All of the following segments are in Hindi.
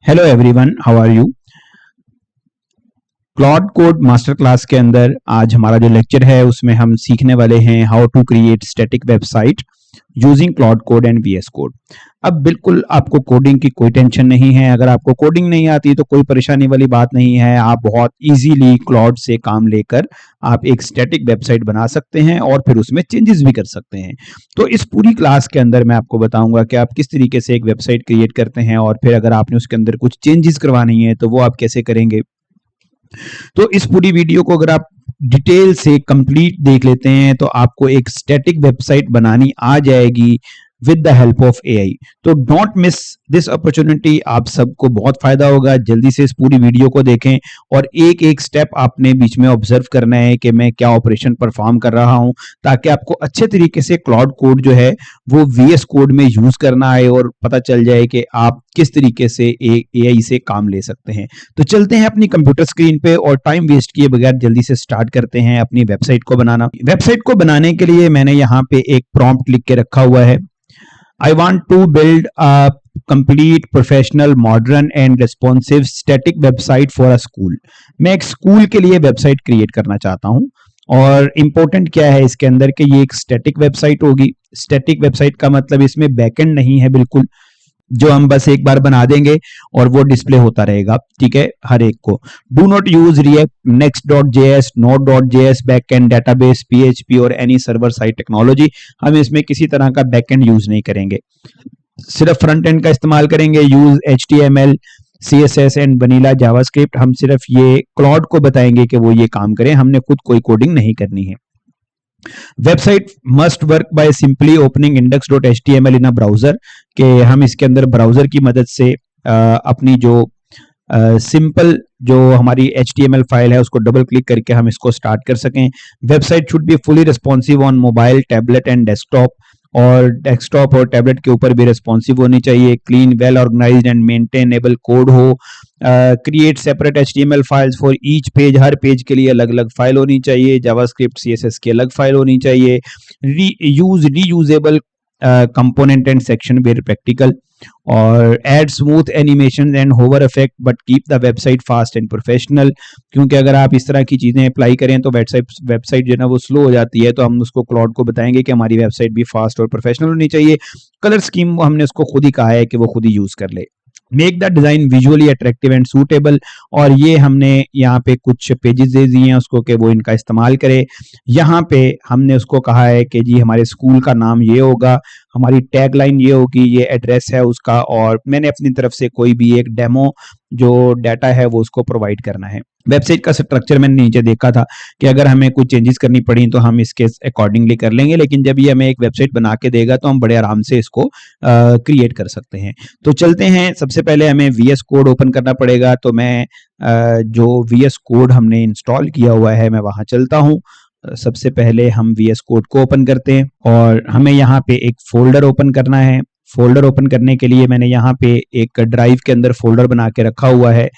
Hello everyone, how are you. Claude code master class के अंदर आज हमारा जो लेक्चर है उसमें हम सीखने वाले हैं how to create static website using Claude code and VS code. अब बिल्कुल आपको कोडिंग की कोई टेंशन नहीं है। अगर आपको कोडिंग नहीं आती तो कोई परेशानी वाली बात नहीं है। आप बहुत इजीली क्लॉड से काम लेकर आप एक स्टैटिक वेबसाइट बना सकते हैं और फिर उसमें चेंजेस भी कर सकते हैं। तो इस पूरी क्लास के अंदर मैं आपको बताऊंगा कि आप किस तरीके से एक वेबसाइट क्रिएट करते हैं और फिर अगर आपने उसके अंदर कुछ चेंजेस करवानी है तो वो आप कैसे करेंगे। तो इस पूरी वीडियो को अगर आप डिटेल से कंप्लीट देख लेते हैं तो आपको एक स्टैटिक वेबसाइट बनानी आ जाएगी with the help of AI. तो डोंट मिस दिस अपॉर्चुनिटी। आप सबको बहुत फायदा होगा। जल्दी से इस पूरी वीडियो को देखें और एक एक स्टेप आपने बीच में ऑब्जर्व करना है कि मैं क्या ऑपरेशन परफॉर्म कर रहा हूं, ताकि आपको अच्छे तरीके से क्लाउड कोड जो है वो वीएस कोड में यूज करना आए और पता चल जाए कि आप किस तरीके से एआई से काम ले सकते हैं। तो चलते हैं अपनी कंप्यूटर स्क्रीन पे और टाइम वेस्ट किए बगैर जल्दी से स्टार्ट करते हैं अपनी वेबसाइट को बनाना। वेबसाइट को बनाने के लिए मैंने यहाँ पे एक प्रॉम्प्ट लिख के रखा हुआ है। I want to build a complete professional modern and responsive static website for a school। मैं एक स्कूल के लिए वेबसाइट क्रिएट करना चाहता हूं। और इम्पोर्टेंट क्या है इसके अंदर कि ये एक स्टैटिक वेबसाइट होगी। स्टैटिक वेबसाइट का मतलब इसमें बैकएंड नहीं है बिल्कुल, जो हम बस एक बार बना देंगे और वो डिस्प्ले होता रहेगा, ठीक है, हर एक को। डू नॉट यूज रिएक्ट, नेक्स्ट.js, node.js, बैकएंड डेटाबेस, PHP और एनी सर्वर साइड टेक्नोलॉजी। हम इसमें किसी तरह का बैकएंड यूज नहीं करेंगे, सिर्फ फ्रंट एंड का इस्तेमाल करेंगे। Use HTML, CSS and vanilla JavaScript. हम सिर्फ ये क्लॉड को बताएंगे कि वो ये काम करें, हमने खुद कोई कोडिंग नहीं करनी है। Website must work by simply opening index.html in a browser, कि हम इसके अंदर ब्राउजर की मदद से अपनी जो सिंपल जो हमारी HTML फाइल है उसको डबल क्लिक करके हम इसको स्टार्ट कर सकें। Website should be fully responsive on mobile, tablet and desktop, और डेस्कटॉप और टैबलेट के ऊपर भी रिस्पॉन्सिव होनी चाहिए। Clean, well organised and maintainable code हो। Create separate HTML files for each page, हर पेज के लिए अलग अलग फाइल होनी चाहिए। जावास्क्रिप्ट, CSS की अलग फाइल होनी चाहिए। Reuse reusable component and section where practical, और add smooth animation and hover effect but keep the website fast and professional. क्योंकि अगर आप इस तरह की चीजें अप्लाई करें तो वेबसाइट जो है ना वो स्लो हो जाती है। तो हम उसको क्लाउड को बताएंगे कि हमारी वेबसाइट भी फास्ट और प्रोफेशनल होनी चाहिए। कलर स्कीम हमने उसको खुद ही कहा है कि वो खुद ही यूज कर ले। Make the design visually attractive and suitable, और ये हमने यहाँ पे कुछ पेजेस दे दिए हैं उसको कि वो इनका इस्तेमाल करे। यहाँ पे हमने उसको कहा है कि जी हमारे स्कूल का नाम ये होगा, हमारी टैगलाइन ये होगी, ये एड्रेस है उसका, और मैंने अपनी तरफ से कोई भी एक डेमो जो डाटा है वो उसको प्रोवाइड करना है। वेबसाइट का स्ट्रक्चर मैंने नीचे देखा था कि अगर हमें कुछ चेंजेस करनी पड़ी तो हम इसके अकॉर्डिंगली कर लेंगे, लेकिन जब ये हमें एक वेबसाइट बना के देगा तो हम बड़े आराम से इसको क्रिएट कर सकते हैं। तो चलते हैं, सबसे पहले हमें VS कोड ओपन करना पड़ेगा। तो मैं जो VS कोड हमने इंस्टॉल किया हुआ है मैं वहां चलता हूँ। सबसे पहले हम VS कोड को ओपन करते हैं और हमें यहाँ पे एक फोल्डर ओपन करना है। फोल्डर ओपन करने के लिए मैंने यहाँ पे एक ड्राइव के अंदर फोल्डर बना के रखा हुआ है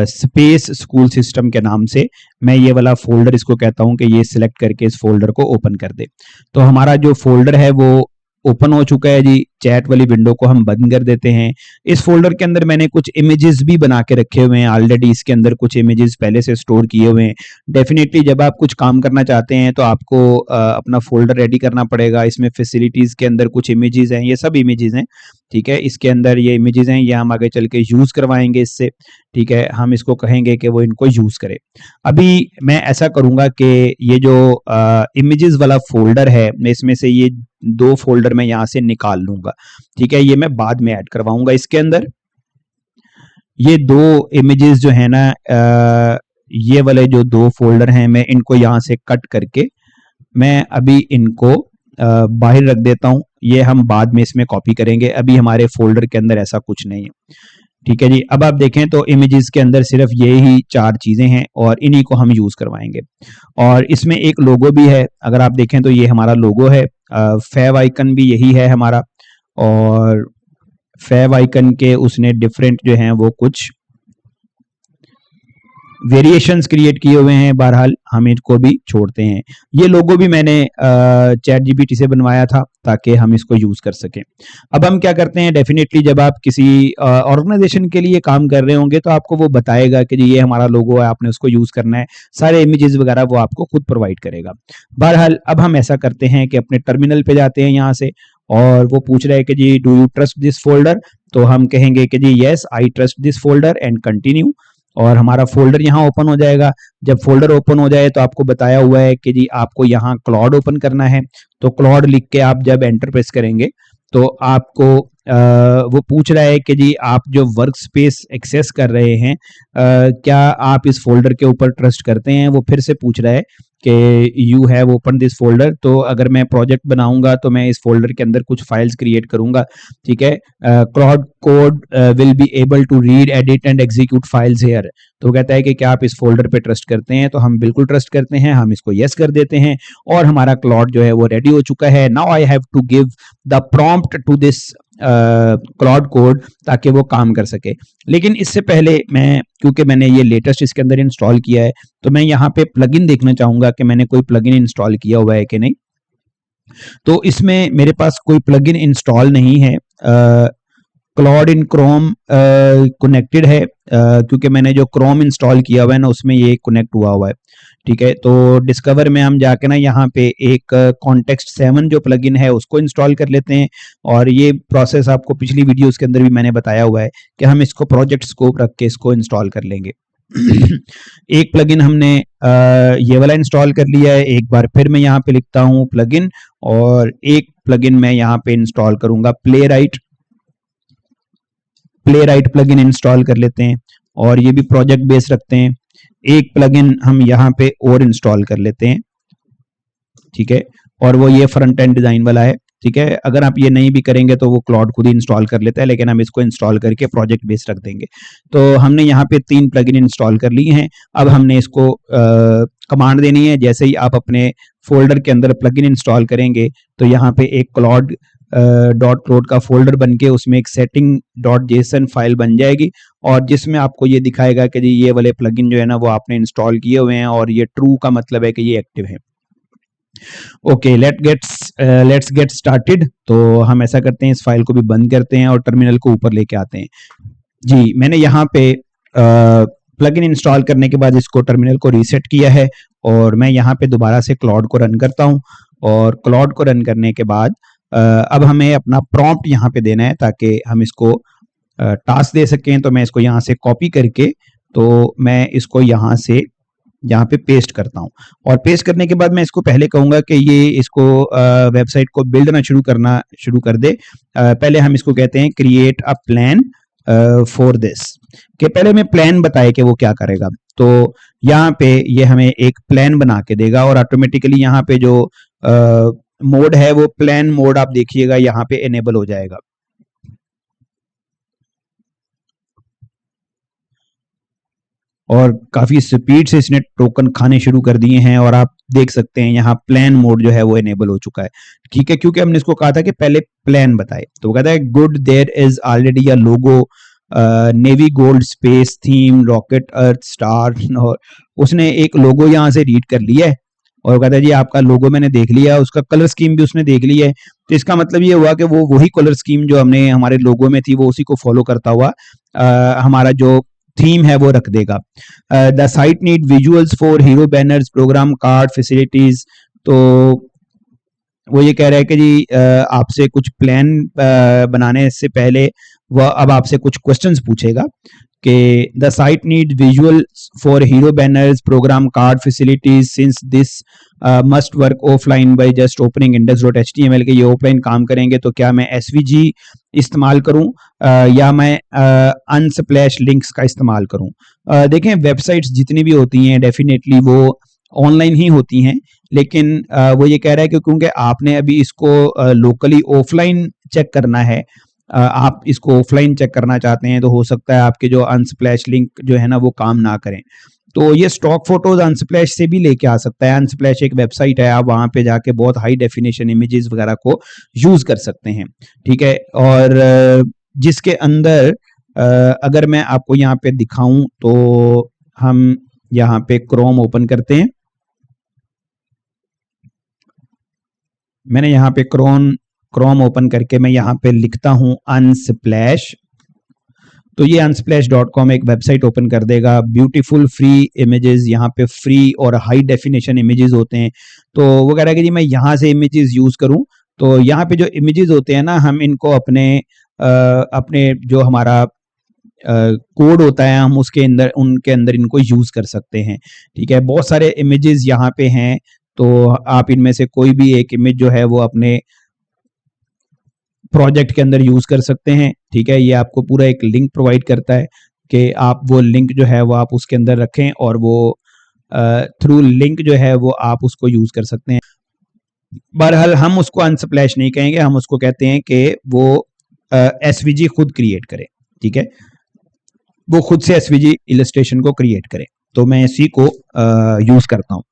स्पेस स्कूल सिस्टम के नाम से। मैं ये वाला फोल्डर इसको कहता हूँ कि ये सिलेक्ट करके इस फोल्डर को ओपन कर दे। तो हमारा जो फोल्डर है वो ओपन हो चुका है जी। चैट वाली विंडो को हम बंद कर देते हैं। इस फोल्डर के अंदर मैंने कुछ इमेजेस भी बना के रखे हुए हैं ऑलरेडी। इसके अंदर कुछ इमेजेस पहले से स्टोर किए हुए हैं। डेफिनेटली जब आप कुछ काम करना चाहते हैं तो आपको अपना फोल्डर रेडी करना पड़ेगा। इसमें फैसिलिटीज के अंदर कुछ इमेजेस हैं, ये सब इमेजेस हैं, ठीक है। इसके अंदर ये इमेजेस हैं, ये हम आगे चल के यूज करवाएंगे इससे, ठीक है। हम इसको कहेंगे कि वो इनको यूज करे। अभी मैं ऐसा करूंगा कि ये जो इमेजेस वाला फोल्डर है मैं इसमें से ये 2 फोल्डर मैं यहाँ से निकाल लूंगा, ठीक है। ये मैं बाद में ऐड करवाऊंगा इसके अंदर। ये 2 इमेजेस जो है ना, ये वाले जो 2 फोल्डर हैं मैं इनको यहाँ से कट करके मैं अभी इनको बाहर रख देता हूँ। ये हम बाद में इसमें कॉपी करेंगे, अभी हमारे फोल्डर के अंदर ऐसा कुछ नहीं है, ठीक है जी। अब आप देखें तो इमेजेस के अंदर सिर्फ ये ही 4 चीजें हैं और इन्हीं को हम यूज करवाएंगे। और इसमें एक लोगो भी है, अगर आप देखें तो ये हमारा लोगो है। फैव आइकन भी यही है हमारा, और फैव आइकन के उसने डिफरेंट जो हैं वो कुछ वेरिएशंस क्रिएट किए हुए हैं, बहरहाल हम इनको भी छोड़ते हैं। ये लोगो भी मैंने चैट जीपीटी से बनवाया था ताकि हम इसको यूज कर सकें। अब हम क्या करते हैं, डेफिनेटली जब आप किसी ऑर्गेनाइजेशन के लिए काम कर रहे होंगे तो आपको वो बताएगा कि जी ये हमारा लोगो है, आपने उसको यूज करना है, सारे इमेजेस वगैरह वो आपको खुद प्रोवाइड करेगा। बहरहाल अब हम ऐसा करते हैं कि अपने टर्मिनल पे जाते हैं यहाँ से, और वो पूछ रहा है कि जी do you trust this folder, तो हम कहेंगे कि जी yes I trust this folder and continue, और हमारा फोल्डर यहाँ ओपन हो जाएगा। जब फोल्डर ओपन हो जाए तो आपको बताया हुआ है कि जी आपको यहाँ क्लॉड ओपन करना है, तो क्लॉड लिख के आप जब एंटर प्रेस करेंगे तो आपको वो पूछ रहा है कि जी आप जो वर्क स्पेस एक्सेस कर रहे हैं क्या आप इस फोल्डर के ऊपर ट्रस्ट करते हैं। वो फिर से पूछ रहा है कि you have open this folder, तो अगर मैं प्रोजेक्ट बनाऊंगा तो मैं इस फोल्डर के अंदर कुछ फाइल्स क्रिएट करूंगा, ठीक है। Claude code will be able to read edit and execute files here, तो कहता है कि क्या आप इस फोल्डर पे ट्रस्ट करते हैं, तो हम बिल्कुल ट्रस्ट करते हैं, हम इसको यस कर देते हैं और हमारा क्लाउड जो है वो रेडी हो चुका है। Now I have to give the prompt to this Claude code ताकि वो काम कर सके। लेकिन इससे पहले मैं, क्योंकि मैंने ये लेटेस्ट इसके अंदर इंस्टॉल किया है, तो मैं यहाँ पे प्लगइन देखना चाहूंगा कि मैंने कोई प्लगइन इंस्टॉल किया हुआ है कि नहीं। तो इसमें मेरे पास कोई प्लगइन इंस्टॉल नहीं है। क्लाउड इन क्रोम कनेक्टेड है, क्योंकि मैंने जो क्रोम इंस्टॉल किया हुआ है ना उसमें ये कनेक्ट हुआ है, ठीक है। तो डिस्कवर में हम जाके ना यहाँ पे एक कॉन्टेक्स्ट 7 जो प्लगइन है उसको इंस्टॉल कर लेते हैं, और ये प्रोसेस आपको पिछली वीडियोस के अंदर भी मैंने बताया हुआ है कि हम इसको प्रोजेक्ट स्कोप रख के इसको इंस्टॉल कर लेंगे। एक प्लगइन हमने ये वाला इंस्टॉल कर लिया है। एक बार फिर मैं यहाँ पे लिखता हूँ प्लगइन, और एक प्लगइन मैं यहाँ पे इंस्टॉल करूंगा प्लेराइट प्लगइन इंस्टॉल कर लेते हैं, और ये भी प्रोजेक्ट बेस रखते हैं। एक प्लगइन हम यहाँ पे और इंस्टॉल कर लेते हैं, ठीक है, और वो ये फ्रंट एंड डिजाइन वाला है, ठीक है। अगर आप ये नहीं भी करेंगे तो वो क्लाउड खुद ही इंस्टॉल कर लेता है, लेकिन हम इसको इंस्टॉल करके प्रोजेक्ट बेस रख देंगे। तो हमने यहाँ पे 3 प्लगइन इंस्टॉल कर लिए हैं। अब हमने इसको कमांड देनी है। जैसे ही आप अपने फोल्डर के अंदर प्लगइन इंस्टॉल करेंगे तो यहाँ पे एक क्लाउड .क्लाउड का फोल्डर बन के उसमें एक सेटिंग .json फाइल बन जाएगी, और जिसमें आपको ये दिखाएगा कि जी ये वाले प्लगइन जो है ना वो आपने इंस्टॉल किए हुए हैं, और ये ट्रू का मतलब है कि ये एक्टिव है। Okay, let's get started. तो हम ऐसा करते हैं, इस फाइल को भी बंद करते हैं और टर्मिनल को ऊपर लेके आते हैं। जी, मैंने यहाँ पे प्लगइन इंस्टॉल करने के बाद इसको टर्मिनल को रीसेट किया है, और मैं यहाँ पे दोबारा से क्लाउड को रन करता हूँ, और क्लाउड को रन करने के बाद अब हमें अपना प्रॉम्प्ट यहाँ पे देना है ताकि हम इसको टास्क दे सकें। तो मैं इसको यहाँ से कॉपी करके, तो मैं इसको यहाँ से यहाँ पे पेस्ट करता हूँ, और पेस्ट करने के बाद मैं इसको पहले कहूंगा कि ये इसको वेबसाइट को बिल्ड ना शुरू कर दे। पहले हम इसको कहते हैं create a plan for this, कि पहले हमें प्लान बताए कि वो क्या करेगा। तो यहाँ पे ये हमें एक प्लान बना के देगा, और ऑटोमेटिकली यहाँ पे जो मोड है वो प्लान मोड आप देखिएगा यहाँ पे एनेबल हो जाएगा। और काफी स्पीड से इसने टोकन खाने शुरू कर दिए हैं, और आप देख सकते हैं यहाँ प्लान मोड जो है वो एनेबल हो चुका है, ठीक है, क्योंकि हमने इसको कहा था कि पहले प्लान बताए। तो वो कहता है good there is already a logo navy gold space theme rocket earth star, और उसने एक लोगो यहाँ से रीड कर लिया है, और कहता है जी आपका लोगो मैंने देख लिया, उसका कलर स्कीम भी उसने देख लिया है। तो इसका मतलब ये हुआ कि वो वही कलर स्कीम जो हमने हमारे लोगो में थी वो उसी को फॉलो करता हुआ हमारा जो थीम है वो रख देगा। The site need visuals for hero banners program card facilities. तो वो ये कह रहा है कि जी आपसे कुछ प्लान बनाने से पहले वह अब आपसे कुछ क्वेश्चंस पूछेगा कि the site need visuals for hero banners program card facilities since this must work offline by just opening index.html के ये ऑफलाइन काम करेंगे, तो क्या मैं SVG इस्तेमाल करूं या मैं अनस्प्लैश लिंक्स का इस्तेमाल करूं। देखें वेबसाइट्स जितनी भी होती हैं डेफिनेटली वो ऑनलाइन ही होती हैं, लेकिन वो ये कह रहा है कि क्योंकि आपने अभी इसको लोकली ऑफलाइन चेक करना है, आप इसको ऑफलाइन चेक करना चाहते हैं, तो हो सकता है आपके जो अनस्प्लैश लिंक जो है ना वो काम ना करें। तो ये स्टॉक फोटोज अनस्प्लैश से भी लेके आ सकता है। अनस्प्लैश एक वेबसाइट है, आप वहां पे जाके बहुत हाई डेफिनेशन इमेजेस वगैरह को यूज कर सकते हैं, ठीक है। और जिसके अंदर अगर मैं आपको यहाँ पे दिखाऊं तो हम यहाँ पे क्रोम ओपन करते हैं। मैंने यहाँ पे क्रोम ओपन करके मैं यहाँ पे लिखता हूँ अनस्प्लैश, तो ये unsplash.com एक वेबसाइट ओपन कर देगा। ब्यूटीफुल फ्री इमेजेस, यहाँ पे फ्री और हाई डेफिनेशन इमेजेस होते हैं। तो वो कह रहा है कि जी मैं यहाँ से इमेजेस यूज करूँ, तो यहाँ पे जो इमेजेस होते हैं ना, हम इनको अपने जो हमारा कोड होता है, हम उनके अंदर इनको यूज कर सकते हैं। ठीक है, बहुत सारे इमेजेस यहाँ पे हैं, तो आप इनमें से कोई भी एक इमेज जो है वो अपने प्रोजेक्ट के अंदर यूज कर सकते हैं। ठीक है, ये आपको पूरा एक लिंक प्रोवाइड करता है कि आप वो लिंक जो है वो आप उसके अंदर रखें, और वो थ्रू लिंक जो है वो आप उसको यूज कर सकते हैं। बहरहाल हम उसको अनस्प्लैश नहीं कहेंगे, हम उसको कहते हैं कि वो एसवीजी खुद क्रिएट करे। ठीक है, वो खुद से एसवीजी इलस्ट्रेशन को क्रिएट करे, तो मैं इसी को यूज करता हूं।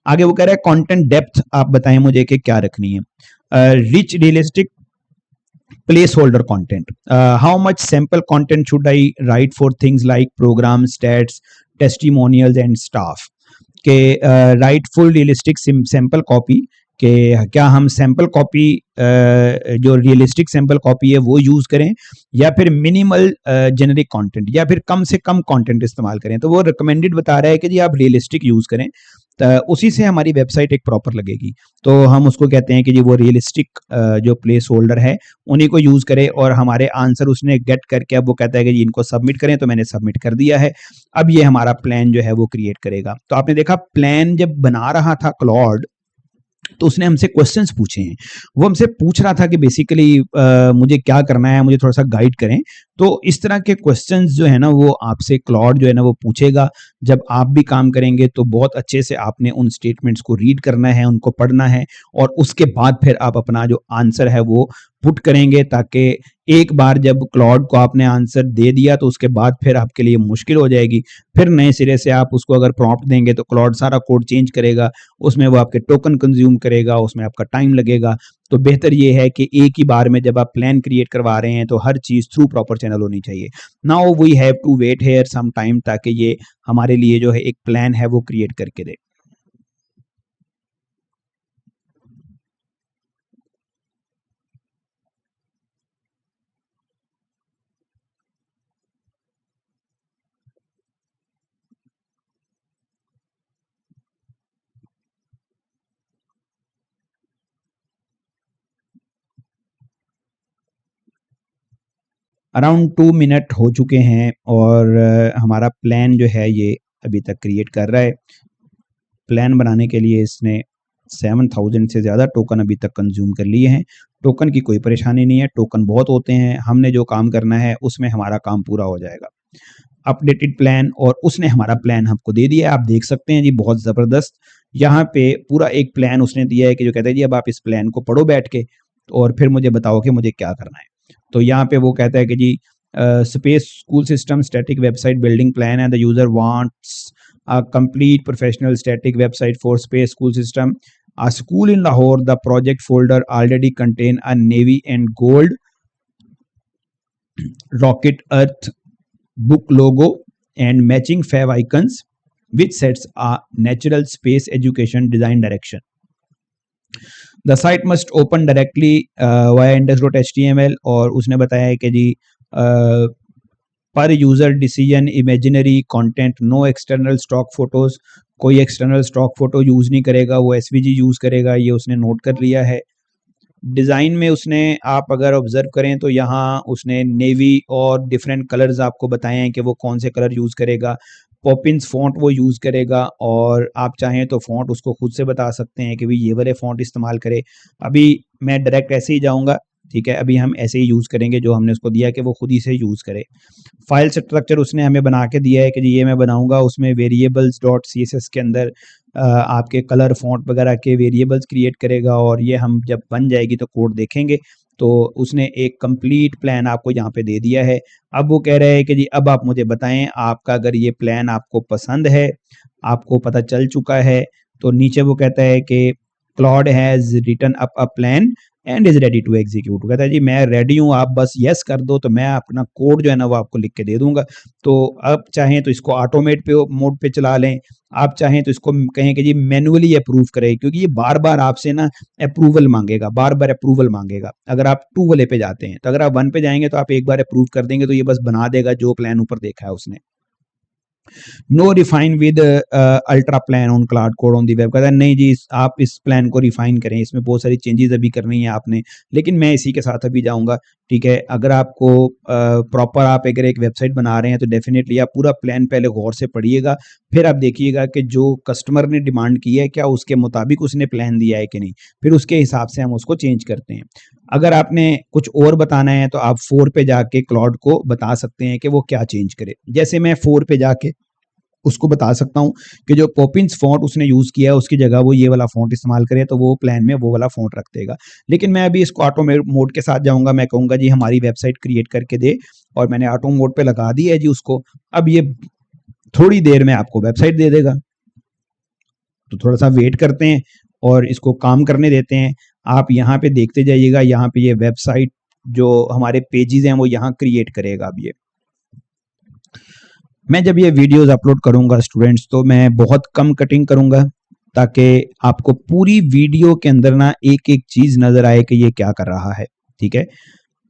आगे वो कह रहा है कंटेंट डेप्थ आप बताएं मुझे कि क्या रखनी है। Rich realistic placeholder content. How much sample content should I write for things like program stats, testimonials and stuff? के right full realistic sample copy, के क्या हम सैंपल कॉपी जो रियलिस्टिक सैंपल कॉपी है वो यूज करें, या फिर मिनिमल जेनेरिक कंटेंट, या फिर कम से कम कंटेंट इस्तेमाल करें। तो वो रिकमेंडेड बता रहा है कि जी आप रियलिस्टिक यूज करें, तो उसी से हमारी वेबसाइट एक प्रॉपर लगेगी। तो हम उसको कहते हैं कि जी वो रियलिस्टिक जो प्लेस होल्डर है उन्हीं को यूज करें, और हमारे आंसर उसने गेट करके अब वो कहता है कि जी इनको सबमिट करें, तो मैंने सबमिट कर दिया है। अब ये हमारा प्लान जो है वो क्रिएट करेगा। तो आपने देखा प्लान जब बना रहा था क्लॉड, तो उसने हमसे क्वेश्चंस पूछे हैं। वो हमसे पूछ रहा था कि बेसिकली मुझे क्या करना है, मुझे थोड़ा सा गाइड करें। तो इस तरह के क्वेश्चंस जो है ना वो आपसे क्लॉड जो है ना वो पूछेगा। जब आप भी काम करेंगे तो बहुत अच्छे से आपने उन स्टेटमेंट्स को रीड करना है, उनको पढ़ना है, और उसके बाद फिर आप अपना जो आंसर है वो पुट करेंगे, ताकि एक बार जब क्लॉड को आपने आंसर दे दिया तो उसके बाद फिर आपके लिए मुश्किल हो जाएगी। फिर नए सिरे से आप उसको अगर प्रॉम्प्ट देंगे तो क्लॉड सारा कोड चेंज करेगा, उसमें वो आपके टोकन कंज्यूम करेगा, उसमें आपका टाइम लगेगा। तो बेहतर ये है कि एक ही बार में जब आप प्लान क्रिएट करवा रहे हैं तो हर चीज थ्रू प्रॉपर चैनल होनी चाहिए। Now we have to wait here some time, ताकि ये हमारे लिए जो है एक प्लान है वो क्रिएट करके दे। अराउंड 2 मिनट हो चुके हैं, और हमारा प्लान जो है ये अभी तक क्रिएट कर रहा है। प्लान बनाने के लिए इसने 7000 से ज़्यादा टोकन अभी तक कंज्यूम कर लिए हैं। टोकन की कोई परेशानी नहीं है, टोकन बहुत होते हैं, हमने जो काम करना है उसमें हमारा काम पूरा हो जाएगा। अपडेटेड प्लान, और उसने हमारा प्लान हमको दे दिया है, आप देख सकते हैं जी, बहुत ज़बरदस्त। यहाँ पे पूरा एक प्लान उसने दिया है कि जो कहता है जी अब आप इस प्लान को पढ़ो बैठ के, और फिर मुझे बताओ कि मुझे क्या करना है। तो यहाँ पे वो कहता है कि जी space school system static website building plan and the user wants a complete professional static website for space school system, a school in Lahore. The project folder already contain a navy and gold rocket earth book logo and matching fav icons, which sets a natural space education design direction. The site must open directly via index.html, और उसने बताया है कि जी पर user decision imaginary content, no external stock photos, कोई एक्सटर्नल स्टॉक फोटो यूज नहीं करेगा, वो एसवीजी यूज करेगा, ये उसने नोट कर लिया है। डिजाइन में उसने, आप अगर ऑब्जर्व करें तो यहाँ उसने नेवी और डिफरेंट कलर्स आपको बताए हैं कि वो कौन से कलर यूज करेगा। पॉपिंस फॉन्ट वो यूज करेगा, और आप चाहें तो फॉन्ट उसको खुद से बता सकते हैं कि भाई ये वाले फॉन्ट इस्तेमाल करे। अभी मैं डायरेक्ट ऐसे ही जाऊंगा, ठीक है, अभी हम ऐसे ही यूज करेंगे जो हमने उसको दिया कि वो खुद ही से यूज करे। फाइल स्ट्रक्चर उसने हमें बना के दिया है कि ये मैं बनाऊंगा, उसमें वेरिएबल्स डॉट CSS के अंदर आपके कलर फॉन्ट वगैरह के वेरिएबल्स क्रिएट करेगा, और ये हम जब बन जाएगी तो कोड देखेंगे। तो उसने एक कंप्लीट प्लान आपको यहाँ पे दे दिया है। अब वो कह रहे हैं कि जी अब आप मुझे बताएं, आपका अगर ये प्लान आपको पसंद है, आपको पता चल चुका है, तो नीचे वो कहता है कि Claude has written up a plan and is ready to execute. कहता है जी मैं रेडी हूँ, आप बस यस कर दो तो मैं अपना कोड जो है ना वो आपको लिख के दे दूंगा। तो आप चाहें तो इसको ऑटोमेट पे मोड पे चला लें, आप चाहें तो इसको कहें कि जी मैनुअली अप्रूव करें, क्योंकि ये बार बार आपसे ना अप्रूवल मांगेगा, बार बार अप्रूवल मांगेगा। अगर आप 2 वाले पे जाते हैं, तो अगर आप 1 पे जाएंगे तो आप एक बार अप्रूव कर देंगे तो ये बस बना देगा जो प्लान ऊपर देखा है उसने। No refine with ultra plan on Claude code on the web. कहता है नहीं जी आप इस प्लान को रिफाइन करें, इसमें बहुत सारी चेंजेस अभी करनी है आपने, लेकिन मैं इसी के साथ अभी जाऊंगा। ठीक है, अगर आपको प्रॉपर आप अगर एक वेबसाइट बना रहे हैं तो डेफिनेटली आप पूरा प्लान पहले गौर से पढ़िएगा, फिर आप देखिएगा कि जो कस्टमर ने डिमांड की है क्या उसके मुताबिक उसने प्लान दिया है कि नहीं, फिर उसके हिसाब से हम उसको चेंज करते हैं। अगर आपने कुछ और बताना है तो आप 4 पे जाके क्लाउड को बता सकते हैं कि वो क्या चेंज करे। जैसे मैं 4 पे जाके उसको बता सकता हूँ कि जो पॉपिंस फॉन्ट उसने यूज किया है उसकी जगह वो ये वाला फॉन्ट इस्तेमाल करे, तो वो प्लान में वो वाला फॉन्ट रख देगा। लेकिन मैं अभी इसको ऑटो मोड के साथ जाऊंगा, मैं कहूंगा जी हमारी वेबसाइट क्रिएट करके दे, और मैंने ऑटो मोड पे लगा दी है जी उसको। अब ये थोड़ी देर में आपको वेबसाइट दे देगा, तो थोड़ा सा वेट करते हैं और इसको काम करने देते हैं। आप यहाँ पे देखते जाइएगा, यहाँ पे ये वेबसाइट जो हमारे पेजेस हैं वो यहाँ क्रिएट करेगा। अब ये मैं जब ये वीडियोस अपलोड करूंगा स्टूडेंट्स तो मैं बहुत कम कटिंग करूंगा, ताकि आपको पूरी वीडियो के अंदर ना एक एक चीज नजर आए कि ये क्या कर रहा है। ठीक है,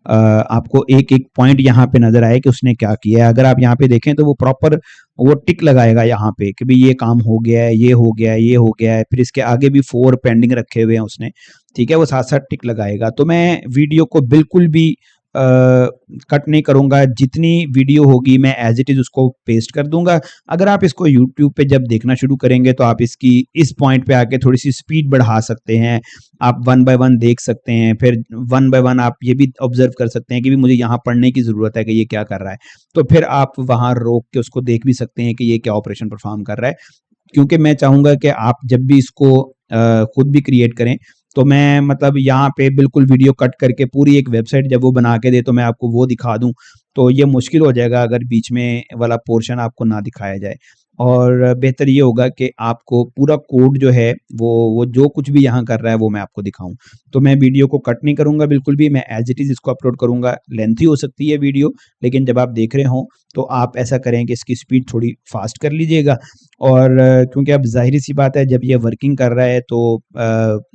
आपको एक एक पॉइंट यहाँ पे नजर आए कि उसने क्या किया है। अगर आप यहाँ पे देखें तो वो प्रॉपर वो टिक लगाएगा यहाँ पे कि भाई ये काम हो गया है, ये हो गया है, ये हो गया है, फिर इसके आगे भी 4 पेंडिंग रखे हुए हैं उसने। ठीक है, वो साथ साथ टिक लगाएगा। तो मैं वीडियो को बिल्कुल भी कट नहीं करूंगा, जितनी वीडियो होगी मैं एज इट इज उसको पेस्ट कर दूंगा। अगर आप इसको यूट्यूब पे जब देखना शुरू करेंगे तो आप इसकी इस पॉइंट पे आके थोड़ी सी स्पीड बढ़ा सकते हैं, आप 1 बाय 1 देख सकते हैं, फिर 1 बाय 1 आप ये भी ऑब्जर्व कर सकते हैं कि भी मुझे यहाँ पढ़ने की जरूरत है कि ये क्या कर रहा है, तो फिर आप वहां रोक के उसको देख भी सकते हैं कि ये क्या ऑपरेशन परफॉर्म कर रहा है। क्योंकि मैं चाहूंगा कि आप जब भी इसको खुद भी क्रिएट करें तो मैं मतलब यहाँ पे बिल्कुल वीडियो कट करके पूरी एक वेबसाइट जब वो बना के दे तो मैं आपको वो दिखा दूं, तो ये मुश्किल हो जाएगा अगर बीच में वाला पोर्शन आपको ना दिखाया जाए। और बेहतर ये होगा कि आपको पूरा कोड जो है वो जो कुछ भी यहाँ कर रहा है वो मैं आपको दिखाऊं। तो मैं वीडियो को कट नहीं करूंगा बिल्कुल भी, मैं एज इट इज इसको अपलोड करूंगा। लेंथी हो सकती है वीडियो, लेकिन जब आप देख रहे हो तो आप ऐसा करें कि इसकी स्पीड थोड़ी फास्ट कर लीजिएगा। और क्योंकि अब जाहिर सी बात है जब ये वर्किंग कर रहा है तो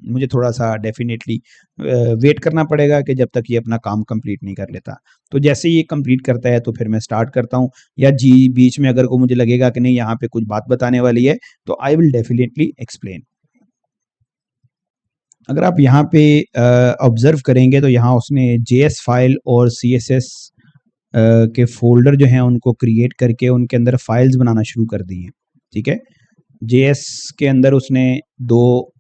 मुझे थोड़ा सा डेफिनेटली वेट करना पड़ेगा कि जब तक ये अपना काम कंप्लीट नहीं कर लेता। तो जैसे ही ये कंप्लीट करता है तो फिर मैं स्टार्ट करता हूँ, या जी बीच में अगर को मुझे लगेगा कि नहीं यहाँ पे कुछ बात बताने वाली है तो आई विल डेफिनेटली एक्सप्लेन। अगर आप यहाँ पे ऑब्जर्व करेंगे तो यहाँ उसने जेएस फाइल और सीएसएस के फोल्डर जो हैं उनको क्रिएट करके उनके अंदर फाइल्स बनाना शुरू कर दी हैं। ठीक है, जेएस के अंदर उसने 2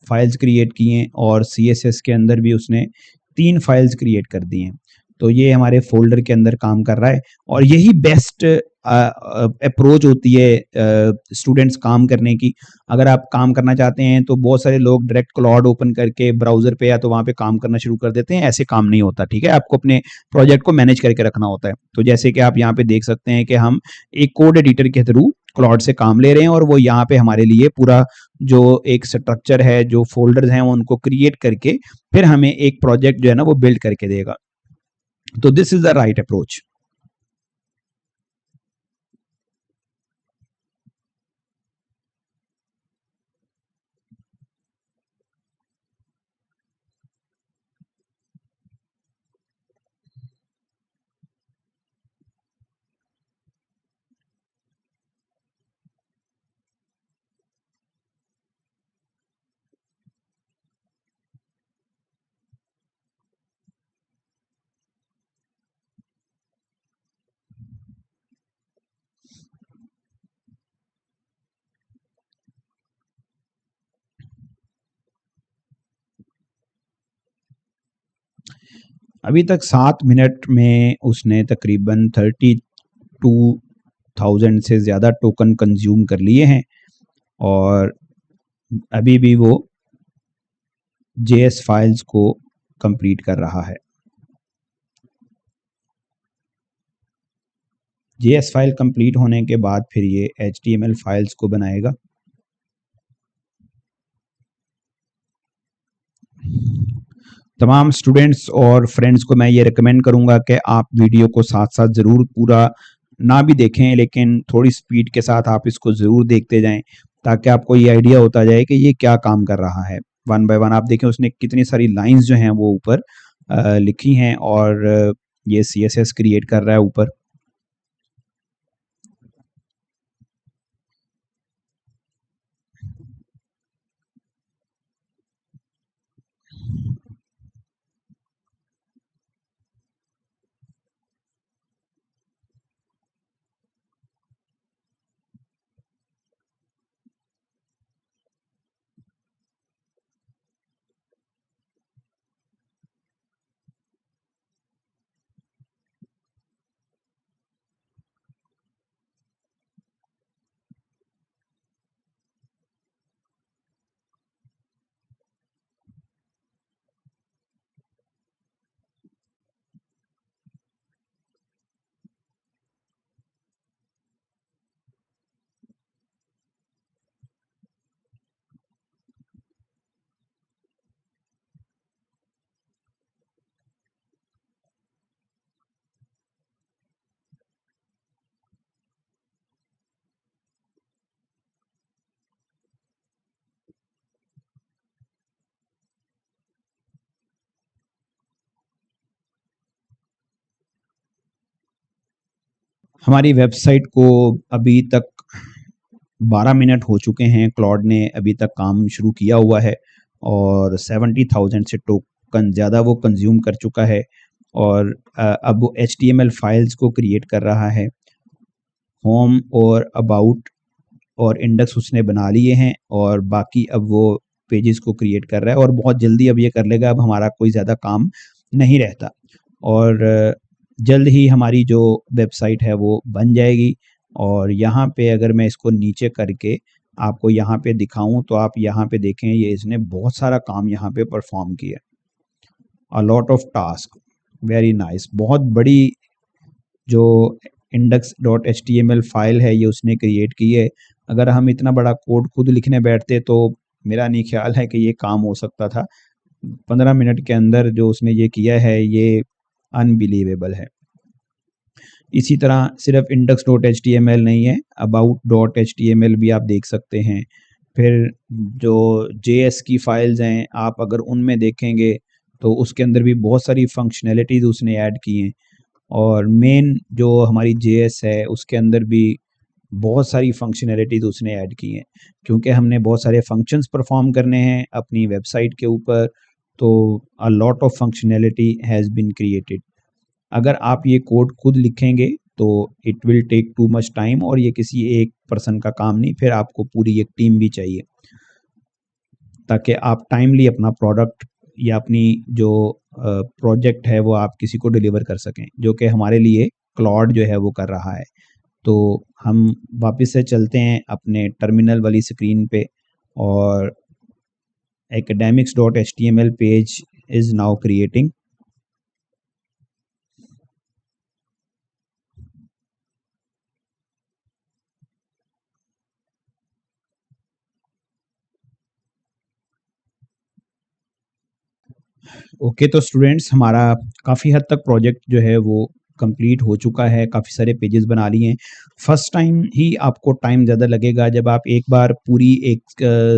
फाइल्स क्रिएट की हैं और सीएसएस के अंदर भी उसने 3 फाइल्स क्रिएट कर दी हैं। तो ये हमारे फोल्डर के अंदर काम कर रहा है, और यही बेस्ट अप्रोच होती है स्टूडेंट्स काम करने की। अगर आप काम करना चाहते हैं तो बहुत सारे लोग डायरेक्ट क्लाउड ओपन करके ब्राउजर पे या तो वहाँ पे काम करना शुरू कर देते हैं, ऐसे काम नहीं होता। ठीक है, आपको अपने प्रोजेक्ट को मैनेज करके रखना होता है। तो जैसे कि आप यहाँ पे देख सकते हैं कि हम एक कोड एडिटर के थ्रू क्लाउड से काम ले रहे हैं, और वो यहाँ पे हमारे लिए पूरा जो एक स्ट्रक्चर है, जो फोल्डर्स हैं उनको क्रिएट करके फिर हमें एक प्रोजेक्ट जो है ना वो बिल्ड करके देगा। तो this is the right approach. अभी तक 7 मिनट में उसने तकरीबन 32,000 से ज़्यादा टोकन कंज्यूम कर लिए हैं, और अभी भी वो जेएस फाइल्स को कंप्लीट कर रहा है। जेएस फाइल कंप्लीट होने के बाद फिर ये एचटीएमएल फाइल्स को बनाएगा। तमाम स्टूडेंट्स और फ्रेंड्स को मैं ये रिकमेंड करूंगा कि आप वीडियो को साथ साथ ज़रूर पूरा ना भी देखें, लेकिन थोड़ी स्पीड के साथ आप इसको ज़रूर देखते जाएं, ताकि आपको ये आइडिया होता जाए कि ये क्या काम कर रहा है। वन बाय वन आप देखें उसने कितनी सारी लाइंस जो हैं वो ऊपर लिखी हैं, और ये CSS क्रिएट कर रहा है ऊपर। हमारी वेबसाइट को अभी तक 12 मिनट हो चुके हैं, क्लॉड ने अभी तक काम शुरू किया हुआ है, और 70,000 से टोकन ज़्यादा वो कंज्यूम कर चुका है, और अब वो HTML फाइल्स को क्रिएट कर रहा है। होम और अबाउट और इंडेक्स उसने बना लिए हैं, और बाकी अब वो पेजेस को क्रिएट कर रहा है, और बहुत जल्दी अब ये कर लेगा। अब हमारा कोई ज़्यादा काम नहीं रहता, और जल्द ही हमारी जो वेबसाइट है वो बन जाएगी। और यहाँ पे अगर मैं इसको नीचे करके आपको यहाँ पे दिखाऊं, तो आप यहाँ पे देखें ये इसने बहुत सारा काम यहाँ पे परफॉर्म किया। अ lot of task, very nice. बहुत बड़ी जो index.html फाइल है ये उसने क्रिएट की है। अगर हम इतना बड़ा कोड खुद लिखने बैठते तो मेरा नहीं ख्याल है कि ये काम हो सकता था। 15 मिनट के अंदर जो उसने ये किया है ये अनबिलीवेबल है। इसी तरह सिर्फ index.html नहीं है, about.html भी आप देख सकते हैं। फिर जो JS की फाइल्स हैं आप अगर उनमें देखेंगे तो उसके अंदर भी बहुत सारी फंक्शनैलिटीज़ उसने ऐड की हैं, और मेन जो हमारी JS है उसके अंदर भी बहुत सारी फंक्शनैलिटीज़ उसने ऐड की हैं, क्योंकि हमने बहुत सारे फंक्शंस परफॉर्म करने हैं अपनी वेबसाइट के ऊपर, तो a lot of functionality has been created. अगर आप ये कोड खुद लिखेंगे तो it will take too much time, और ये किसी एक पर्सन का काम नहीं, फिर आपको पूरी एक टीम भी चाहिए, ताकि आप टाइमली अपना प्रोडक्ट या अपनी जो प्रोजेक्ट है वो आप किसी को डिलीवर कर सकें, जो कि हमारे लिए क्लॉड जो है वो कर रहा है। तो हम वापस से चलते हैं अपने टर्मिनल वाली स्क्रीन पे, और academics.html page is now creating. Okay, तो स्टूडेंट्स हमारा काफ़ी हद तक प्रोजेक्ट जो है वो कंप्लीट हो चुका है, काफ़ी सारे पेजेस बना लिए हैं। फर्स्ट टाइम ही आपको टाइम ज़्यादा लगेगा जब आप एक बार पूरी एक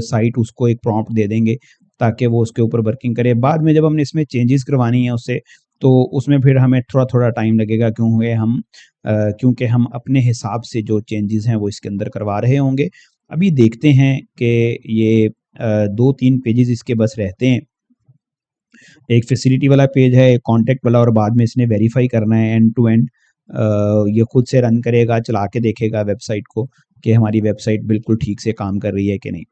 साइट उसको एक प्रॉम्प्ट दे देंगे ताकि वो उसके ऊपर वर्किंग करे। बाद में जब हमने इसमें चेंजेस करवानी है उससे, तो उसमें फिर हमें थोड़ा-थोड़ा टाइम लगेगा, क्योंकि हम अपने हिसाब से जो चेंजेस हैं वो इसके अंदर करवा रहे होंगे। अभी देखते हैं कि ये 2-3 पेजेस इसके बस रहते हैं। एक फैसिलिटी वाला पेज है, एक कॉन्टैक्ट वाला, और बाद में इसने वेरीफाई करना है एंड टू एंड। ये खुद से रन करेगा, चला के देखेगा वेबसाइट को कि हमारी वेबसाइट बिल्कुल ठीक से काम कर रही है कि नहीं,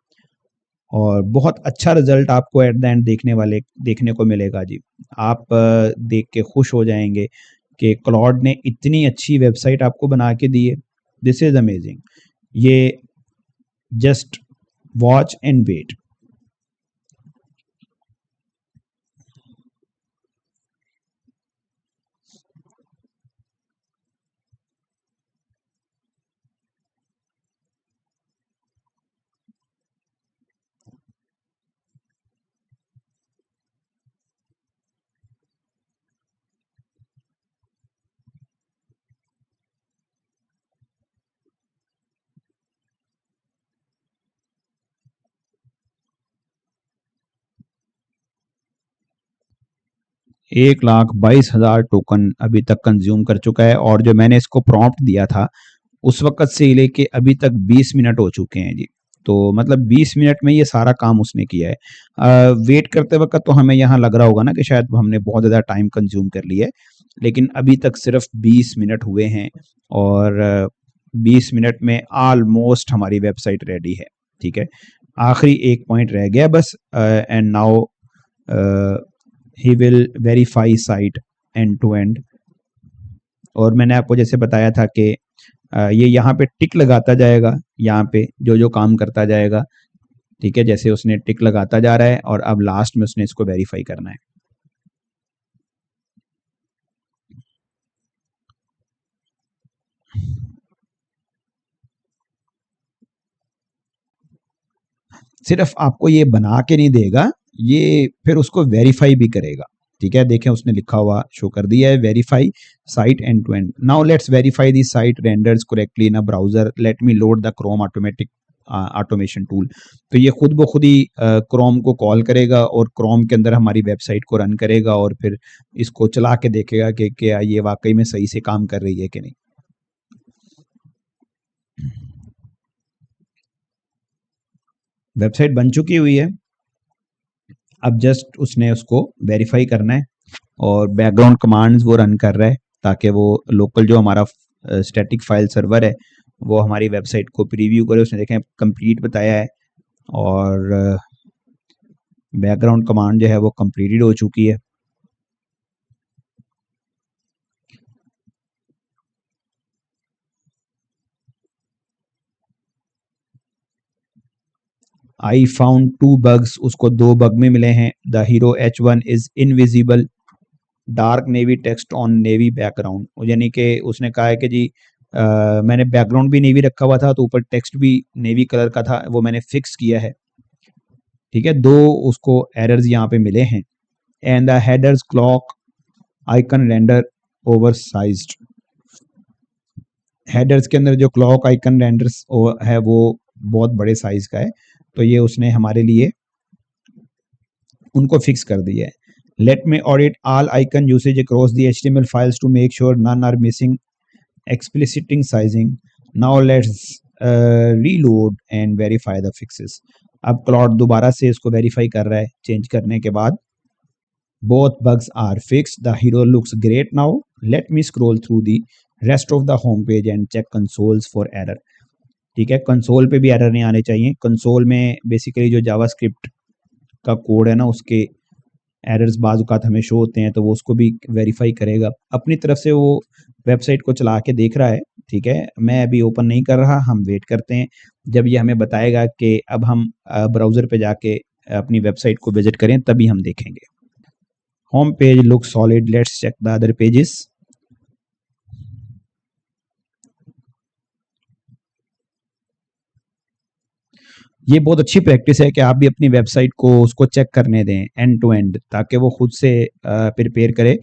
और बहुत अच्छा रिजल्ट आपको एट द एंड देखने को मिलेगा जी। आप देख के खुश हो जाएंगे कि क्लॉड ने इतनी अच्छी वेबसाइट आपको बना के दी है। This is amazing. ये just watch and wait. 1,22,000 token अभी तक कंज्यूम कर चुका है, और जो मैंने इसको प्रॉम्प्ट दिया था उस वक्त से लेके अभी तक 20 मिनट हो चुके हैं जी। तो मतलब 20 मिनट में ये सारा काम उसने किया है। वेट करते वक्त तो हमें यहाँ लग रहा होगा ना कि शायद हमने बहुत ज़्यादा टाइम कंज्यूम कर लिया है, लेकिन अभी तक सिर्फ 20 मिनट हुए हैं, और 20 मिनट में ऑलमोस्ट हमारी वेबसाइट रेडी है। ठीक है, आखिरी एक पॉइंट रह गया बस, and now he will verify site end to end. और मैंने आपको जैसे बताया था कि ये यहाँ पे टिक लगाता जाएगा, यहाँ पे जो जो काम करता जाएगा। ठीक है, जैसे उसने टिक लगाता जा रहा है और अब लास्ट में उसने इसको वेरीफाई करना है। सिर्फ आपको ये बना के नहीं देगा, ये फिर उसको वेरीफाई भी करेगा। ठीक है, देखें उसने लिखा हुआ शो कर दिया है, verify site end to end. Now let's verify the site renders correctly in a browser, let me load the Chrome automatic automation tool. तो ये खुद ब खुद ही क्रोम को कॉल करेगा और क्रोम के अंदर हमारी वेबसाइट को रन करेगा, और फिर इसको चला के देखेगा कि क्या ये वाकई में सही से काम कर रही है कि नहीं। वेबसाइट बन चुकी हुई है, अब जस्ट उसने उसको वेरीफाई करना है, और बैकग्राउंड कमांड्स वो रन कर रहा है ताकि वो लोकल जो हमारा स्टैटिक फाइल सर्वर है वो हमारी वेबसाइट को प्रीव्यू करे। उसने देखें कंप्लीट बताया है, और बैकग्राउंड कमांड जो है वो कंप्लीटेड हो चुकी है। आई फाउंड 2 बग्स, उसको 2 बग में मिले हैं। The hero H1 is invisible, dark navy text on navy background, यानी कि उसने कहा है कि जी मैंने बैकग्राउंड भी नेवी रखा हुआ था तो ऊपर टेक्स्ट भी नेवी कलर का था, वो मैंने फिक्स किया है। ठीक है, 2 उसको एरर्स यहाँ पे मिले हैं। And the headers clock icon render oversized, headers के अंदर जो क्लॉक आइकन रेंडर्स है वो बहुत बड़े साइज का है, तो ये उसने हमारे लिए उनको फिक्स कर दिया है। Let me audit all icon usage across the HTML files to make sure none are missing explicit sizing. Now let's reload and verify the fixes. अब क्लॉड दोबारा से इसको वेरीफाई कर रहा है चेंज करने के बाद। Both bugs are fixed, the hero looks great now. Let me scroll through the rest of the home page and check consoles for error. ठीक है, कंसोल पे भी एरर नहीं आने चाहिए। कंसोल में बेसिकली जो जावास्क्रिप्ट का कोड है ना, उसके एरर्स बाज़ औक़ात हमें शो होते हैं, तो वो उसको भी वेरीफाई करेगा। अपनी तरफ से वो वेबसाइट को चला के देख रहा है। ठीक है, मैं अभी ओपन नहीं कर रहा, हम वेट करते हैं जब ये हमें बताएगा कि अब हम ब्राउज़र पे जाके अपनी वेबसाइट को विजिट करें, तभी हम देखेंगे। Home page looks solid, let's check the other pages. ये बहुत अच्छी प्रैक्टिस है कि आप भी अपनी वेबसाइट को उसको चेक करने दें एंड टू एंड, ताकि वो खुद से प्रिपेयर करे।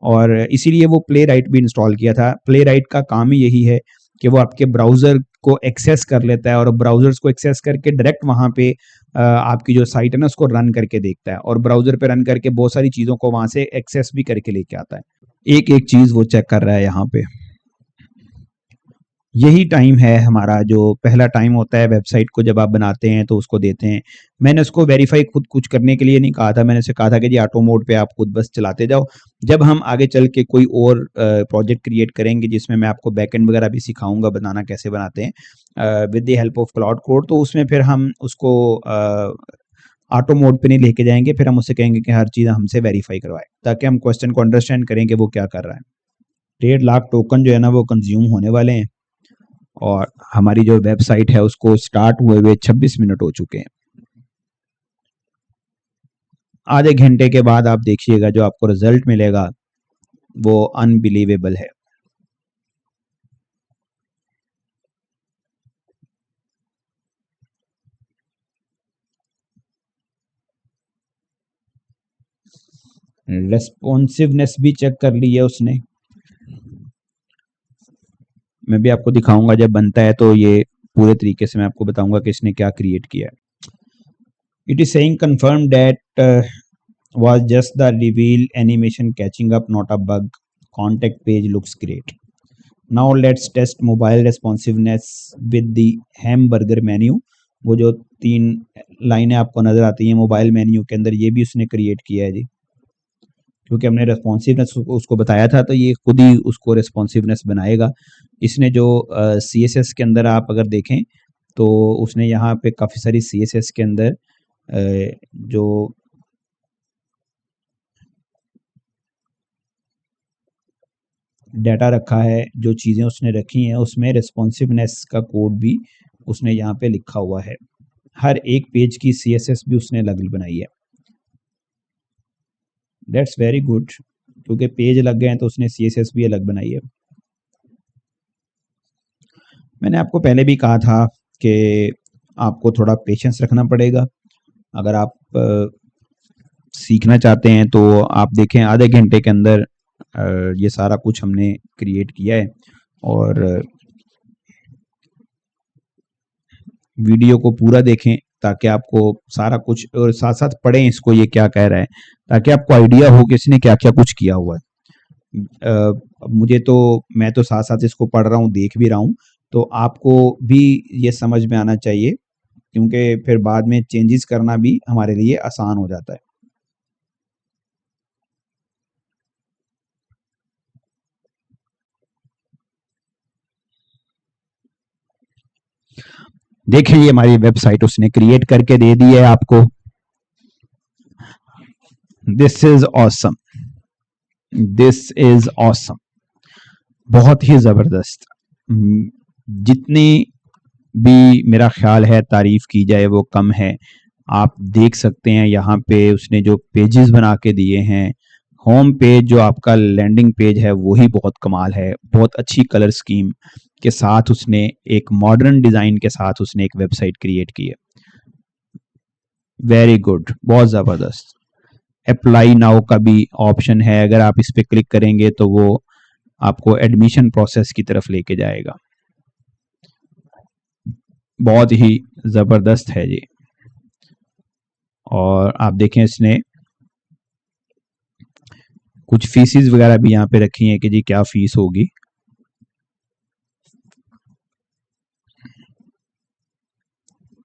और इसीलिए वो प्ले राइट भी इंस्टॉल किया था। प्ले राइट का काम ही यही है कि वो आपके ब्राउज़र को एक्सेस कर लेता है, और ब्राउज़र्स को एक्सेस करके डायरेक्ट वहाँ पे आपकी जो साइट है ना उसको रन करके देखता है, और ब्राउज़र पे रन करके बहुत सारी चीज़ों को वहाँ से एक्सेस भी करके लेके आता है। एक एक चीज़ वो चेक कर रहा है यहाँ पे। यही टाइम है हमारा, जो पहला टाइम होता है वेबसाइट को जब आप बनाते हैं तो उसको देते हैं। मैंने उसको वेरीफाई खुद कुछ करने के लिए नहीं कहा था, मैंने उसे कहा था कि जी ऑटो मोड पे आप खुद बस चलाते जाओ। जब हम आगे चल के कोई और प्रोजेक्ट क्रिएट करेंगे जिसमें मैं आपको बैकएंड वगैरह भी सिखाऊंगा बनाना कैसे बनाते हैं with the help of cloud code, तो उसमें फिर हम उसको ऑटो मोड पे नहीं लेके जाएंगे, फिर हम उससे कहेंगे कि हर चीज़ हमसे वेरीफाई करवाए, ताकि हम क्वेश्चन को अंडरस्टैंड करें कि वो क्या कर रहा है। 1.5 लाख टोकन जो है ना वो कंज्यूम होने वाले हैं, और हमारी जो वेबसाइट है उसको स्टार्ट हुए 26 मिनट हो चुके हैं। आधे घंटे के बाद आप देखिएगा जो आपको रिजल्ट मिलेगा वो अनबिलीवेबल है। रेस्पॉन्सिवनेस भी चेक कर ली है उसने। मैं भी आपको दिखाऊंगा जब बनता है, तो ये पूरे तरीके से मैं आपको बताऊंगा कि इसने क्या क्रिएट किया है। It is saying confirm that was just the reveal animation catching up, not a bug. Contact page looks great. Now let's test mobile responsiveness with the hamburger menu. वो जो 3 लाइनें आपको नजर आती हैं मोबाइल मेन्यू के अंदर, ये भी उसने क्रिएट किया है जी, क्योंकि हमने रेस्पॉन्सिवनेस उसको बताया था, तो ये खुद ही उसको रेस्पॉन्सिवनेस बनाएगा। इसने जो CSS के अंदर आप अगर देखें तो उसने यहाँ पे काफ़ी सारी CSS के अंदर जो डाटा रखा है, जो चीज़ें उसने रखी हैं, उसमें रेस्पॉन्सिवनेस का कोड भी उसने यहाँ पे लिखा हुआ है। हर एक पेज की CSS भी उसने अलग बनाई है। दैट्स वेरी गुड, क्योंकि पेज लग गए हैं तो उसने CSS भी अलग बनाई है। मैंने आपको पहले भी कहा था कि आपको थोड़ा पेशेंस रखना पड़ेगा। अगर आप सीखना चाहते हैं तो आप देखें आधे घंटे के अंदर ये सारा कुछ हमने क्रिएट किया है, और वीडियो को पूरा देखें ताकि आपको सारा कुछ, और साथ साथ पढ़ें इसको ये क्या कह रहा है, ताकि आपको आइडिया हो कि इसने क्या क्या कुछ किया हुआ है। मुझे तो, मैं तो साथ साथ इसको पढ़ रहा हूँ, देख भी रहा हूँ, तो आपको भी ये समझ में आना चाहिए, क्योंकि फिर बाद में चेंजेस करना भी हमारे लिए आसान हो जाता है। देखिए ये हमारी वेबसाइट उसने क्रिएट करके दे दी है आपको। This is awesome, this is awesome, बहुत ही जबरदस्त। जितनी भी मेरा ख्याल है तारीफ की जाए वो कम है। आप देख सकते हैं यहाँ पे उसने जो पेजेस बना के दिए हैं, होम पेज जो आपका लैंडिंग पेज है वही बहुत कमाल है, बहुत अच्छी कलर स्कीम के साथ उसने एक मॉडर्न डिजाइन के साथ उसने एक वेबसाइट क्रिएट की है। वेरी गुड, बहुत जबरदस्त। अप्लाई नाउ का भी ऑप्शन है, अगर आप इस पे क्लिक करेंगे तो वो आपको एडमिशन प्रोसेस की तरफ लेके जाएगा। बहुत ही जबरदस्त है जी। और आप देखें इसने कुछ फीसिस वगैरह भी यहाँ पे रखी हैं कि जी क्या फीस होगी।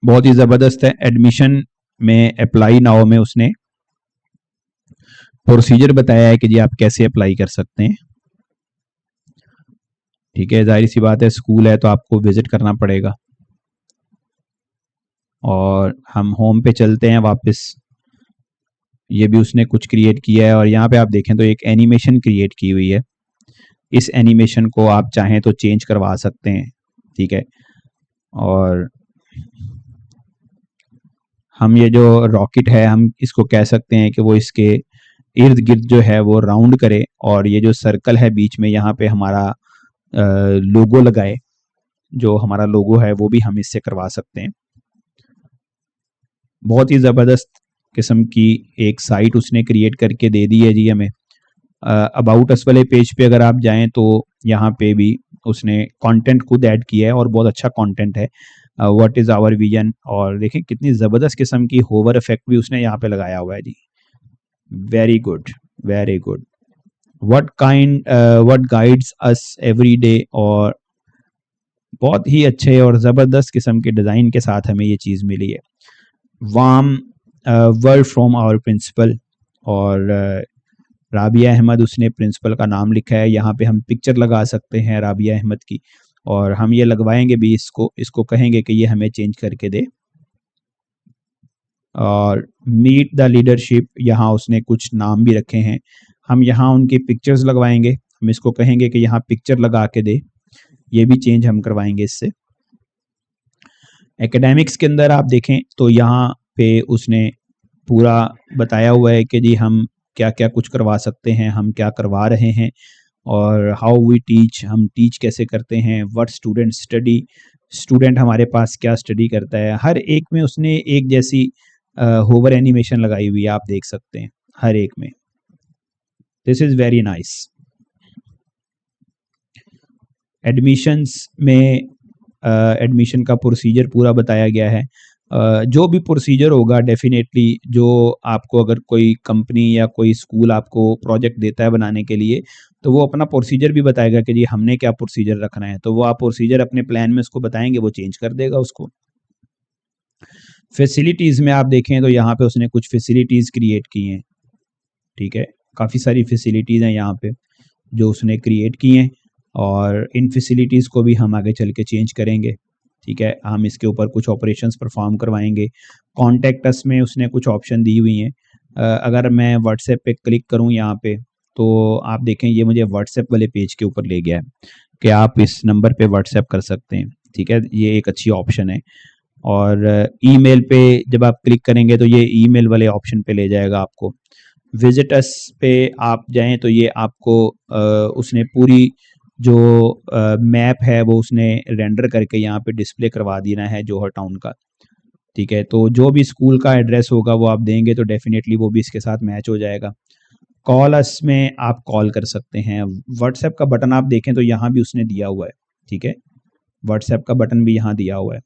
बहुत ही जबरदस्त है। एडमिशन में अप्लाई नाउ में उसने प्रोसीजर बताया है कि जी आप कैसे अप्लाई कर सकते हैं। ठीक है, जाहिर सी बात है स्कूल है तो आपको विजिट करना पड़ेगा। और हम होम पे चलते हैं वापस। ये भी उसने कुछ क्रिएट किया है, और यहाँ पे आप देखें तो एक एनिमेशन क्रिएट की हुई है। इस एनिमेशन को आप चाहें तो चेंज करवा सकते हैं। ठीक है, और हम ये जो रॉकेट है हम इसको कह सकते हैं कि वो इसके इर्द गिर्द जो है वो राउंड करे, और ये जो सर्कल है बीच में यहाँ पे हमारा लोगो लगाए। जो हमारा लोगो है वो भी हम इससे करवा सकते हैं। बहुत ही ज़बरदस्त किस्म की एक साइट उसने क्रिएट करके दे दी है जी हमें। अबाउट अस वाले पेज पे अगर आप जाएं तो यहाँ पे भी उसने कंटेंट खुद ऐड किया है, और बहुत अच्छा कंटेंट है। व्हाट इज़ आवर विजन, और देखिए कितनी ज़बरदस्त किस्म की होवर इफेक्ट भी उसने यहाँ पे लगाया हुआ है जी। Very good, very good. What guides us every day, और बहुत ही अच्छे और ज़बरदस्त किस्म के डिज़ाइन के साथ हमें ये चीज़ मिली है। Warm word from our principal, और राबिया अहमद उसने प्रिंसिपल का नाम लिखा है। यहाँ पे हम पिक्चर लगा सकते हैं राबिया अहमद की, और हम ये लगवाएंगे भी इसको कहेंगे कि ये हमें चेंज करके दे। और मीट द लीडरशिप, यहाँ उसने कुछ नाम भी रखे हैं, हम यहाँ उनकी पिक्चर्स लगवाएंगे। हम इसको कहेंगे कि यहाँ पिक्चर लगा के दे, ये भी चेंज हम करवाएंगे इससे। एकेडमिक्स के अंदर आप देखें तो यहाँ पे उसने पूरा बताया हुआ है कि जी हम क्या क्या कुछ करवा सकते हैं, हम क्या करवा रहे हैं, और हाउ वी टीच, हम टीच कैसे करते हैं। व्हाट स्टूडेंट स्टडी, स्टूडेंट हमारे पास क्या स्टडी करता है। हर एक में उसने एक जैसी होवर एनिमेशन लगाई हुई है, आप देख सकते हैं हर एक में। This is very nice. Admissions में एडमिशन का प्रोसीजर पूरा बताया गया है। जो भी प्रोसीजर होगा डेफिनेटली, जो आपको अगर कोई कंपनी या कोई स्कूल आपको प्रोजेक्ट देता है बनाने के लिए, तो वो अपना प्रोसीजर भी बताएगा कि जी हमने क्या प्रोसीजर रखना है, तो वो आप प्रोसीजर अपने प्लान में उसको बताएंगे, वो चेंज कर देगा उसको। फैसिलिटीज़ में आप देखें तो यहाँ पे उसने कुछ फैसिलिटीज़ क्रिएट की हैं, ठीक है, काफ़ी सारी फैसिलिटीज़ हैं यहाँ पे जो उसने क्रिएट की हैं, और इन फैसिलिटीज़ को भी हम आगे चल के चेंज करेंगे, ठीक है। हम इसके ऊपर कुछ ऑपरेशंस परफॉर्म करवाएंगे। कॉन्टैक्ट अस में उसने कुछ ऑप्शन दी हुई हैं। अगर मैं व्हाट्सएप पे क्लिक करूँ यहाँ पे, तो आप देखें ये मुझे व्हाट्सएप वाले पेज के ऊपर ले गया है कि आप इस नंबर पे व्हाट्सएप कर सकते हैं, ठीक है, ये एक अच्छी ऑप्शन है। और ईमेल पे जब आप क्लिक करेंगे तो ये ईमेल वाले ऑप्शन पे ले जाएगा आपको। विजिट अस पे आप जाएं तो ये आपको उसने पूरी जो मैप है वो उसने रेंडर करके यहाँ पे डिस्प्ले करवा देना है जौहर टाउन का, ठीक है। तो जो भी स्कूल का एड्रेस होगा वो आप देंगे तो डेफिनेटली वो भी इसके साथ मैच हो जाएगा। कॉल अस में आप कॉल कर सकते हैं। व्हाट्सएप का बटन आप देखें तो यहाँ भी उसने दिया हुआ है, ठीक है, व्हाट्सएप का बटन भी यहाँ दिया हुआ है।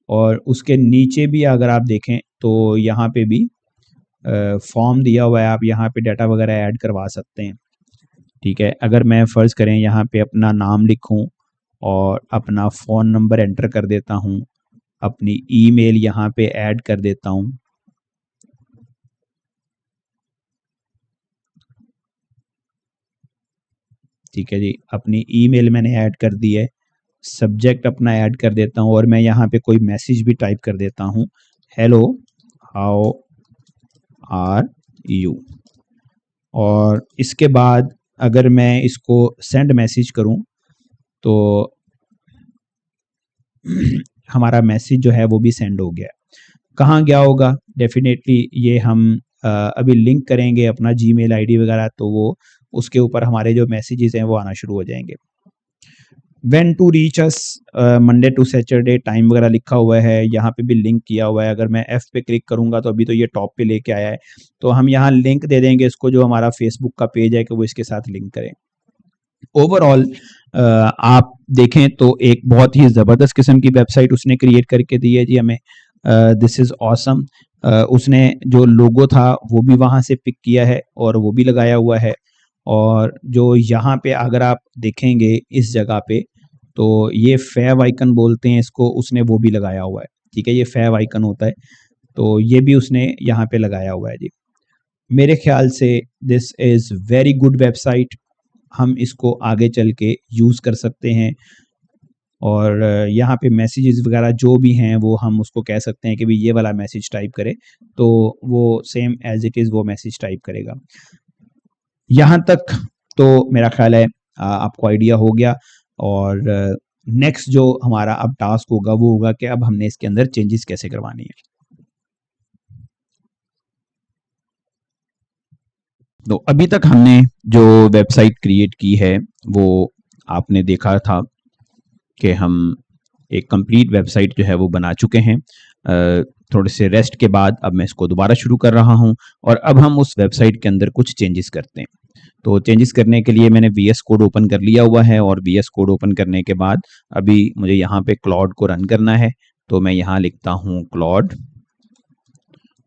और उसके नीचे भी अगर आप देखें तो यहाँ पे भी फॉर्म दिया हुआ है, आप यहाँ पे डाटा वगैरह ऐड करवा सकते हैं, ठीक है। अगर मैं फ़र्ज़ करें यहाँ पे अपना नाम लिखूँ और अपना फ़ोन नंबर एंटर कर देता हूँ, अपनी ईमेल यहाँ पे ऐड कर देता हूँ, ठीक है जी, अपनी ईमेल मैंने ऐड कर दी है, सब्जेक्ट अपना ऐड कर देता हूँ और मैं यहाँ पे कोई मैसेज भी टाइप कर देता हूँ, हेलो हाउ आर यू। और इसके बाद अगर मैं इसको सेंड मैसेज करूं तो हमारा मैसेज जो है वो भी सेंड हो गया। कहाँ गया होगा, डेफिनेटली ये हम अभी लिंक करेंगे अपना जीमेल आईडी वगैरह, तो वो उसके ऊपर हमारे जो मैसेजेस हैं वो आना शुरू हो जाएंगे। When to reach us, Monday to Saturday time वगैरह लिखा हुआ है, यहाँ पे भी लिंक किया हुआ है। अगर मैं एफ पे क्लिक करूंगा तो अभी तो ये टॉप पे लेके आया है, तो हम यहाँ लिंक दे देंगे इसको, जो हमारा फेसबुक का पेज है कि वो इसके साथ लिंक करें। ओवरऑल आप देखें तो एक बहुत ही ज़बरदस्त किस्म की वेबसाइट उसने क्रिएट करके दी है जी हमें। This is awesome. उसने जो लोगो था वो भी वहाँ से पिक किया है और वो भी लगाया हुआ है। और जो यहाँ पे अगर आप देखेंगे इस जगह पे, तो ये फैव आइकन बोलते हैं इसको, उसने वो भी लगाया हुआ है, ठीक है, ये फैव आइकन होता है, तो ये भी उसने यहाँ पे लगाया हुआ है जी। मेरे ख्याल से this is very good website, हम इसको आगे चल के यूज़ कर सकते हैं। और यहाँ पे मैसेजेस वगैरह जो भी हैं वो हम उसको कह सकते हैं कि भाई ये वाला मैसेज टाइप करे, तो वो सेम एज इट इज़ वो मैसेज टाइप करेगा। यहाँ तक तो मेरा ख्याल है आपको आइडिया हो गया। और नेक्स्ट जो हमारा अब टास्क होगा वो होगा कि अब हमने इसके अंदर चेंजेस कैसे करवानी है। तो अभी तक हमने जो वेबसाइट क्रिएट की है वो आपने देखा था कि हम एक कंप्लीट वेबसाइट जो है वो बना चुके हैं। थोड़े से रेस्ट के बाद अब मैं इसको दोबारा शुरू कर रहा हूं और अब हम उस वेबसाइट के अंदर कुछ चेंजेस करते हैं। तो चेंजेस करने के लिए मैंने वीएस कोड ओपन कर लिया हुआ है और वीएस कोड ओपन करने के बाद अभी मुझे यहाँ पे क्लॉड को रन करना है, तो मैं यहाँ लिखता हूँ क्लॉड,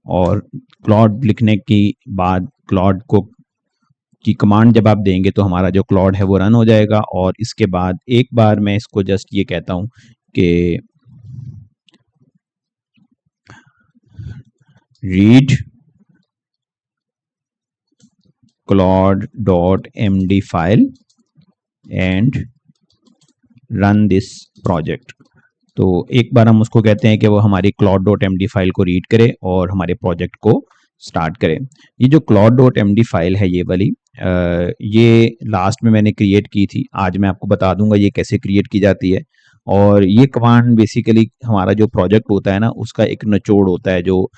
और क्लॉड लिखने की बाद क्लॉड को की कमांड जब आप देंगे तो हमारा जो क्लॉड है वो रन हो जाएगा। और इसके बाद एक बार मैं इसको जस्ट ये कहता हूँ कि read claude.md file and run this project. तो एक बार हम उसको कहते हैं कि वो हमारी claude.md फाइल को रीड करे और हमारे प्रोजेक्ट को स्टार्ट करें। ये जो claude.md फाइल है ये वाली, ये लास्ट में मैंने क्रिएट की थी, आज मैं आपको बता दूंगा ये कैसे क्रिएट की जाती है। और ये कमांड बेसिकली हमारा जो प्रोजेक्ट होता है ना उसका एक निचोड़ होता है, जो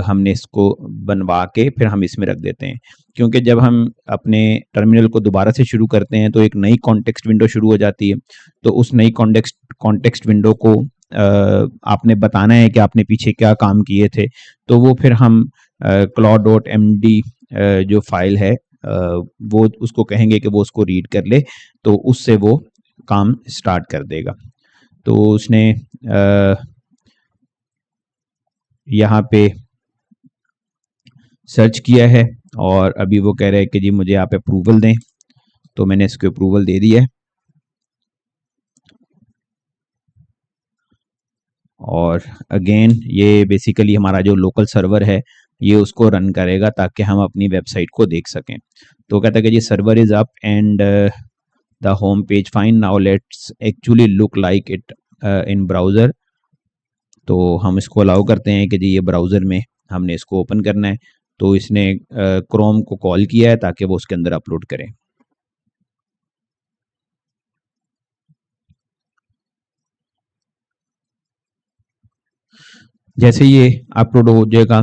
हमने इसको बनवा के फिर हम इसमें रख देते हैं। क्योंकि जब हम अपने टर्मिनल को दोबारा से शुरू करते हैं तो एक नई कॉन्टेक्स्ट विंडो शुरू हो जाती है, तो उस नई कॉन्टेक्स्ट विंडो को आपने बताना है कि आपने पीछे क्या काम किए थे, तो वो फिर हम claude.md जो फाइल है वो उसको कहेंगे कि वो उसको रीड कर ले, तो उससे वो काम स्टार्ट कर देगा। तो उसने यहाँ पे सर्च किया है और अभी वो कह रहे हैं कि जी मुझे आप अप्रूवल दें, तो मैंने इसको अप्रूवल दे दिया है। और अगेन ये बेसिकली हमारा जो लोकल सर्वर है ये उसको रन करेगा ताकि हम अपनी वेबसाइट को देख सकें। तो कहता है कि जी server is up and the home page fine, now let's actually look like it in browser. तो हम इसको अलाउ करते हैं कि जी ये ब्राउज़र में हमने इसको ओपन करना है। तो इसने क्रोम को कॉल किया है ताकि वो उसके अंदर अपलोड करें। जैसे ये अपलोड हो जाएगा,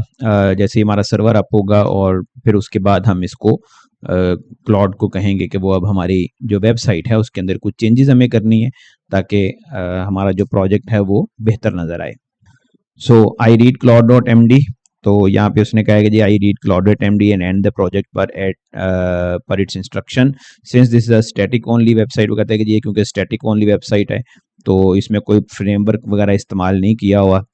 जैसे ही हमारा सर्वर अप होगा और फिर उसके बाद हम इसको क्लॉड को कहेंगे कि वो अब हमारी जो वेबसाइट है उसके अंदर कुछ चेंजेस हमें करनी है ताकि हमारा जो प्रोजेक्ट है वो बेहतर नज़र आए। सो आई रीड cloud.md, तो यहाँ पे उसने कहा है कि जी I read cloud.md and and the project पर its instruction since this is a static only website. वो कहता है कि जी ये क्योंकि स्टैटिक ओनली वेबसाइट है तो इसमें कोई फ्रेमवर्क वगैरह इस्तेमाल नहीं किया हुआ,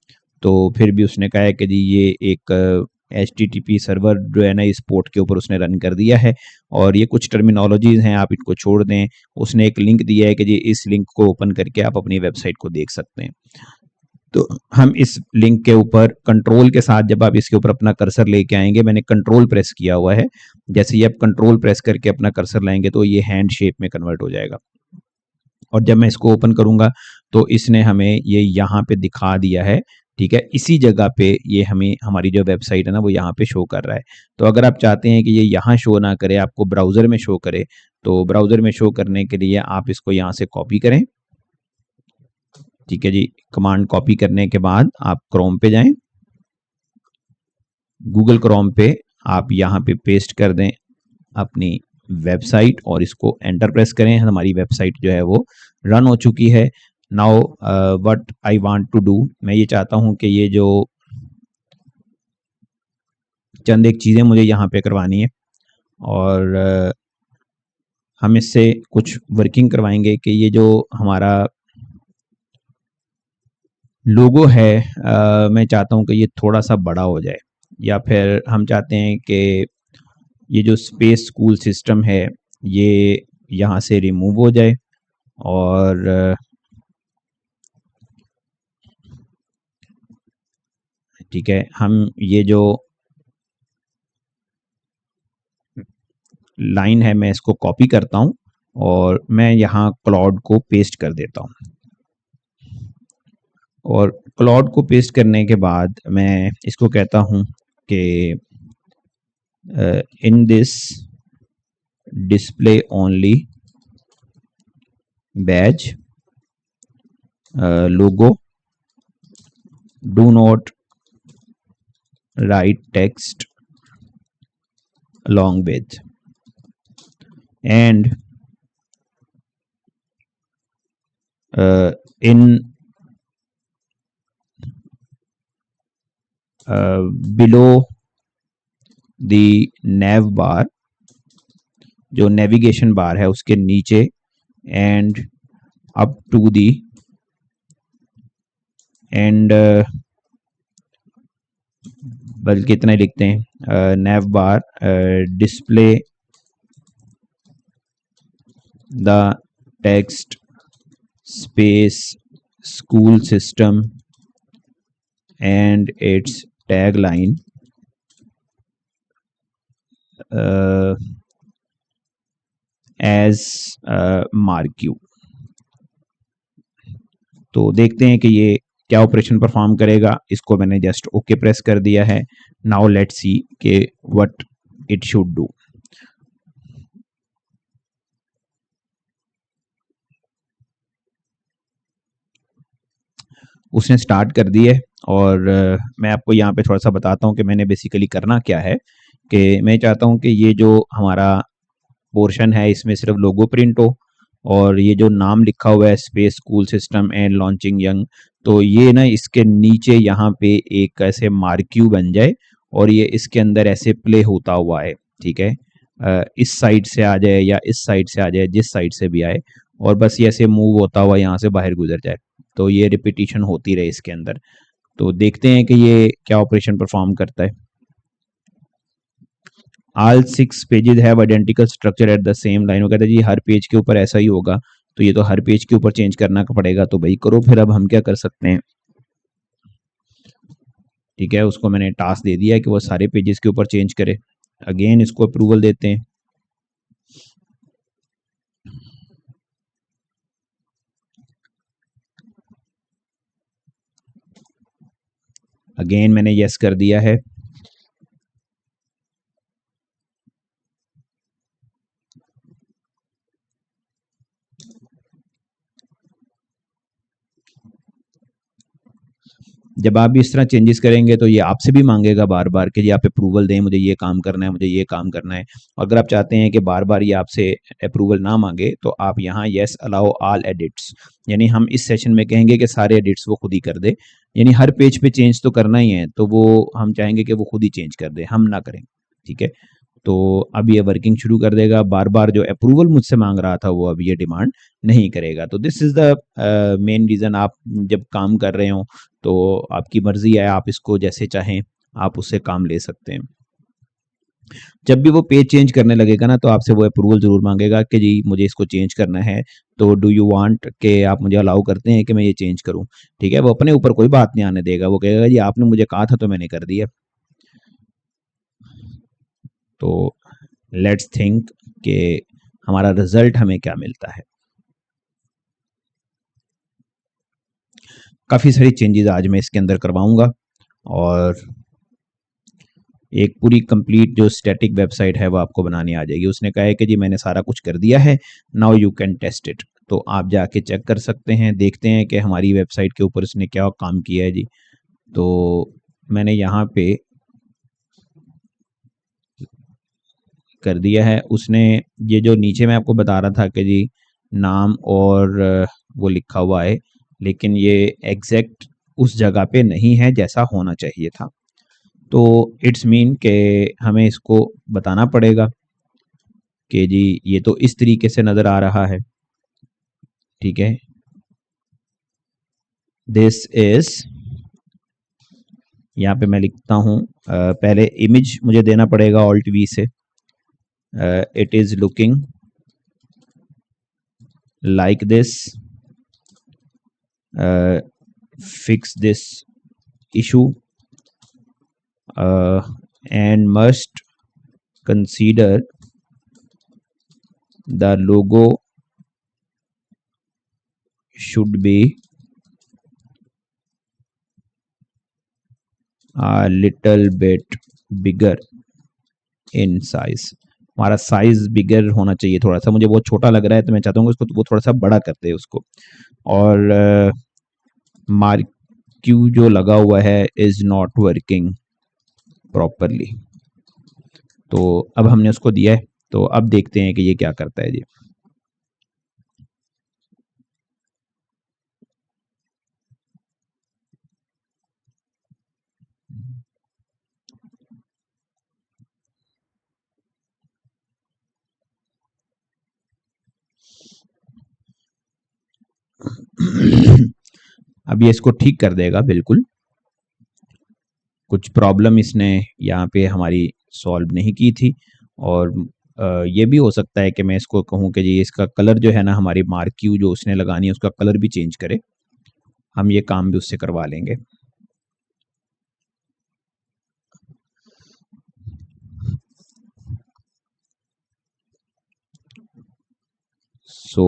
तो फिर भी उसने कहा है कि जी ये एक HTTP सर्वर जो है ना इस पोर्ट के ऊपर उसने रन कर दिया है और ये कुछ टर्मिनोलॉजीज हैं, आप इनको छोड़ दें। उसने एक लिंक दिया है कि जी इस लिंक को ओपन करके आप अपनी वेबसाइट को देख सकते हैं। तो हम इस लिंक के ऊपर कंट्रोल के साथ जब आप इसके ऊपर अपना कर्सर लेके आएंगे, मैंने कंट्रोल प्रेस किया हुआ है, जैसे ही आप कंट्रोल प्रेस करके अपना कर्सर लाएंगे तो ये हैंड शेप में कन्वर्ट हो जाएगा। और जब मैं इसको ओपन करूंगा तो इसने हमें ये यहाँ पे दिखा दिया है, ठीक है। इसी जगह पे ये हमें हमारी जो वेबसाइट है ना वो यहाँ पे शो कर रहा है। तो अगर आप चाहते हैं कि ये यहाँ शो ना करे, आपको ब्राउज़र में शो करे, तो ब्राउज़र में शो करने के लिए आप इसको यहाँ से कॉपी करें, ठीक है जी। कमांड कॉपी करने के बाद आप क्रोम पे जाएं, गूगल क्रोम पे आप यहाँ पे पेस्ट कर दें अपनी वेबसाइट और इसको एंटर प्रेस करें। हमारी वेबसाइट जो है वो रन हो चुकी है। Now what I want to do, मैं ये चाहता हूँ कि ये जो चंद एक चीज़ें मुझे यहाँ पे करवानी है और हम इससे कुछ वर्किंग करवाएंगे कि ये जो हमारा लोगो है मैं चाहता हूँ कि ये थोड़ा सा बड़ा हो जाए, या फिर हम चाहते हैं कि ये जो स्पेस स्कूल सिस्टम है ये यहाँ से रिमूव हो जाए और ठीक है, हम ये जो लाइन है मैं इसको कॉपी करता हूँ और मैं यहाँ क्लाउड को पेस्ट कर देता हूँ। और क्लाउड को पेस्ट करने के बाद मैं इसको कहता हूँ कि in this display only badge logo, do not write text along with, and in below the nav bar, जो नेविगेशन बार है उसके नीचे, and up to the end बल्कि इतना ही लिखते हैं, nav bar display the text space school system and its tagline as marquee। तो देखते हैं कि ये क्या ऑपरेशन परफॉर्म करेगा। इसको मैंने जस्ट ओके प्रेस कर दिया है। नाउ लेट्स सी के व्हाट इट शुड डू। उसने स्टार्ट कर दी है और मैं आपको यहाँ पे थोड़ा सा बताता हूँ कि मैंने बेसिकली करना क्या है। कि मैं चाहता हूँ कि ये जो हमारा पोर्शन है इसमें सिर्फ लोगो प्रिंट हो और ये जो नाम लिखा हुआ है space school system and launching young, तो ये ना इसके नीचे यहाँ पे एक ऐसे मार्क्यू बन जाए और ये इसके अंदर ऐसे प्ले होता हुआ है, ठीक है। इस साइड से आ जाए या इस साइड से आ जाए, जिस साइड से भी आए, और बस ये ऐसे मूव होता हुआ यहाँ से बाहर गुजर जाए, तो ये रिपीटिशन होती रहे इसके अंदर। तो देखते हैं कि ये क्या ऑपरेशन परफॉर्म करता है। All 6 pages have identical structure at the same line. वो कहता है जी हर पेज के ऊपर ऐसा ही होगा, तो ये तो हर पेज के ऊपर चेंज करना पड़ेगा, तो भाई करो फिर। अब हम क्या कर सकते हैं, ठीक है, उसको मैंने टास्क दे दिया है कि वो सारे पेजेस के ऊपर चेंज करे। अगेन इसको अप्रूवल देते हैं। अगेन मैंने यस कर दिया है। जब आप भी इस तरह चेंजेस करेंगे तो ये आपसे भी मांगेगा बार बार कि जी आप अप्रूवल दें, मुझे ये काम करना है, मुझे ये काम करना है। और अगर आप चाहते हैं कि बार बार ये आपसे अप्रूवल ना मांगे तो आप यहाँ येस अलाउ ऑल एडिट्स, यानी हम इस सेशन में कहेंगे कि सारे एडिट्स वो खुद ही कर दे, यानी हर पेज पे चेंज तो करना ही है, तो वो हम चाहेंगे कि वो खुद ही चेंज कर दे, हम ना करें। ठीक है, तो अब ये वर्किंग शुरू कर देगा। बार बार जो अप्रूवल मुझसे मांग रहा था वो अब ये डिमांड नहीं करेगा। तो this is the main reason. आप जब काम कर रहे हो तो आपकी मर्जी है, आप इसको जैसे चाहें आप उससे काम ले सकते हैं। जब भी वो पेज चेंज करने लगेगा ना तो आपसे वो अप्रूवल जरूर मांगेगा कि जी मुझे इसको चेंज करना है, तो डू यू वांट के आप मुझे अलाउ करते हैं कि मैं ये चेंज करूं। ठीक है, वो अपने ऊपर कोई बात नहीं आने देगा, वो कहेगा जी आपने मुझे कहा था तो मैंने कर दिया। तो लेट्स थिंक कि हमारा रिजल्ट हमें क्या मिलता है। काफ़ी सारी चेंजेस आज मैं इसके अंदर करवाऊंगा और एक पूरी कंप्लीट जो स्टैटिक वेबसाइट है वो आपको बनानी आ जाएगी। उसने कहा है कि जी मैंने सारा कुछ कर दिया है, now you can test it. तो आप जाके चेक कर सकते हैं, देखते हैं कि हमारी वेबसाइट के ऊपर उसने क्या काम किया है जी। तो मैंने यहाँ पे कर दिया है। उसने ये जो नीचे मैं आपको बता रहा था कि जी नाम और वो लिखा हुआ है, लेकिन ये एग्जैक्ट उस जगह पे नहीं है जैसा होना चाहिए था। तो इट्स मीन के हमें इसको बताना पड़ेगा कि जी ये तो इस तरीके से नज़र आ रहा है। ठीक है, दिस इज, यहाँ पे मैं लिखता हूँ पहले इमेज मुझे देना पड़ेगा ऑल्ट वी से। It is looking like this, fix this issue and must consider the logo should be a little bit bigger in size। हमारा साइज बिगर होना चाहिए थोड़ा सा, मुझे बहुत छोटा लग रहा है तो मैं चाहता हूँ उसको वो थोड़ा सा बड़ा करते हैं उसको। और मार्क्यू जो लगा हुआ है इज नॉट वर्किंग प्रॉपरली। तो अब हमने उसको दिया है, तो अब देखते हैं कि ये क्या करता है जी। अब ये इसको ठीक कर देगा बिल्कुल। कुछ प्रॉब्लम इसने यहाँ पे हमारी सॉल्व नहीं की थी। और ये भी हो सकता है कि मैं इसको कहूँ कि जी इसका कलर जो है ना, हमारी मार्क्यू जो उसने लगानी है उसका कलर भी चेंज करे। हम ये काम भी उससे करवा लेंगे। So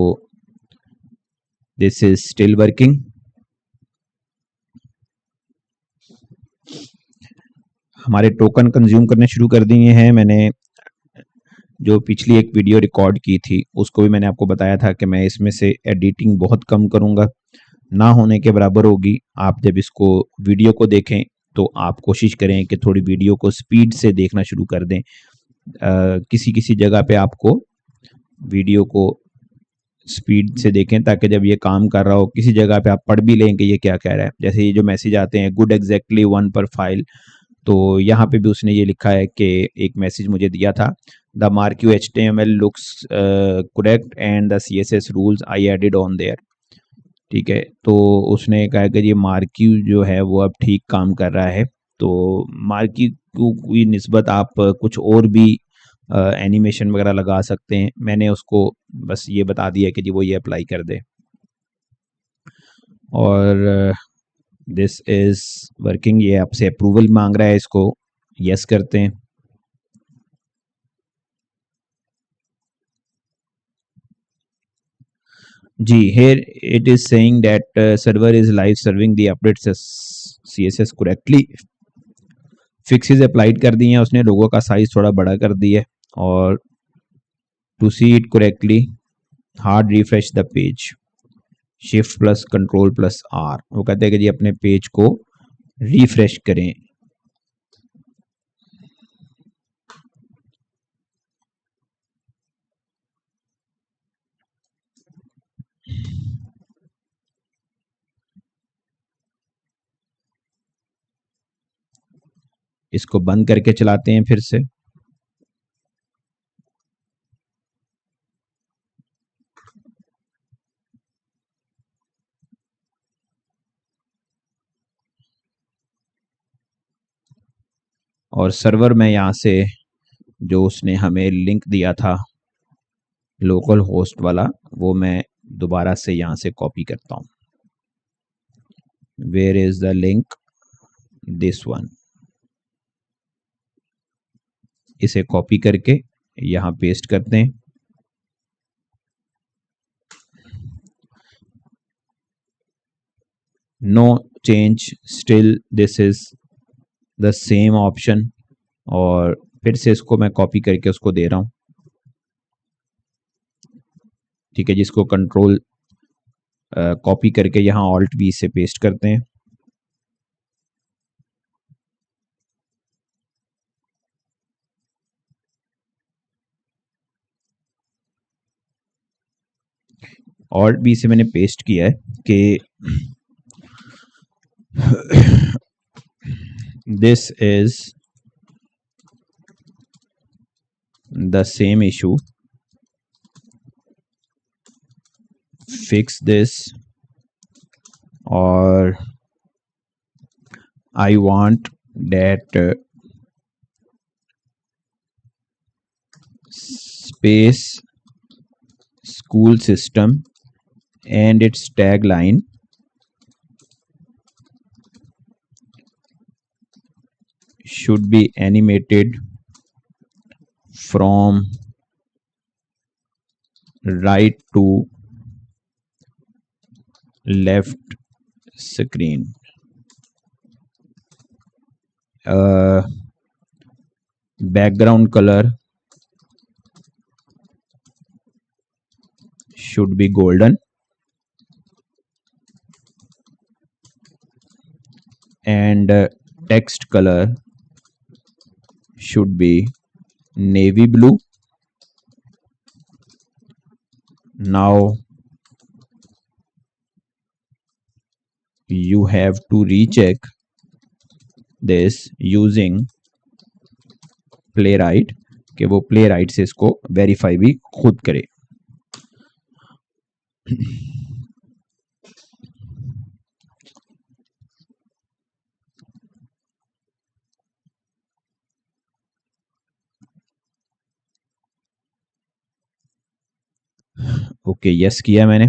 this is still working. हमारे टोकन कंज्यूम करने शुरू कर दिए हैं। मैंने जो पिछली एक वीडियो रिकॉर्ड की थी उसको भी मैंने आपको बताया था कि मैं इसमें से एडिटिंग बहुत कम करूँगा, ना होने के बराबर होगी। आप जब इसको वीडियो को देखें तो आप कोशिश करें कि थोड़ी वीडियो को स्पीड से देखना शुरू कर दें। किसी किसी जगह पे आपको वीडियो को स्पीड से देखें ताकि जब ये काम कर रहा हो किसी जगह पे आप पढ़ भी लें कि ये क्या कह रहा है। जैसे ये जो मैसेज आते हैं गुड एग्जैक्टली 1 पर फाइल, तो यहाँ पे भी उसने ये लिखा है कि एक मैसेज मुझे दिया था, the marquee HTML looks correct and the CSS rules I added on there. ठीक है, तो उसने कहा कि ये मार्की जो है वो अब ठीक काम कर रहा है। तो मार्की को की निस्बत आप कुछ और भी एनिमेशन वगैरह लगा सकते हैं। मैंने उसको बस ये बता दिया कि जी वो ये अप्लाई कर दे, और दिस इज वर्किंग। ये आपसे अप्रूवल मांग रहा है, इसको यस करते हैं। जी, here it is saying that server is live serving the updates CSS correctly। Fixes applied कर दी हैं उसने, लोगों का साइज थोड़ा बड़ा कर दिया है, और to see it correctly hard refresh the page, shift plus control plus R. वो कहते हैं कि जी अपने पेज को रिफ्रेश करें। इसको बंद करके चलाते हैं फिर से। और सर्वर में यहाँ से जो उसने हमें लिंक दिया था लोकल होस्ट वाला, वो मैं दोबारा से यहाँ से कॉपी करता हूँ। Where is the link? This one. इसे कॉपी करके यहाँ पेस्ट करते हैं। No change, still this is the same option. और फिर से इसको मैं कॉपी करके उसको दे रहा हूँ। ठीक है, जिसको कंट्रोल कॉपी करके यहाँ ऑल्ट वी से पेस्ट करते हैं। ऑल्ट वी से मैंने पेस्ट किया है कि this is the same issue, fix this, or I want that space school system and its tagline should be animated from right to left screen। background color should be golden, and text color should be navy blue। Now you have to recheck this using playwright, कि वो playwright से इसको वेरीफाई भी खुद करे। ओके, यस किया मैंने।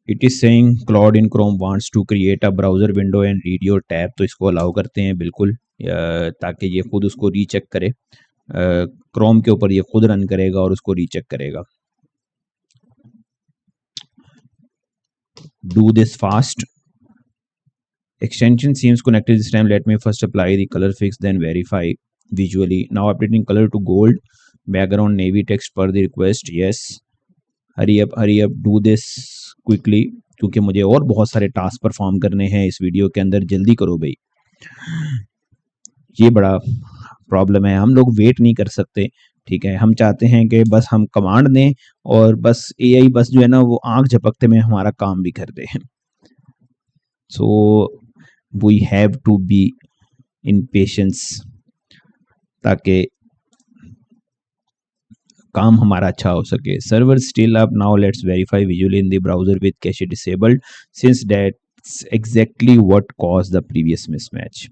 It is saying Claude in Chrome wants to create a browser window and read your tab. तो इसको अलाउ करते हैं बिल्कुल, ताकि ये खुद उसको रीचेक करे। क्रोम के ऊपर ये खुद रन करेगा और उसको रीचेक करेगा। Do this fast. extension seems connected this time. Let me first apply the color fix, then verify visually. Now updating color to gold, background navy, text per the request, yes। Hurry up do this quickly, क्योंकि मुझे और बहुत सारे टास्क परफॉर्म करने हैं इस वीडियो के अंदर। जल्दी करो भाई। ये बड़ा प्रॉब्लम है। हम लोग वेट नहीं कर सकते, ठीक है। हम चाहते हैं कि बस हम कमांड दें और बस एआई बस जो है ना वो आंख झपकते में हमारा काम भी कर दे। So we have to be in patience ताकि काम हमारा अच्छा हो सके। Server still up now, let's verify visually in the browser with cache disabled since that's exactly what cause the previous mismatch.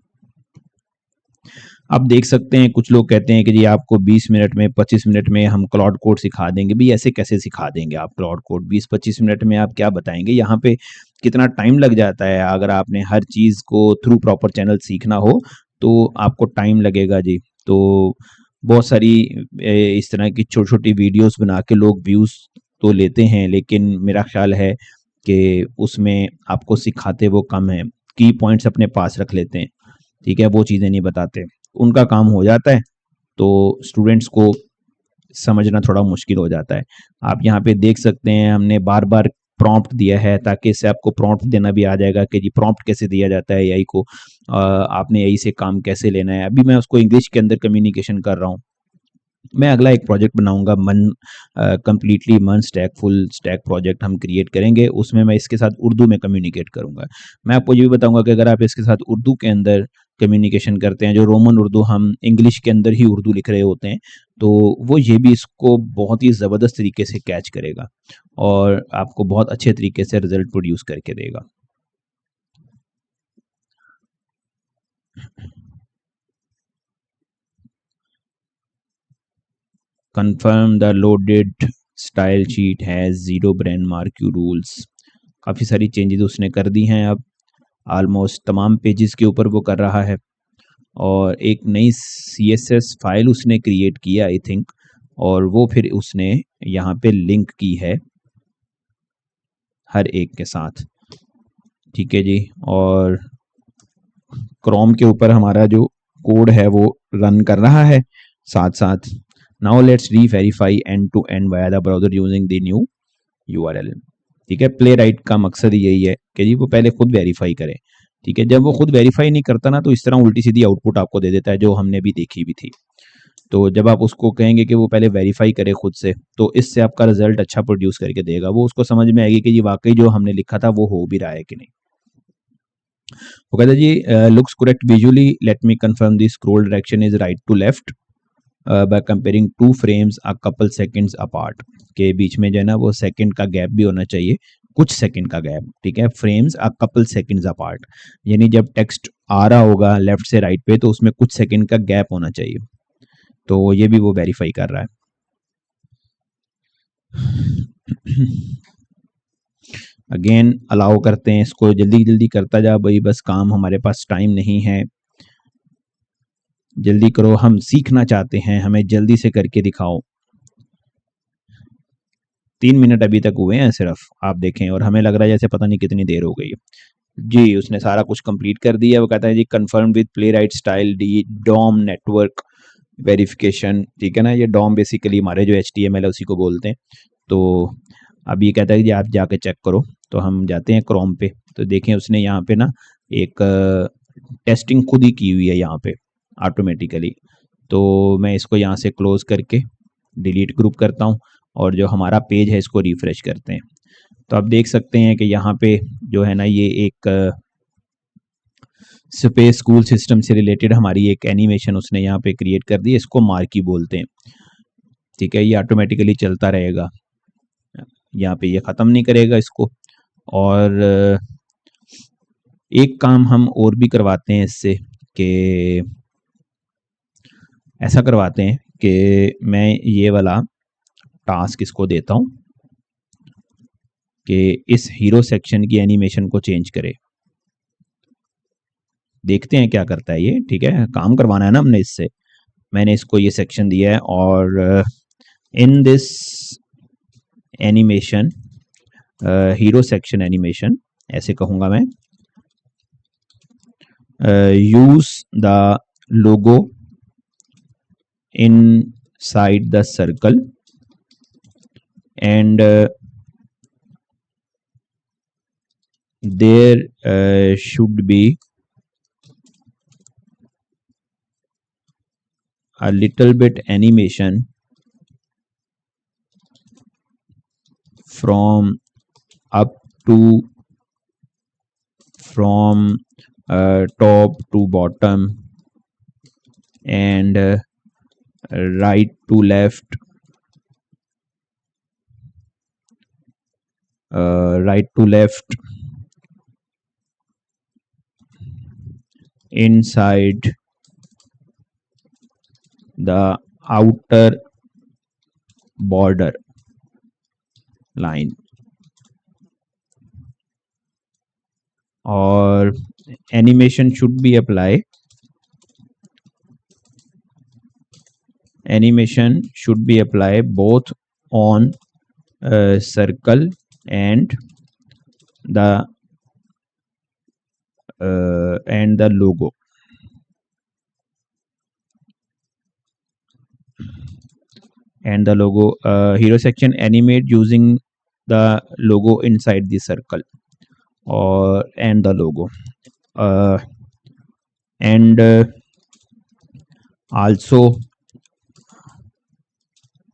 आप देख सकते हैं कुछ लोग कहते हैं कि जी आपको 20 मिनट में 25 मिनट में हम क्लाउड कोड सिखा देंगे। भी ऐसे कैसे सिखा देंगे आप क्लाउड कोड 20-25 मिनट में? आप क्या बताएंगे? यहाँ पे कितना टाइम लग जाता है। अगर आपने हर चीज़ को थ्रू प्रॉपर चैनल सीखना हो तो आपको टाइम लगेगा जी। तो बहुत सारी इस तरह की छोटी छोटी वीडियोस बना के लोग व्यूज़ तो लेते हैं, लेकिन मेरा ख्याल है कि उसमें आपको सिखाते वो कम है। की पॉइंट्स अपने पास रख लेते हैं, ठीक है, वो चीज़ें नहीं बताते। उनका काम हो जाता है तो स्टूडेंट्स को समझना थोड़ा मुश्किल हो जाता है। आप यहाँ पे देख सकते हैं हमने बार बार प्रॉम्प्ट दिया है ताकि इससे आपको प्रॉम्प्ट देना भी आ जाएगा कि जी प्रॉम्प्ट कैसे दिया जाता है एआई को, आपने एआई से काम कैसे लेना है। अभी मैं उसको इंग्लिश के अंदर कम्युनिकेशन कर रहा हूँ। मैं अगला एक प्रोजेक्ट बनाऊंगा, कंप्लीटली मन स्टैक फुल स्टैक प्रोजेक्ट हम क्रिएट करेंगे। उसमें मैं इसके साथ उर्दू में कम्युनिकेट करूंगा। मैं आपको ये भी बताऊंगा कि अगर आप इसके साथ उर्दू के अंदर कम्युनिकेशन करते हैं, जो रोमन उर्दू हम इंग्लिश के अंदर ही उर्दू लिख रहे होते हैं, तो वो ये भी इसको बहुत ही ज़बरदस्त तरीके से कैच करेगा और आपको बहुत अच्छे तरीके से रिजल्ट प्रोड्यूस करके देगा। confirm the loaded style sheet has zero brand mark rules। काफ़ी सारी चेंजेस उसने कर दी हैं। अब ऑलमोस्ट तमाम पेजेस के ऊपर वो कर रहा है और एक नई CSS फाइल उसने क्रिएट किया आई थिंक, और वो फिर उसने यहाँ पे लिंक की है हर एक के साथ, ठीक है जी। और क्रोम के ऊपर हमारा जो कोड है वो रन कर रहा है साथ साथ। Now let's re verify end to end via the browser using the new URL। ठीक है, प्ले राइट का मकसद यही है कि जी वो पहले खुद वेरीफाई करे, ठीक है। जब वो खुद वेरीफाई नहीं करता ना तो इस तरह उल्टी सीधी आउटपुट आपको दे देता है, जो हमने भी देखी भी थी। तो जब आप उसको कहेंगे कि वो पहले वेरीफाई करे खुद से, तो इससे आपका रिजल्ट अच्छा प्रोड्यूस करके देगा। वो उसको समझ में आएगी कि जी वाकई जो हमने लिखा था वो हो भी रहा है कि नहीं। वो कहता है जी looks correct visually, let me confirm the scroll direction is right to left by comparing two frames a couple seconds apart. के बीच में जो है ना वो सेकंड का गैप भी होना चाहिए, कुछ सेकंड का गैप, ठीक है। Frames a couple seconds apart, यानी जब टेक्स्ट आ रहा होगा लेफ्ट से राइट पे तो उसमें कुछ सेकंड का गैप होना चाहिए। तो ये भी वो वेरीफाई कर रहा है। अगेन अलाउ करते हैं इसको, जल्दी जल्दी करता जा भाई, बस काम, हमारे पास टाइम नहीं है, जल्दी करो, हम सीखना चाहते हैं, हमें जल्दी से करके दिखाओ। 3 मिनट अभी तक हुए हैं सिर्फ, आप देखें, और हमें लग रहा है जैसे पता नहीं कितनी देर हो गई है जी। उसने सारा कुछ कंप्लीट कर दिया। वो कहता है जी confirm with Playwright style D DOM network verification, ठीक है ना। ये डॉम बेसिकली हमारे जो HTML है उसी को बोलते हैं। तो अब ये कहता है कि आप जाके चेक करो। तो हम जाते हैं क्रोम पे, तो देखें उसने यहाँ पे ना एक टेस्टिंग खुद ही की हुई है यहाँ पे ऑटोमेटिकली। तो मैं इसको यहाँ से क्लोज करके डिलीट ग्रुप करता हूँ और जो हमारा पेज है इसको रिफ्रेश करते हैं। तो आप देख सकते हैं कि यहाँ पे जो है ना ये एक स्पेस स्कूल सिस्टम से रिलेटेड हमारी एक एनिमेशन उसने यहाँ पे क्रिएट कर दी। इसको मार्की बोलते हैं, ठीक है। ये ऑटोमेटिकली चलता रहेगा, यहाँ पे ये ख़त्म नहीं करेगा इसको। और एक काम हम और भी करवाते हैं इससे, कि ऐसा करवाते हैं कि मैं ये वाला टास्क इसको देता हूँ कि इस हीरो सेक्शन की एनिमेशन को चेंज करे। देखते हैं क्या करता है ये, ठीक है। काम करवाना है ना हमने इससे। मैंने इसको ये सेक्शन दिया है और in this animation, hero section animation ऐसे कहूँगा मैं, use the logo inside the circle and there should be a little bit animation from up to from top to bottom and right to left, inside the outer border line, or animation should be applied both on circle and the logo. Hero section animate using the logo inside the circle or and the logo, and also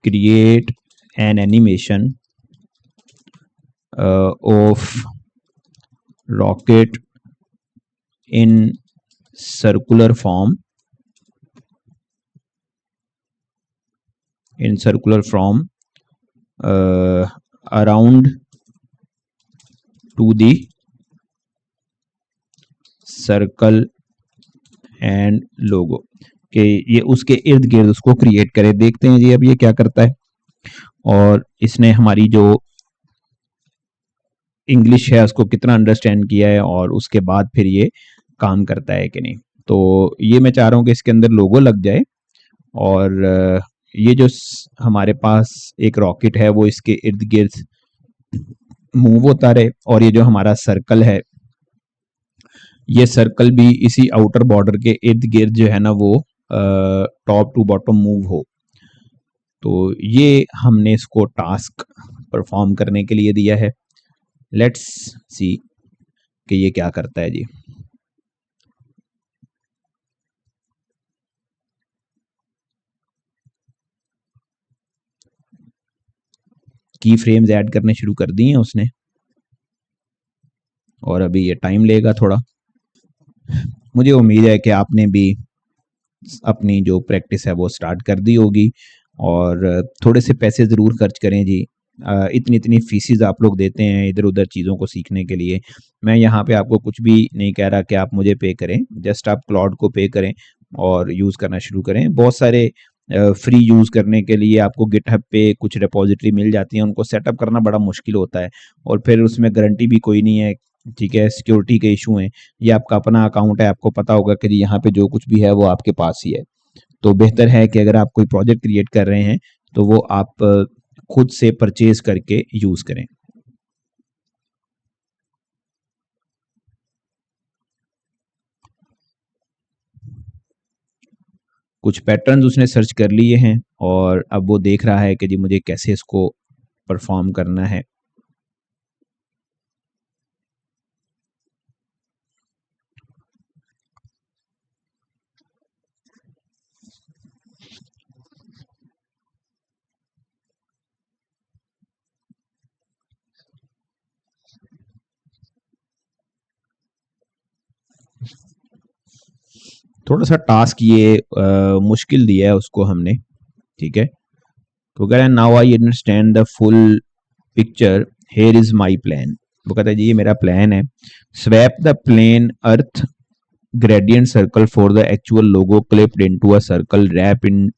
create an animation of rocket in circular form around to the circle and logo के ये उसके इर्द गिर्द उसको क्रिएट करे। देखते हैं जी अब ये क्या करता है, और इसने हमारी जो इंग्लिश है उसको कितना अंडरस्टैंड किया है और उसके बाद फिर ये काम करता है कि नहीं। तो ये मैं चाह रहा हूँ कि इसके अंदर लोगो लग जाए, और ये जो हमारे पास एक रॉकेट है वो इसके इर्द गिर्द मूव होता रहे, और ये जो हमारा सर्कल है ये सर्कल भी इसी आउटर बॉर्डर के इर्द गिर्द जो है ना वो टॉप टू बॉटम मूव हो। तो ये हमने इसको टास्क परफॉर्म करने के लिए दिया है। लेट्स सी कि ये क्या करता है जी। की फ्रेम्स ऐड करने शुरू कर दिए हैं उसने, और अभी ये टाइम लेगा थोड़ा। मुझे उम्मीद है कि आपने भी अपनी जो प्रैक्टिस है वो स्टार्ट कर दी होगी, और थोड़े से पैसे ज़रूर खर्च करें जी। इतनी फीसिस आप लोग देते हैं इधर उधर चीज़ों को सीखने के लिए। मैं यहाँ पे आपको कुछ भी नहीं कह रहा कि आप मुझे पे करें, जस्ट आप क्लाउड को पे करें और यूज़ करना शुरू करें। बहुत सारे फ्री यूज़ करने के लिए आपको गिटहब पे कुछ रिपोजिटरी मिल जाती हैं, उनको सेटअप करना बड़ा मुश्किल होता है, और फिर उसमें गारंटी भी कोई नहीं है, ठीक है, सिक्योरिटी के इशू हैं। ये आपका अपना अकाउंट है, आपको पता होगा कि यहाँ पे जो कुछ भी है वो आपके पास ही है। तो बेहतर है कि अगर आप कोई प्रोजेक्ट क्रिएट कर रहे हैं तो वो आप खुद से परचेज करके यूज करें। कुछ पैटर्न्स उसने सर्च कर लिए हैं और अब वो देख रहा है कि जी मुझे कैसे इसको परफॉर्म करना है। थोड़ा सा टास्क ये मुश्किल दिया है उसको हमने, ठीक है। तो कह रहा है now I understand the full picture, here is my plan. वो कहता है जी ये मेरा प्लान है। Swap the plain earth gradient circle for the actual logo clipped into a circle, wrap in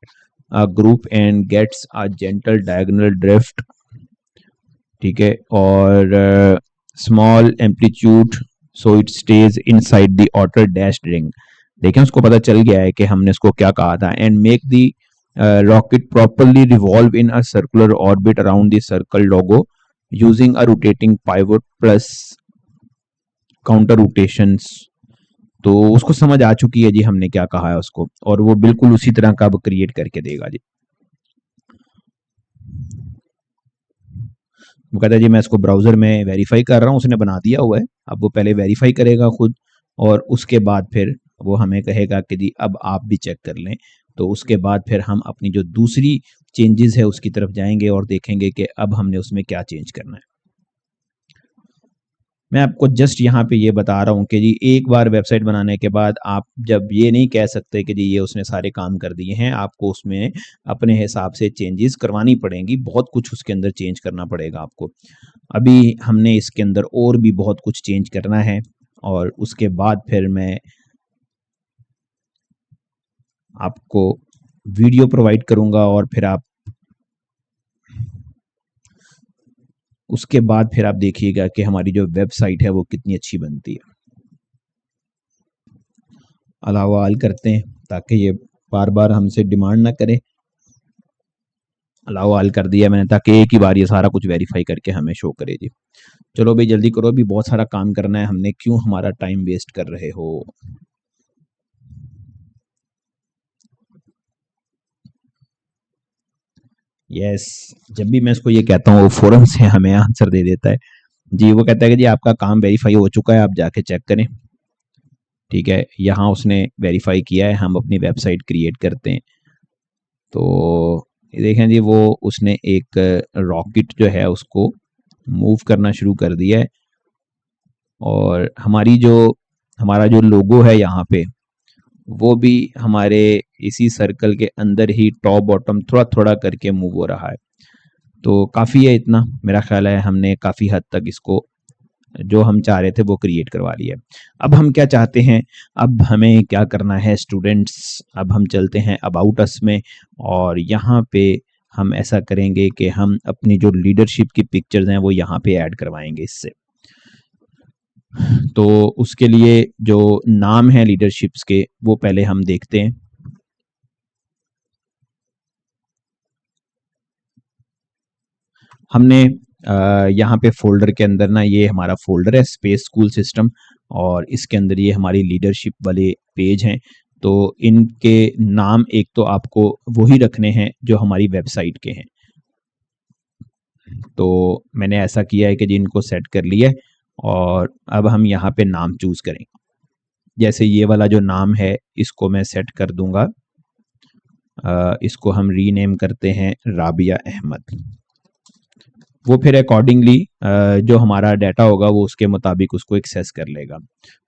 a group and gets a gentle diagonal drift, ठीक है, और small amplitude so it stays inside the outer dashed ring। देखें उसको पता चल गया है कि हमने उसको क्या कहा था। and make the rocket properly revolve in a circular orbit around the circle logo using a rotating pivot plus counter rotations। तो उसको समझ आ चुकी है जी हमने क्या कहा है उसको, और वो बिल्कुल उसी तरह का अब क्रिएट करके देगा जी। वो कहता है जी मैं इसको ब्राउजर में वेरीफाई कर रहा हूँ, उसने बना दिया हुआ है, अब वो पहले वेरीफाई करेगा खुद और उसके बाद फिर वो हमें कहेगा कि जी अब आप भी चेक कर लें। तो उसके बाद फिर हम अपनी जो दूसरी चेंजेस है उसकी तरफ जाएंगे और देखेंगे कि अब हमने उसमें क्या चेंज करना है। मैं आपको जस्ट यहाँ पे ये बता रहा हूँ कि जी एक बार वेबसाइट बनाने के बाद आप जब ये नहीं कह सकते कि जी ये उसने सारे काम कर दिए हैं, आपको उसमें अपने हिसाब से चेंजेस करवानी पड़ेंगी, बहुत कुछ उसके अंदर चेंज करना पड़ेगा आपको। अभी हमने इसके अंदर और भी बहुत कुछ चेंज करना है और उसके बाद फिर मैं आपको वीडियो प्रोवाइड करूँगा और फिर आप उसके बाद फिर आप देखिएगा कि हमारी जो वेबसाइट है वो कितनी अच्छी बनती है। अलावा ऑल करते हैं ताकि ये बार बार हमसे डिमांड ना करें। अलावा ऑल कर दिया मैंने ताकि एक ही बार ये सारा कुछ वेरीफाई करके हमें शो करे जी। चलो भाई जल्दी करो, अभी बहुत सारा काम करना है हमने, क्यों हमारा टाइम वेस्ट कर रहे हो। यस, जब भी मैं इसको ये कहता हूँ वो फौरन से हमें आंसर दे देता है जी। वो कहता है कि जी आपका काम वेरीफाई हो चुका है, आप जाके चेक करें। ठीक है, यहाँ उसने वेरीफाई किया है, हम अपनी वेबसाइट क्रिएट करते हैं। तो देखें जी वो उसने एक रॉकेट जो है उसको मूव करना शुरू कर दिया है और हमारा जो लोगो है यहाँ पे वो भी हमारे इसी सर्कल के अंदर ही टॉप बॉटम थोड़ा थोड़ा करके मूव हो रहा है। तो काफ़ी है इतना, मेरा ख्याल है हमने काफ़ी हद तक इसको जो हम चाह रहे थे वो क्रिएट करवा लिया। अब हम क्या चाहते हैं, अब हमें क्या करना है स्टूडेंट्स, अब हम चलते हैं अबाउट अस में और यहाँ पे हम ऐसा करेंगे कि हम अपनी जो लीडरशिप की पिक्चर्स हैं वो यहाँ पे ऐड करवाएंगे इससे। तो उसके लिए जो नाम है लीडरशिप्स के वो पहले हम देखते हैं। हमने यहाँ पे फोल्डर के अंदर ना, ये हमारा फोल्डर है स्पेस स्कूल सिस्टम और इसके अंदर ये हमारी लीडरशिप वाले पेज हैं। तो इनके नाम एक तो आपको वही रखने हैं जो हमारी वेबसाइट के हैं। तो मैंने ऐसा किया है कि जी इनको सेट कर लिया है और अब हम यहाँ पे नाम चूज करें। जैसे ये वाला जो नाम है इसको मैं सेट कर दूंगा, इसको हम रीनेम करते हैं राबिया अहमद। वो फिर अकॉर्डिंगली जो हमारा डाटा होगा वो उसके मुताबिक उसको एक्सेस कर लेगा।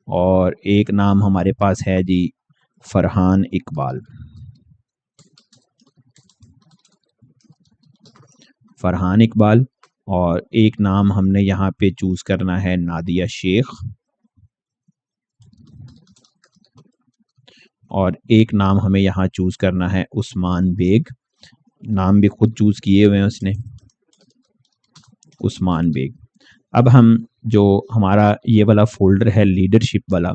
और एक नाम हमारे पास है जी फरहान इकबाल। फरहान इकबाल और एक नाम हमने यहाँ पे चूज करना है नादिया शेख और एक नाम हमें यहाँ चूज करना है उस्मान बेग। नाम भी खुद चूज किए हुए हैं उसने, उस्मान बेग। अब हम जो हमारा ये वाला फोल्डर है लीडरशिप वाला,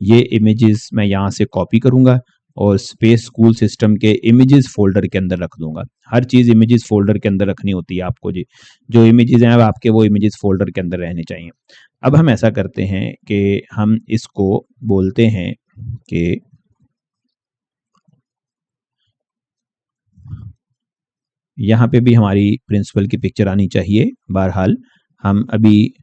ये इमेजेस मैं यहाँ से कॉपी करूँगा और स्पेस स्कूल सिस्टम के इमेजेस फोल्डर के अंदर रख दूंगा। हर चीज़ इमेजेस फोल्डर के अंदर रखनी होती है आपको जी, जो इमेजेस हैं आपके वो इमेजेस फोल्डर के अंदर रहने चाहिए। अब हम ऐसा करते हैं कि हम इसको बोलते हैं कि यहाँ पे भी हमारी प्रिंसिपल की पिक्चर आनी चाहिए। बहरहाल हम अभी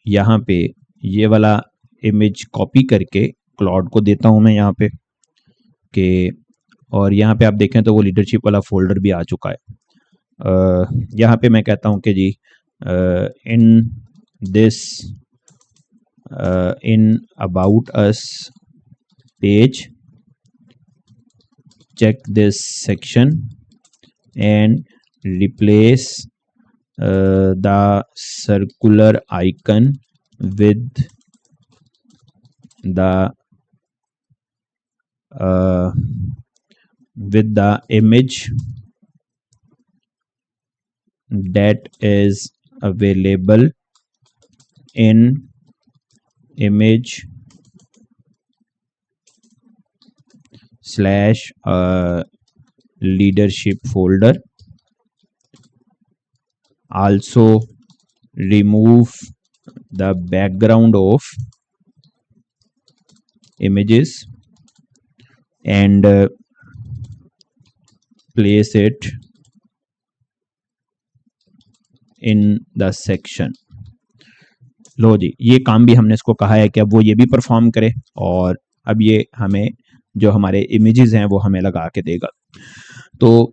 यहाँ पे ये वाला इमेज कॉपी करके क्लाउड को देता हूँ मैं यहाँ पे कि, और यहाँ पे आप देखें तो वो लीडरशिप वाला फोल्डर भी आ चुका है। यहाँ पे मैं कहता हूँ कि जी in this in about us page check this section and replace the circular icon with the image that is available in image / leadership folder. Also remove the background of images and place it in the section. लो जी, ये काम भी हमने इसको कहा है कि अब वो ये भी परफॉर्म करे और अब ये हमें जो हमारे इमेजेस हैं वो हमें लगा के देगा। तो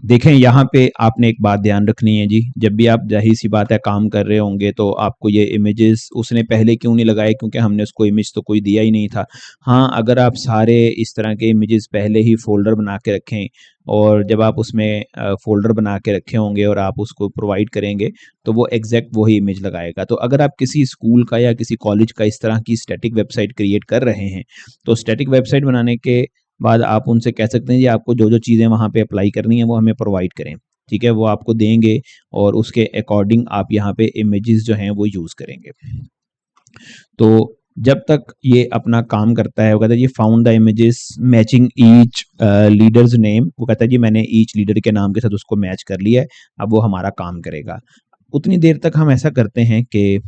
देखें यहाँ पे आपने एक बात ध्यान रखनी है जी, जब भी आप जाहिर सी बात है काम कर रहे होंगे तो आपको ये इमेजेस उसने पहले क्यों नहीं लगाए, क्योंकि हमने उसको इमेज तो कोई दिया ही नहीं था। हाँ, अगर आप सारे इस तरह के इमेजेस पहले ही फोल्डर बना के रखें और जब आप उसमें फोल्डर बना के रखे होंगे और आप उसको प्रोवाइड करेंगे तो वो एग्जैक्ट वही इमेज लगाएगा। तो अगर आप किसी स्कूल का या किसी कॉलेज का इस तरह की स्टैटिक वेबसाइट क्रिएट कर रहे हैं तो स्टैटिक वेबसाइट बनाने के बाद आप उनसे कह सकते हैं जी आपको जो जो चीज़ें वहाँ पे अप्लाई करनी है वो हमें प्रोवाइड करें, ठीक है, वो आपको देंगे और उसके अकॉर्डिंग आप यहाँ पे इमेजेस जो हैं वो यूज़ करेंगे। तो जब तक ये अपना काम करता है वो कहता है जी found the images matching each leaders name, वो कहता है जी मैंने ईच लीडर के नाम के साथ उसको मैच कर लिया है, अब वो हमारा काम करेगा। उतनी देर तक हम ऐसा करते हैं कि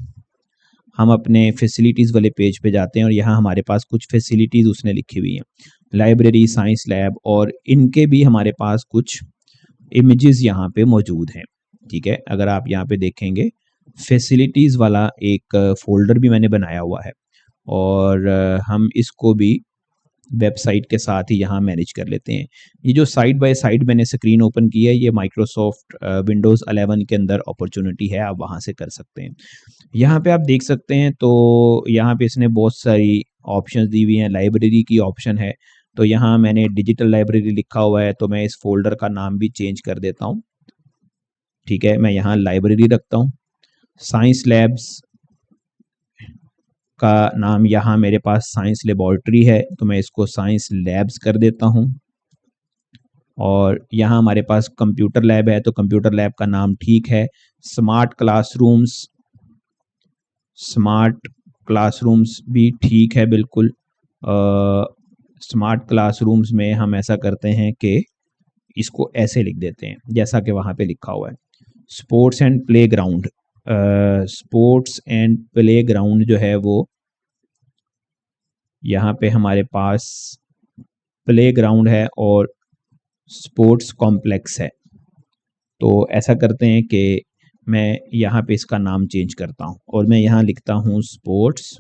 हम अपने फैसिलिटीज़ वाले पेज पे जाते हैं और यहाँ हमारे पास कुछ फैसिलिटीज़ उसने लिखी हुई हैं, लाइब्रेरी, साइंस लैब, और इनके भी हमारे पास कुछ इमेजेस यहाँ पे मौजूद हैं, ठीक है। अगर आप यहाँ पे देखेंगे फैसिलिटीज़ वाला एक फोल्डर भी मैंने बनाया हुआ है और हम इसको भी वेबसाइट के साथ ही यहाँ मैनेज कर लेते हैं। ये जो साइड बाय साइड मैंने स्क्रीन ओपन की है ये माइक्रोसॉफ्ट विंडोज़ 11 के अंदर अपॉर्चुनिटी है, आप वहाँ से कर सकते हैं। यहाँ पे आप देख सकते हैं तो यहाँ पे इसने बहुत सारी ऑप्शंस दी हुई हैं, लाइब्रेरी की ऑप्शन है, तो यहाँ मैंने डिजिटल लाइब्रेरी लिखा हुआ है तो मैं इस फोल्डर का नाम भी चेंज कर देता हूँ, ठीक है, मैं यहाँ लाइब्रेरी रखता हूँ। साइंस लैब्स का नाम यहाँ मेरे पास साइंस लेबॉर्ट्री है तो मैं इसको साइंस लैब्स कर देता हूँ। और यहाँ हमारे पास कंप्यूटर लैब है तो कंप्यूटर लैब का नाम ठीक है। स्मार्ट क्लासरूम्स भी ठीक है बिल्कुल। स्मार्ट क्लासरूम्स में हम ऐसा करते हैं कि इसको ऐसे लिख देते हैं जैसा कि वहाँ पे लिखा हुआ है। स्पोर्ट्स एंड प्ले ग्राउंड जो है वो यहाँ पे हमारे पास प्ले ग्राउंड है और स्पोर्ट्स कॉम्प्लेक्स है, तो ऐसा करते हैं कि मैं यहाँ पे इसका नाम चेंज करता हूँ और मैं यहाँ लिखता हूँ स्पोर्ट्स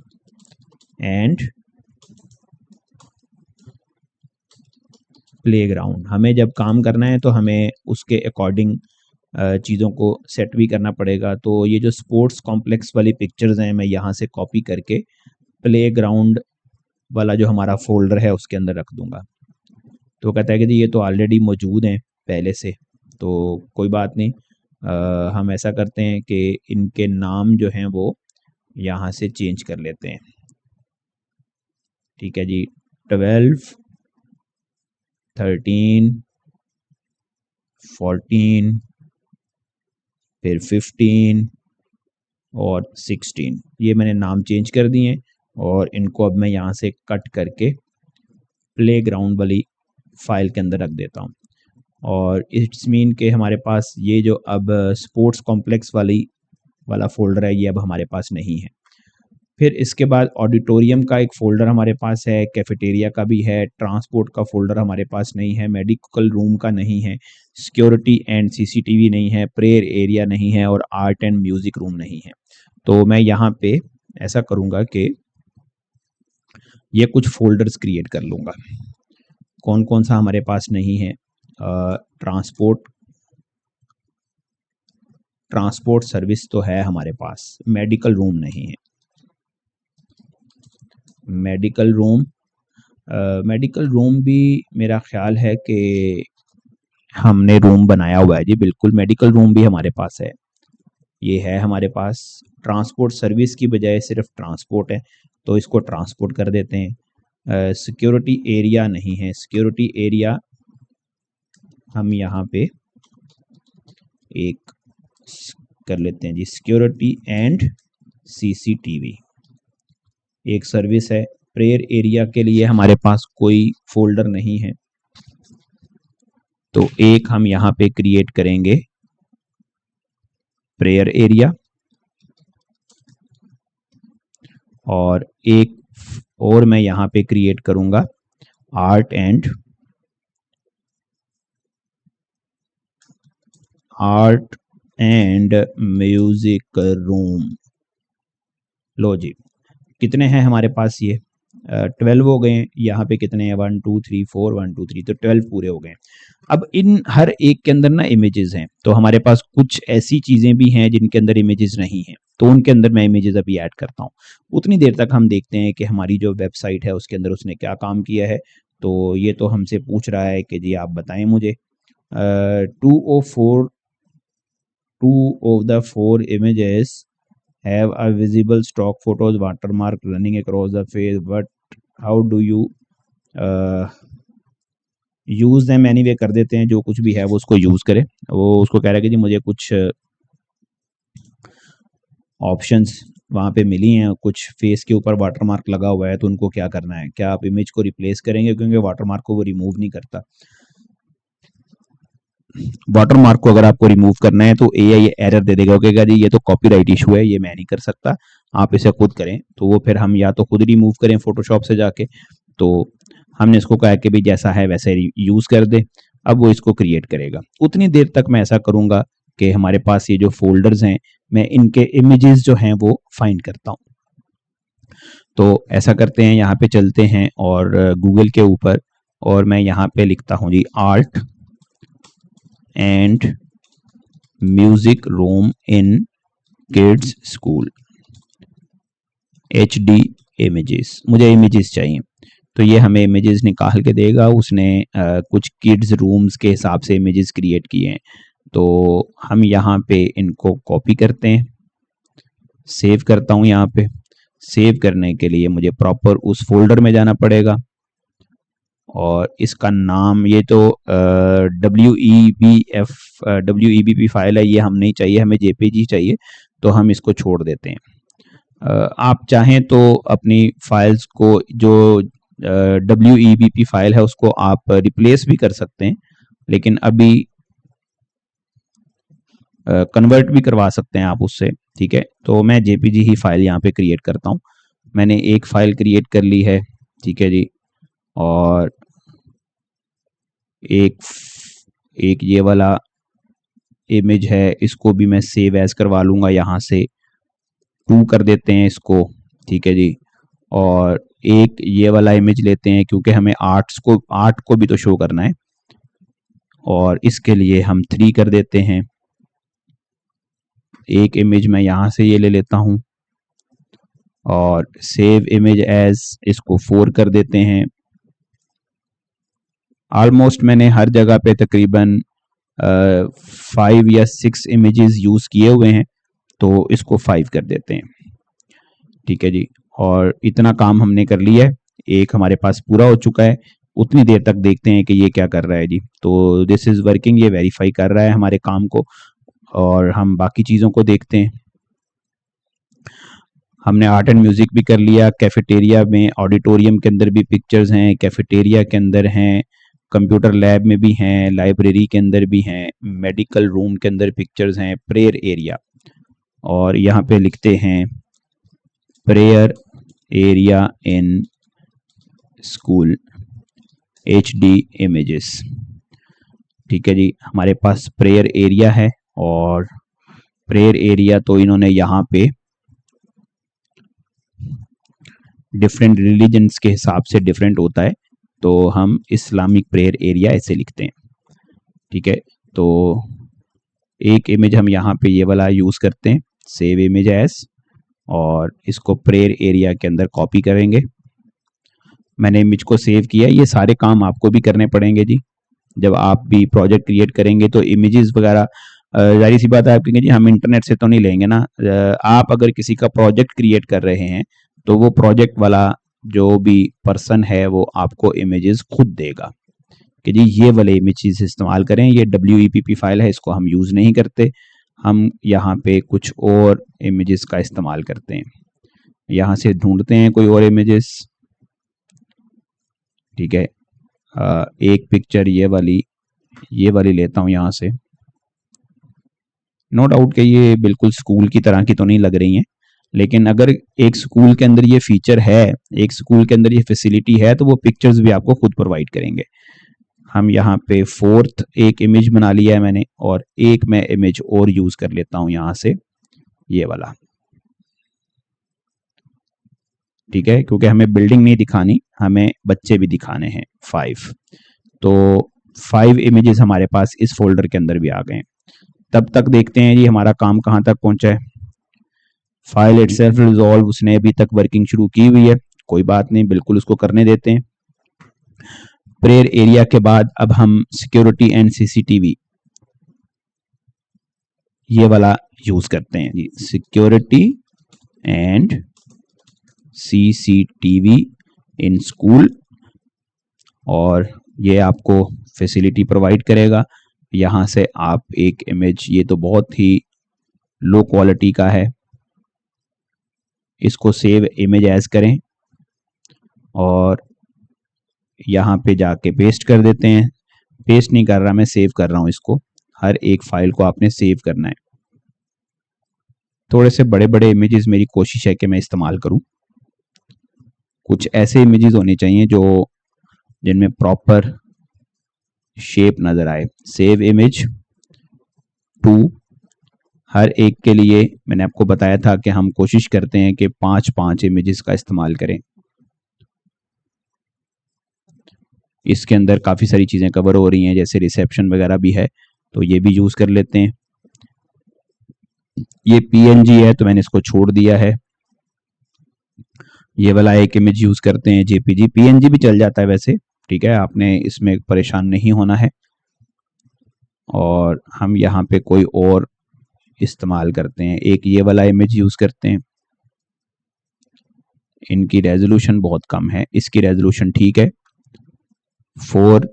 एंड प्लेग्राउंड। हमें जब काम करना है तो हमें उसके अकॉर्डिंग चीज़ों को सेट भी करना पड़ेगा। तो ये जो स्पोर्ट्स कॉम्प्लेक्स वाली पिक्चर्स हैं मैं यहाँ से कॉपी करके प्लेग्राउंड वाला जो हमारा फोल्डर है उसके अंदर रख दूंगा। तो कहता है कि जी ये तो ऑलरेडी मौजूद हैं पहले से, तो कोई बात नहीं, हम ऐसा करते हैं कि इनके नाम जो हैं वो यहाँ से चेंज कर लेते हैं, ठीक है जी। 12, 13, 14, फिर 15 और 16, ये मैंने नाम चेंज कर दिए हैं और इनको अब मैं यहाँ से कट करके प्लेग्राउंड वाली फाइल के अंदर रख देता हूँ। और इट्स मीन के हमारे पास ये जो अब स्पोर्ट्स कॉम्प्लेक्स वाला फोल्डर है ये अब हमारे पास नहीं है। फिर इसके बाद ऑडिटोरियम का एक फ़ोल्डर हमारे पास है, कैफेटेरिया का भी है, ट्रांसपोर्ट का फ़ोल्डर हमारे पास नहीं है, मेडिकल रूम का नहीं है, सिक्योरिटी एंड सीसीटीवी नहीं है, प्रेयर एरिया नहीं है और आर्ट एंड म्यूज़िक रूम नहीं है। तो मैं यहाँ पे ऐसा करूँगा कि ये कुछ फ़ोल्डर्स क्रिएट कर लूँगा। कौन कौन सा हमारे पास नहीं है? ट्रांसपोर्ट सर्विस तो है हमारे पास, मेडिकल रूम नहीं है। मेडिकल रूम भी मेरा ख्याल है कि हमने रूम बनाया हुआ है जी, बिल्कुल मेडिकल रूम भी हमारे पास है, ये है हमारे पास। ट्रांसपोर्ट सर्विस की बजाय सिर्फ ट्रांसपोर्ट है तो इसको ट्रांसपोर्ट कर देते हैं। सिक्योरिटी एरिया नहीं है, सिक्योरिटी एरिया हम यहाँ पे एक कर लेते हैं जी, सिक्योरिटी एंड सीसीटीवी एक सर्विस है। प्रेयर एरिया के लिए हमारे पास कोई फोल्डर नहीं है तो एक हम यहाँ पे क्रिएट करेंगे प्रेयर एरिया, और एक और मैं यहाँ पे क्रिएट करूंगा आर्ट एंड म्यूजिक रूम। लो जी, कितने हैं हमारे पास? ये 12 हो गए। यहाँ पे कितने हैं, 1 2 3 4, 1 2 3, तो 12 पूरे हो गए। अब इन हर एक के अंदर ना इमेजेस हैं, तो हमारे पास कुछ ऐसी चीजें भी हैं जिनके अंदर इमेजेस नहीं हैं, तो उनके अंदर मैं इमेजेस अभी ऐड करता हूँ। उतनी देर तक हम देखते हैं कि हमारी जो वेबसाइट है उसके अंदर उसने क्या काम किया है। तो ये तो हमसे पूछ रहा है कि जी आप बताएं मुझे। 2 of the 4 images have a visible stock photos watermark running across the face, but how do you use them anyway कर देते हैं, जो कुछ भी है वो उसको यूज करे। वो उसको कह रहा है कि जी मुझे कुछ ऑप्शंस वहाँ पे मिली हैं, कुछ फेस के ऊपर वाटरमार्क लगा हुआ है, तो उनको क्या करना है, क्या आप इमेज को रिप्लेस करेंगे, क्योंकि वाटरमार्क को वो रिमूव नहीं करता। वाटरमार्क को अगर आपको रिमूव करना है तो एआई एरर दे देगा, कहेगा जी ये तो कॉपीराइट इशू है, ये मैं नहीं कर सकता, आप इसे खुद करें। तो वो फिर हम या तो खुद रिमूव करें फोटोशॉप से जाके। तो हमने इसको कहा कि भाई जैसा है वैसे यूज कर दे। अब वो इसको क्रिएट करेगा। उतनी देर तक मैं ऐसा करूंगा कि हमारे पास ये जो फोल्डर्स हैं, मैं इनके इमेजेस जो हैं वो फाइंड करता हूँ। तो ऐसा करते हैं, यहाँ पे चलते हैं और गूगल के ऊपर, और मैं यहाँ पे लिखता हूँ जी art and music room in kids school, HD images. मुझे इमेजेस चाहिए, तो ये हमें इमेजेस निकाल के देगा। उसने कुछ किड्स रूम्स के हिसाब से इमेजेस क्रिएट किए हैं, तो हम यहाँ पे इनको कॉपी करते हैं, सेव करता हूँ। यहाँ पे सेव करने के लिए मुझे प्रॉपर उस फोल्डर में जाना पड़ेगा, और इसका नाम ये तो WEBP फाइल है, ये हम नहीं चाहिए, हमें JPG चाहिए, तो हम इसको छोड़ देते हैं। आप चाहें तो अपनी फाइल्स को जो WEBP फाइल है उसको आप रिप्लेस भी कर सकते हैं, लेकिन अभी कन्वर्ट भी करवा सकते हैं आप उससे, ठीक है। तो मैं JPG ही फाइल यहाँ पे क्रिएट करता हूँ। मैंने एक फाइल क्रिएट कर ली है, ठीक है जी। और एक ये वाला इमेज है, इसको भी मैं सेव एज करवा लूंगा, यहाँ से 2 कर देते हैं इसको, ठीक है जी। और एक ये वाला इमेज लेते हैं, क्योंकि हमें आर्ट को भी तो शो करना है, और इसके लिए हम 3 कर देते हैं। एक इमेज मैं यहाँ से ये ले लेता हूँ, और सेव इमेज एज इसको 4 कर देते हैं। ऑलमोस्ट मैंने हर जगह पे तकरीबन 5 या 6 इमेजेस यूज किए हुए हैं, तो इसको 5 कर देते हैं, ठीक है जी। और इतना काम हमने कर लिया है, एक हमारे पास पूरा हो चुका है। उतनी देर तक देखते हैं कि ये क्या कर रहा है जी। तो दिस इज वर्किंग, ये वेरीफाई कर रहा है हमारे काम को, और हम बाकी चीज़ों को देखते हैं। हमने आर्ट एंड म्यूजिक भी कर लिया। कैफेटेरिया में, ऑडिटोरियम के अंदर भी पिक्चर्स हैं, कैफेटेरिया के अंदर हैं, कंप्यूटर लैब में भी हैं, लाइब्रेरी के अंदर भी हैं, मेडिकल रूम के अंदर पिक्चर्स हैं, प्रेयर एरिया, और यहाँ पे लिखते हैं prayer area in school HD images, ठीक है जी। हमारे पास प्रेयर एरिया है, और प्रेयर एरिया तो इन्होंने यहाँ पे डिफरेंट रिलीजन्स के हिसाब से डिफरेंट होता है, तो हम इस्लामिक प्रेयर एरिया ऐसे लिखते हैं, ठीक है। तो एक इमेज हम यहाँ पे ये वाला यूज करते हैं, सेव इमेज एज, और इसको प्रेयर एरिया के अंदर कॉपी करेंगे। मैंने इमेज को सेव किया। ये सारे काम आपको भी करने पड़ेंगे जी, जब आप भी प्रोजेक्ट क्रिएट करेंगे। तो इमेजेस वगैरह जाहिर सी बात है आप कहेंगे जी हम इंटरनेट से तो नहीं लेंगे ना। आप अगर किसी का प्रोजेक्ट क्रिएट कर रहे हैं, तो वो प्रोजेक्ट वाला जो भी पर्सन है वो आपको इमेजेस खुद देगा कि जी ये वाले इमेजेस इस्तेमाल करें। ये WEPP फाइल है, इसको हम यूज़ नहीं करते, हम यहाँ पे कुछ और इमेजेस का इस्तेमाल करते हैं। यहाँ से ढूंढते हैं कोई और इमेजेस, ठीक है। एक पिक्चर ये वाली लेता हूँ यहाँ से। नो डाउट कि ये बिल्कुल स्कूल की तरह की तो नहीं लग रही हैं, लेकिन अगर एक स्कूल के अंदर ये फीचर है, एक स्कूल के अंदर ये फैसिलिटी है, तो वो पिक्चर्स भी आपको खुद प्रोवाइड करेंगे। हम यहाँ पे 4th एक इमेज बना लिया है मैंने, और एक मैं इमेज और यूज कर लेता हूँ यहाँ से, ये वाला, ठीक है, क्योंकि हमें बिल्डिंग नहीं दिखानी, हमें बच्चे भी दिखाने हैं 5। तो 5 इमेजेस हमारे पास इस फोल्डर के अंदर भी आ गए हैं। तब तक देखते हैं जी हमारा काम कहाँ तक पहुंचा है। फाइल इटसेल्फ रिजॉल्व उसने अभी तक वर्किंग शुरू की हुई है, कोई बात नहीं, बिल्कुल उसको करने देते हैं। प्रेयर एरिया के बाद अब हम सिक्योरिटी एंड सीसीटीवी ये वाला यूज करते हैं जी, security and CCTV in school, और ये आपको फैसिलिटी प्रोवाइड करेगा। यहां से आप एक इमेज, ये तो बहुत ही लो क्वालिटी का है, इसको सेव इमेज एज करें और यहाँ पे जाके पेस्ट कर देते हैं। पेस्ट नहीं कर रहा मैं, सेव कर रहा हूँ इसको। हर एक फाइल को आपने सेव करना है। थोड़े से बड़े बड़े इमेजेस मेरी कोशिश है कि मैं इस्तेमाल करूं। कुछ ऐसे इमेजेस होने चाहिए जो जिनमें प्रॉपर शेप नजर आए। सेव इमेज टू, हर एक के लिए मैंने आपको बताया था कि हम कोशिश करते हैं कि 5-5 इमेजेस का इस्तेमाल करें। इसके अंदर काफ़ी सारी चीज़ें कवर हो रही हैं, जैसे रिसेप्शन वगैरह भी है, तो ये भी यूज़ कर लेते हैं। ये पीएनजी है तो मैंने इसको छोड़ दिया है। ये वाला एक इमेज यूज़ करते हैं जेपीजी, पीएनजी भी चल जाता है वैसे, ठीक है, आपने इसमें परेशान नहीं होना है। और हम यहाँ पे कोई और इस्तेमाल करते हैं, एक ये वाला इमेज यूज़ करते हैं। इनकी रेजोल्यूशन बहुत कम है, इसकी रेजोल्यूशन ठीक है। 4,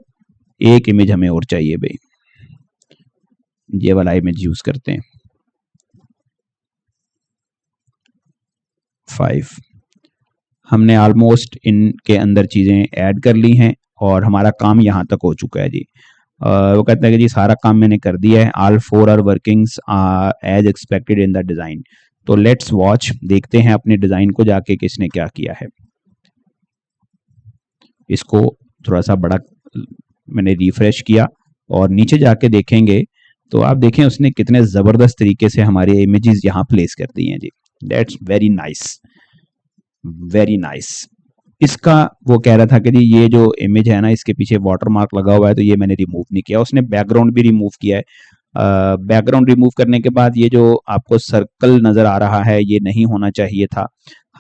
एक इमेज हमें और चाहिए भाई, ये वाला इमेज यूज करते हैं 5। हमने ऑलमोस्ट इनके अंदर चीजें ऐड कर ली हैं और हमारा काम यहां तक हो चुका है जी। वो कहता है कि जी सारा काम मैंने कर दिया है, all 4 are workings as expected in the design. तो लेट्स वॉच, देखते हैं अपने डिजाइन को जाके किसने क्या किया है। इसको थोड़ा सा बड़ा मैंने रिफ्रेश किया और नीचे जाके देखेंगे तो आप देखें उसने कितने जबरदस्त तरीके से हमारे इमेजेस यहाँ प्लेस कर दी हैं जी। That's very nice, very nice. इसका वो कह रहा था कि जी ये जो इमेज है ना, इसके पीछे वाटर मार्क लगा हुआ है, तो ये मैंने रिमूव नहीं किया। उसने बैकग्राउंड भी रिमूव किया है। बैकग्राउंड रिमूव करने के बाद ये जो आपको सर्कल नजर आ रहा है ये नहीं होना चाहिए था।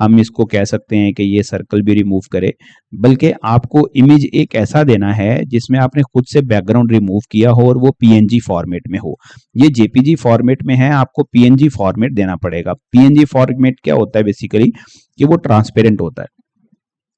हम इसको कह सकते हैं कि ये सर्कल भी रिमूव करे, बल्कि आपको इमेज एक ऐसा देना है जिसमें आपने खुद से बैकग्राउंड रिमूव किया हो और वो पीएनजी फॉर्मेट में हो। ये जेपीजी फॉर्मेट में है, आपको पीएनजी फॉर्मेट देना पड़ेगा। पीएनजी फॉर्मेट क्या होता है बेसिकली, कि वो ट्रांसपेरेंट होता है,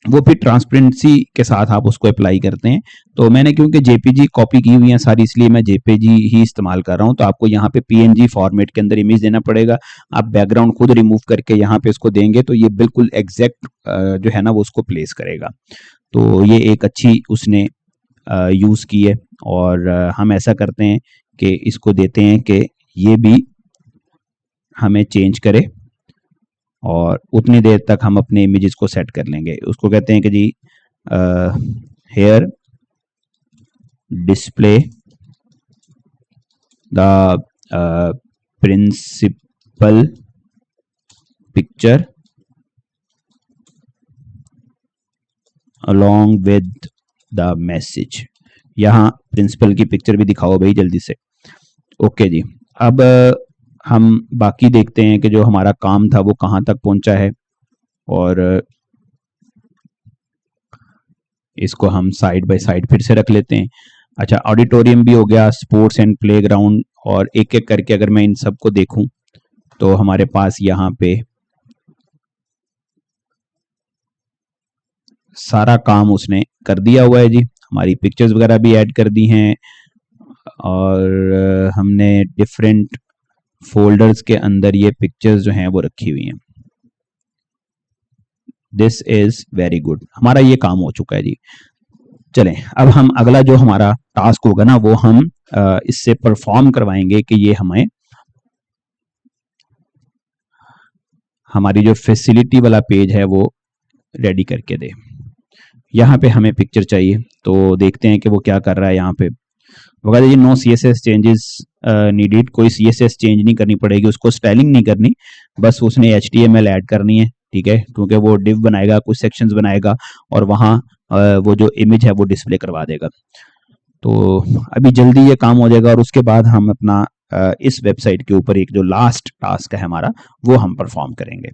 वो फिर ट्रांसपेरेंसी के साथ आप उसको अप्लाई करते हैं। तो मैंने क्योंकि जेपीजी कॉपी की हुई है सारी, इसलिए मैं जेपीजी ही इस्तेमाल कर रहा हूं। तो आपको यहाँ पे पीएनजी फॉर्मेट के अंदर इमेज देना पड़ेगा। आप बैकग्राउंड खुद रिमूव करके यहाँ पे इसको देंगे तो ये बिल्कुल एग्जैक्ट जो है ना वो उसको प्लेस करेगा। तो ये एक अच्छी उसने यूज की है। और हम ऐसा करते हैं कि इसको देते हैं कि ये भी हमें चेंज करे और उतनी देर तक हम अपने इमेजेस को सेट कर लेंगे। उसको कहते हैं कि जी here display the principal picture along with the message. यहाँ प्रिंसिपल की पिक्चर भी दिखाओ भाई जल्दी से। ओके जी, अब हम बाकी देखते हैं कि जो हमारा काम था वो कहाँ तक पहुंचा है। और इसको हम साइड बाय साइड फिर से रख लेते हैं। अच्छा, ऑडिटोरियम भी हो गया, स्पोर्ट्स एंड प्लेग्राउंड, और एक एक करके अगर मैं इन सबको देखूं तो हमारे पास यहाँ पे सारा काम उसने कर दिया हुआ है जी। हमारी पिक्चर्स वगैरह भी ऐड कर दी हैं और हमने डिफरेंट फोल्डर्स के अंदर ये पिक्चर्स जो हैं वो रखी हुई हैं। दिस इज वेरी गुड, हमारा ये काम हो चुका है जी। चलें, अब हम अगला जो हमारा टास्क होगा ना वो हम इससे परफॉर्म करवाएंगे कि ये हमें हमारी जो फैसिलिटी वाला पेज है वो रेडी करके दे। यहाँ पे हमें पिक्चर चाहिए, तो देखते हैं कि वो क्या कर रहा है। यहाँ पे वो कहते हैं नो CSS चेंजेस नीडेड, कोई CSS चेंज नहीं करनी पड़ेगी, उसको स्टाइलिंग नहीं करनी, बस उसने HTML ऐड करनी है। ठीक है, क्योंकि वो डिव बनाएगा, कुछ सेक्शंस बनाएगा और वहाँ वो जो इमेज है वो डिस्प्ले करवा देगा। तो अभी जल्दी ये काम हो जाएगा और उसके बाद हम अपना इस वेबसाइट के ऊपर एक जो लास्ट टास्क है हमारा वो हम परफॉर्म करेंगे।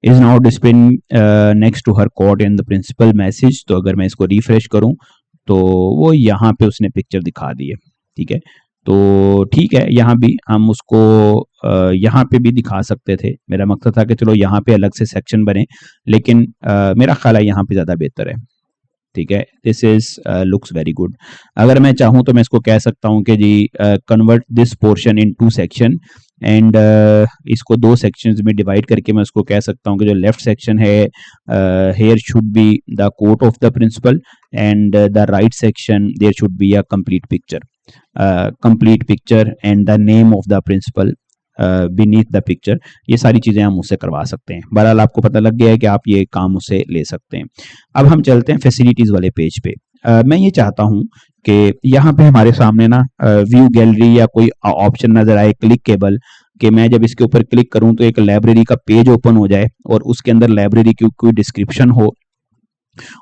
Is now displaying next to her code in the principal message. तो अगर मैं इसको रिफ्रेश करूं तो वो यहाँ पे उसने पिक्चर दिखा दी है। ठीक है, तो ठीक है, यहाँ भी हम उसको यहाँ पे भी दिखा सकते थे। मेरा मकसद था कि चलो यहाँ पे अलग से सेक्शन बने, लेकिन मेरा ख्याल है यहाँ पे ज़्यादा बेहतर है। ठीक है, this is looks very good. अगर मैं चाहूँ तो मैं इसको कह सकता हूँ कि जी convert this portion into section and इसको दो सेक्शंस में डिवाइड करके मैं उसको कह सकता हूँ कि जो लेफ्ट सेक्शन है here should be the quote of the principal and the right section there should be a complete picture and the name of the principal beneath the picture. ये सारी चीजें हम उससे करवा सकते हैं। बहरहाल आपको पता लग गया है कि आप ये काम उससे ले सकते हैं। अब हम चलते हैं फैसिलिटीज वाले पेज पे। मैं ये चाहता हूं कि यहाँ पे हमारे सामने ना व्यू गैलरी या कोई ऑप्शन नजर आए क्लिकेबल, कि मैं जब इसके ऊपर क्लिक करूं तो एक लाइब्रेरी का पेज ओपन हो जाए और उसके अंदर लाइब्रेरी की कोई डिस्क्रिप्शन हो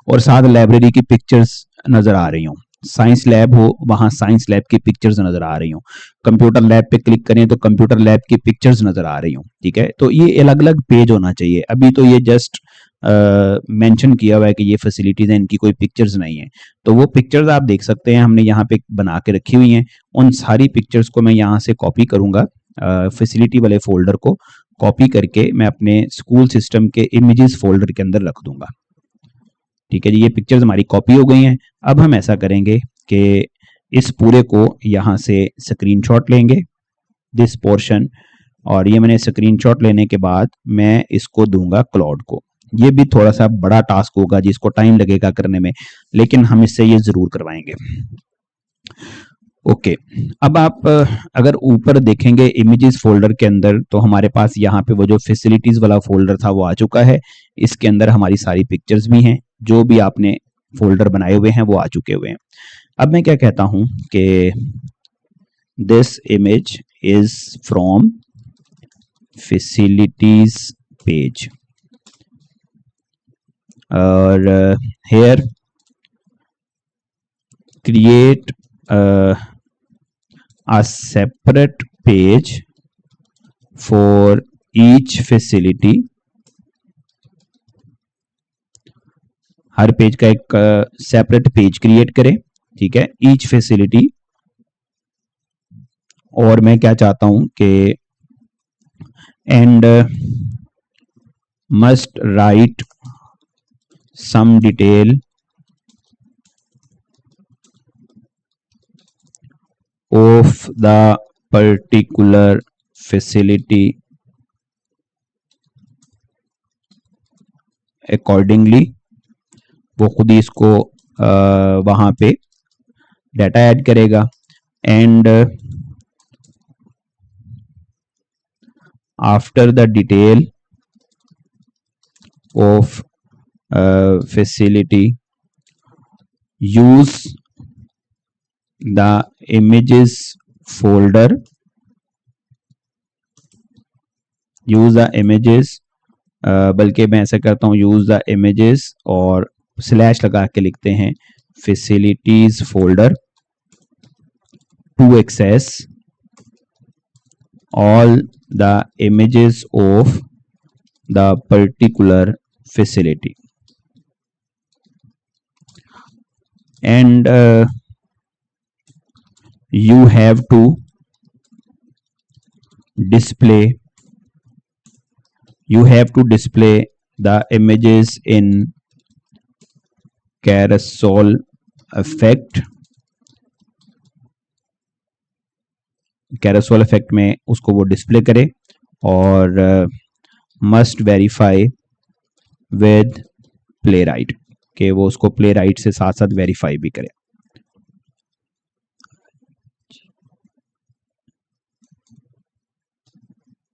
और साथ लाइब्रेरी की पिक्चर्स नजर आ रही हूँ। साइंस लैब हो, वहां साइंस लैब की पिक्चर्स नजर आ रही हूँ। कंप्यूटर लैब पे क्लिक करें तो कंप्यूटर लैब की पिक्चर्स नजर आ रही हूँ। ठीक है, तो ये अलग अलग पेज होना चाहिए। अभी तो ये जस्ट मेंशन किया हुआ है कि ये फैसिलिटीज हैं, इनकी कोई पिक्चर्स नहीं है। तो वो पिक्चर्स आप देख सकते हैं, हमने यहाँ पे बना के रखी हुई हैं। उन सारी पिक्चर्स को मैं यहाँ से कॉपी करूंगा, फैसिलिटी वाले फोल्डर को कॉपी करके मैं अपने स्कूल सिस्टम के इमेजेस फोल्डर के अंदर रख दूंगा। ठीक है जी, ये पिक्चर्स हमारी कॉपी हो गई हैं। अब हम ऐसा करेंगे कि इस पूरे को यहाँ से स्क्रीनशॉट लेंगे, दिस पोर्शन, और ये मैंने स्क्रीनशॉट लेने के बाद मैं इसको दूंगा क्लाउड को। ये भी थोड़ा सा बड़ा टास्क होगा जिसको टाइम लगेगा करने में, लेकिन हम इससे ये जरूर करवाएंगे। ओके, अब आप अगर ऊपर देखेंगे इमेजेस फोल्डर के अंदर तो हमारे पास यहाँ पे वो जो फैसिलिटीज वाला फोल्डर था वो आ चुका है। इसके अंदर हमारी सारी पिक्चर्स भी हैं, जो भी आपने फोल्डर बनाए हुए हैं वो आ चुके हुए हैं। अब मैं क्या कहता हूं कि this image is from facilities page और here create a separate page for each facility। हर पेज का एक सेपरेट पेज क्रिएट करें। ठीक है, ईच फैसिलिटी। और मैं क्या चाहता हूं कि and must write some detail of the particular facility accordingly। वो खुद ही इसको वहां पे डाटा ऐड करेगा। And after the detail of facility use the images folder, use the images, बल्कि मैं ऐसा करता हूँ यूज द इमेजेस और स्लैश लगा के लिखते हैं facilities folder to access all the images of the particular facility. And you have to display the images in carousel effect। carousel effect में उसको वो डिस्प्ले करे और must verify with playwright, कि वो उसको प्लेराइट से साथ साथ वेरीफाई भी करे।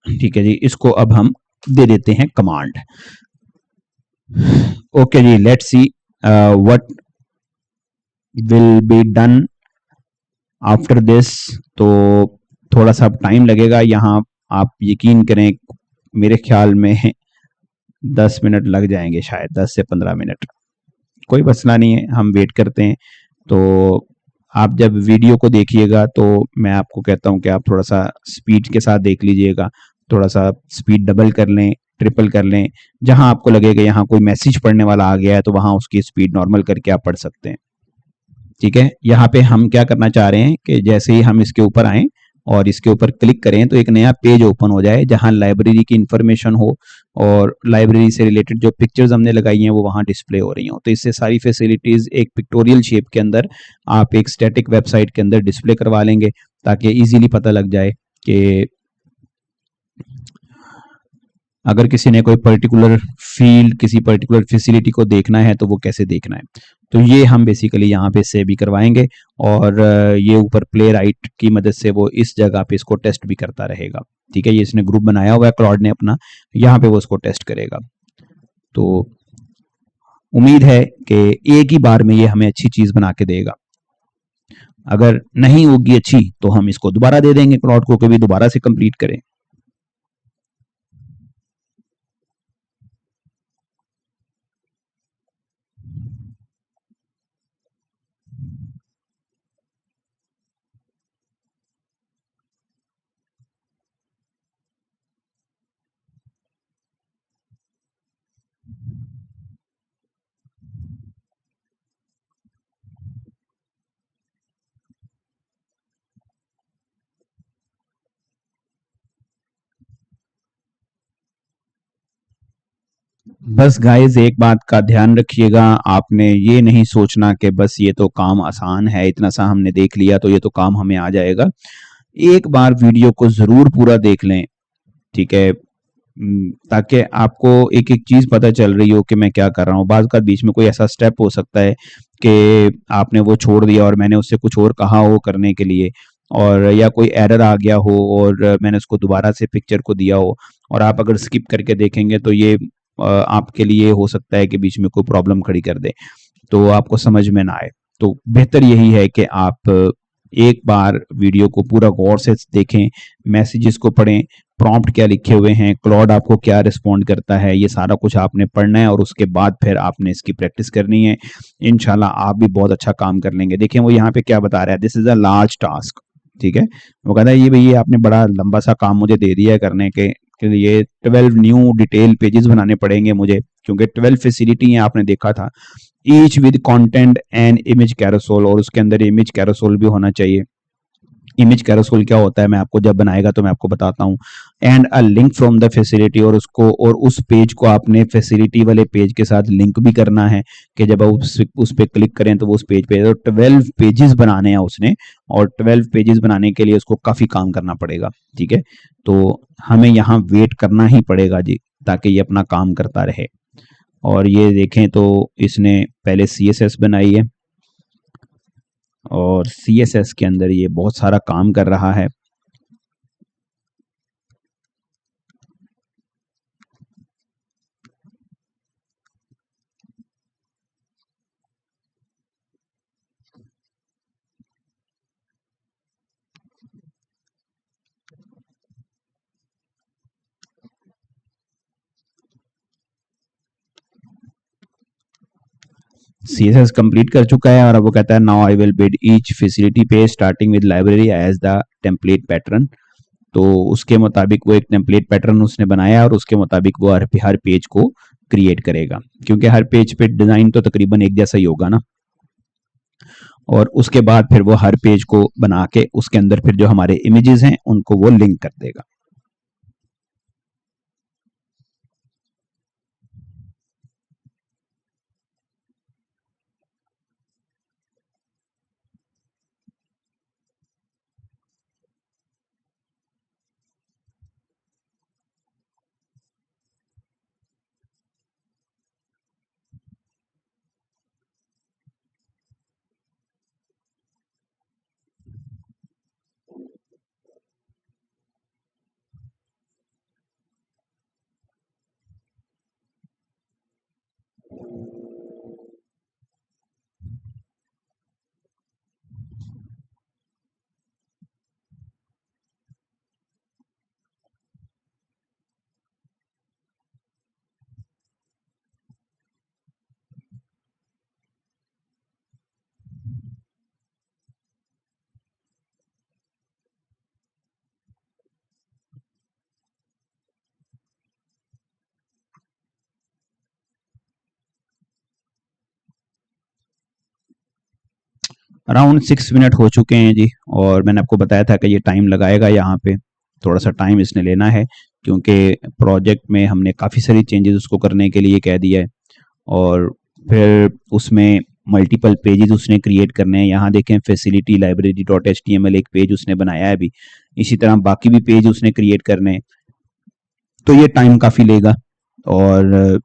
ठीक है जी, इसको अब हम दे देते हैं कमांड। ओके जी, let's see what will be done after this. तो थोड़ा सा टाइम लगेगा यहाँ, आप यकीन करें, मेरे ख्याल में 10 मिनट लग जाएंगे, शायद 10 से 15 मिनट। कोई मसला नहीं है, हम वेट करते हैं। तो आप जब वीडियो को देखिएगा तो मैं आपको कहता हूँ कि आप थोड़ा सा स्पीड के साथ देख लीजिएगा, थोड़ा सा स्पीड डबल कर लें, ट्रिपल कर लें। जहां आपको लगेगा यहाँ कोई मैसेज पढ़ने वाला आ गया है तो वहां उसकी स्पीड नॉर्मल करके आप पढ़ सकते हैं। ठीक है, यहाँ पे हम क्या करना चाह रहे हैं कि जैसे ही हम इसके ऊपर आए और इसके ऊपर क्लिक करें तो एक नया पेज ओपन हो जाए जहां लाइब्रेरी की इंफॉर्मेशन हो और लाइब्रेरी से रिलेटेड जो पिक्चर्स हमने लगाई हैं वो वहां डिस्प्ले हो रही हो। तो इससे सारी फैसिलिटीज एक पिक्टोरियल शेप के अंदर आप एक स्टैटिक वेबसाइट के अंदर डिस्प्ले करवा लेंगे, ताकि इजीली पता लग जाए कि अगर किसी ने कोई पर्टिकुलर फील्ड, किसी पर्टिकुलर फैसिलिटी को देखना है तो वो कैसे देखना है। तो ये हम बेसिकली यहाँ पे से भी करवाएंगे और ये ऊपर प्ले राइट की मदद से वो इस जगह पे इसको टेस्ट भी करता रहेगा। ठीक है, ये इसने ग्रुप बनाया हुआ है क्लॉड ने अपना, यहाँ पे वो उसको टेस्ट करेगा। तो उम्मीद है कि एक ही बार में ये हमें अच्छी चीज बना के देगा। अगर नहीं होगी अच्छी तो हम इसको दोबारा दे देंगे क्लॉड को, कभी दोबारा से कंप्लीट करें। बस गाइस एक बात का ध्यान रखिएगा, आपने ये नहीं सोचना कि बस ये तो काम आसान है, इतना सा हमने देख लिया तो ये तो काम हमें आ जाएगा। एक बार वीडियो को जरूर पूरा देख लें। ठीक है, ताकि आपको एक एक चीज पता चल रही हो कि मैं क्या कर रहा हूँ। बाज का बीच में कोई ऐसा स्टेप हो सकता है कि आपने वो छोड़ दिया और मैंने उससे कुछ और कहा हो करने के लिए, और या कोई एरर आ गया हो और मैंने उसको दोबारा से पिक्चर को दिया हो, और आप अगर स्किप करके देखेंगे तो ये आपके लिए हो सकता है कि बीच में कोई प्रॉब्लम खड़ी कर दे, तो आपको समझ में ना आए। तो बेहतर यही है कि आप एक बार वीडियो को पूरा गौर से देखें, मैसेजेस को पढ़ें, प्रॉम्प्ट क्या लिखे हुए हैं, क्लॉड आपको क्या रिस्पॉन्ड करता है, ये सारा कुछ आपने पढ़ना है और उसके बाद फिर आपने इसकी प्रैक्टिस करनी है। इंशाल्लाह आप भी बहुत अच्छा काम कर लेंगे। देखें वो यहाँ पे क्या बता रहा है, this is a large task. ठीक है, वो कहता है ये भैया आपने बड़ा लंबा सा काम मुझे दे दिया है करने के लिए, 12 न्यू डिटेल पेजेस बनाने पड़ेंगे मुझे, क्योंकि 12 फैसिलिटी है आपने देखा था, each with content and image carousel, और उसके अंदर इमेज कैरोसोल भी होना चाहिए। इमेज कैरोसोल क्या होता है मैं आपको जब बनाएगा तो मैं आपको बताता हूँ। And a link from the facility, और उसको और उस पेज को आपने फैसिलिटी वाले पेज के साथ लिंक भी करना है कि जब आप उस पर क्लिक करें तो वो उस पेज पे, तो 12 पेजेस बनाने हैं उसने, और 12 पेजेस बनाने के लिए उसको काफी काम करना पड़ेगा। ठीक है, तो हमें यहाँ वेट करना ही पड़ेगा जी, ताकि ये अपना काम करता रहे। और ये देखें तो इसने पहले CSS बनाई है और CSS के अंदर ये बहुत सारा काम कर रहा है। CSS कंप्लीट कर चुका है और अब वो कहता है now I will build each facility page starting with library as the template pattern. तो उसके मुताबिक वो एक टेम्पलेट पैटर्न उसने बनाया और उसके मुताबिक वो हर पेज को क्रिएट करेगा, क्योंकि हर पेज पे डिजाइन तो तकरीबन एक जैसा ही होगा ना। और उसके बाद फिर वो हर पेज को बना के उसके अंदर फिर जो हमारे इमेजेस हैं उनको वो लिंक कर देगा। अराउंड 6 मिनट हो चुके हैं जी, और मैंने आपको बताया था कि ये टाइम लगाएगा। यहाँ पे थोड़ा सा टाइम इसने लेना है क्योंकि प्रोजेक्ट में हमने काफ़ी सारी चेंजेस उसको करने के लिए कह दिया है, और फिर उसमें मल्टीपल पेजेस उसने क्रिएट करने हैं। यहाँ देखें फैसिलिटी लाइब्रेरी डॉट HTML एक पेज उसने बनाया है अभी, इसी तरह बाकी भी पेज उसने क्रिएट करने हैं, तो ये टाइम काफ़ी लेगा। और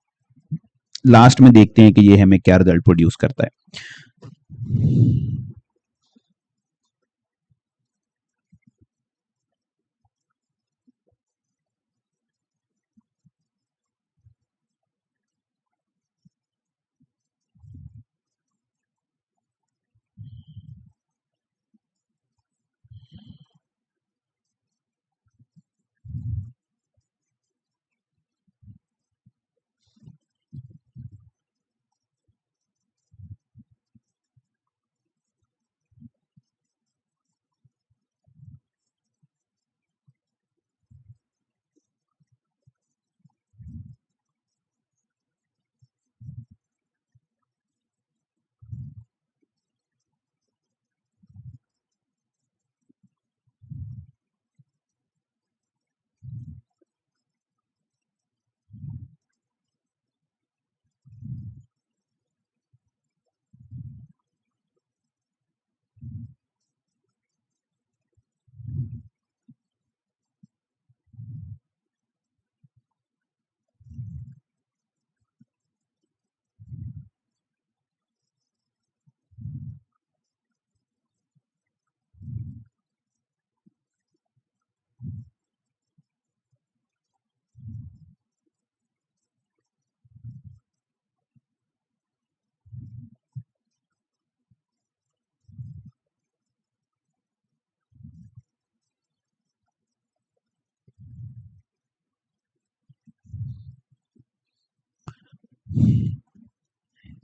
लास्ट में देखते हैं कि ये हमें क्या रिजल्ट प्रोड्यूस करता है।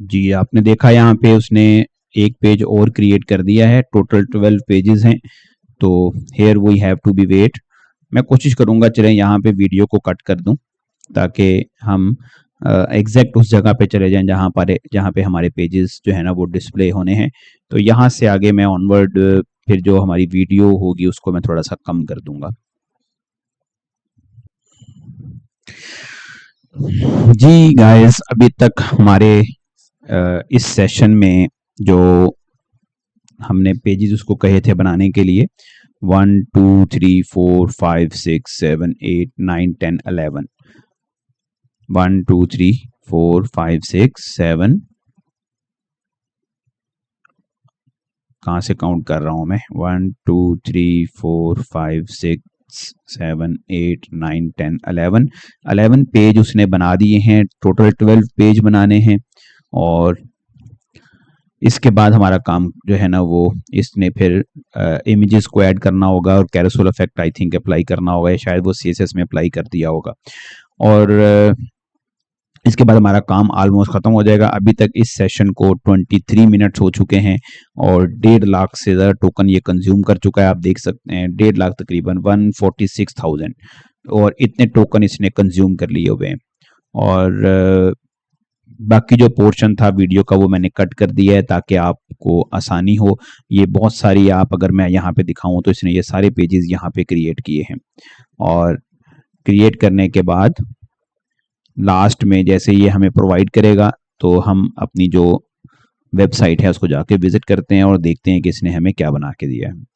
जी, आपने देखा यहाँ पे उसने एक पेज और क्रिएट कर दिया है, टोटल 12 पेजेस हैं। तो here we have to be wait. मैं कोशिश करूंगा चलें यहाँ पे वीडियो को कट कर दूं ताकि हम एग्जैक्ट उस जगह पे चले जाएं जहाँ पे हमारे पेजेस जो है ना वो डिस्प्ले होने हैं। तो यहाँ से आगे मैं ऑनवर्ड फिर जो हमारी वीडियो होगी उसको मैं थोड़ा सा कम कर दूंगा। जी गाइस, अभी तक हमारे इस सेशन में जो हमने पेजेस उसको कहे थे बनाने के लिए 1 2 3 4 5 6 7 8 9 10 11 1 2 3 4 5 6 7 कहाँ से काउंट कर रहा हूँ मैं 1 2 3 4 5 6 7 8 9 10 11 पेज उसने बना दिए हैं। टोटल 12 पेज बनाने हैं, और इसके बाद हमारा काम जो है ना वो इसने फिर इमेजेस को ऐड करना होगा और carousel effect I think apply करना होगा, या शायद वो CSS में अप्लाई कर दिया होगा, और इसके बाद हमारा काम ऑलमोस्ट खत्म हो जाएगा। अभी तक इस सेशन को 23 मिनट्स हो चुके हैं और 1.5 लाख से ज़्यादा टोकन ये कंज्यूम कर चुका है। आप देख सकते हैं 1.5 लाख तकरीबन 146,000, और इतने टोकन इसने कंज्यूम कर लिए हुए हैं। और बाकी जो पोर्शन था वीडियो का वो मैंने कट कर दिया है ताकि आपको आसानी हो। ये बहुत सारी, आप अगर मैं यहाँ पे दिखाऊं तो इसने ये सारे पेजेस यहाँ पे क्रिएट किए हैं, और क्रिएट करने के बाद लास्ट में जैसे ये हमें प्रोवाइड करेगा तो हम अपनी जो वेबसाइट है उसको जाके विजिट करते हैं और देखते हैं कि इसने हमें क्या बना के दिया है।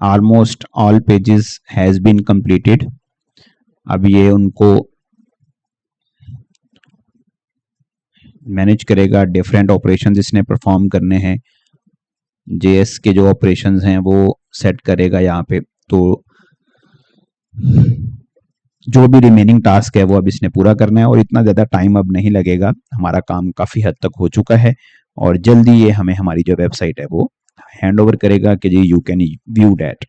Almost all pages has been completed. अब ये उनको मैनेज करेगा, डिफरेंट ऑपरेशंस इसने परफॉर्म करने हैं, JS के जो ऑपरेशंस हैं वो सेट करेगा यहाँ पे। तो जो भी रिमेनिंग टास्क है वो अब इसने पूरा करना है, और इतना ज़्यादा टाइम अब नहीं लगेगा। हमारा काम काफ़ी हद तक हो चुका है, और जल्दी ये हमें हमारी जो वेबसाइट है वो हैंड ओवर करेगा कि जी यू कैन व्यू डैट।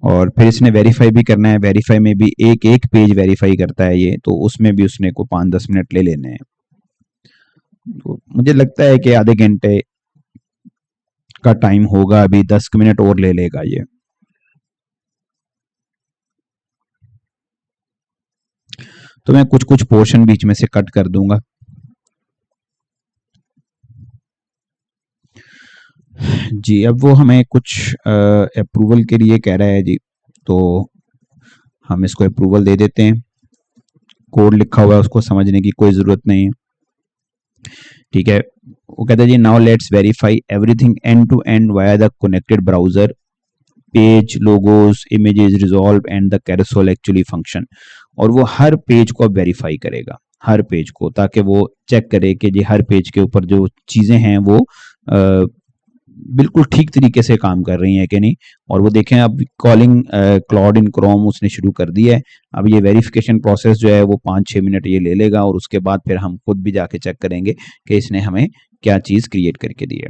और फिर इसने वेरीफाई भी करना है। वेरीफाई में भी एक एक पेज वेरीफाई करता है ये, तो उसमें भी उसने को 5-10 मिनट ले लेने हैं। तो मुझे लगता है कि आधे घंटे का टाइम होगा, अभी 10 मिनट और ले लेगा ये। तो मैं कुछ कुछ पोर्शन बीच में से कट कर दूंगा। जी, अब वो हमें कुछ अप्रूवल के लिए कह रहा है जी, तो हम इसको अप्रूवल दे देते हैं। कोड लिखा हुआ है उसको समझने की कोई ज़रूरत नहीं है, ठीक है। वो कहता है जी now let's verify everything end to end via the connected browser, page, logos, images, resolve and the carousel actually function. और वो हर पेज को वेरीफाई करेगा, हर पेज को, ताकि वो चेक करे कि जी हर पेज के ऊपर जो चीज़ें हैं वो बिल्कुल ठीक तरीके से काम कर रही हैं कि नहीं। और वो देखें अब कॉलिंग क्लाउड इन क्रोम उसने शुरू कर दिया है। अब ये वेरिफिकेशन प्रोसेस जो है वो 5-6 मिनट ये ले लेगा, और उसके बाद फिर हम खुद भी जाके चेक करेंगे कि इसने हमें क्या चीज़ क्रिएट करके दी है।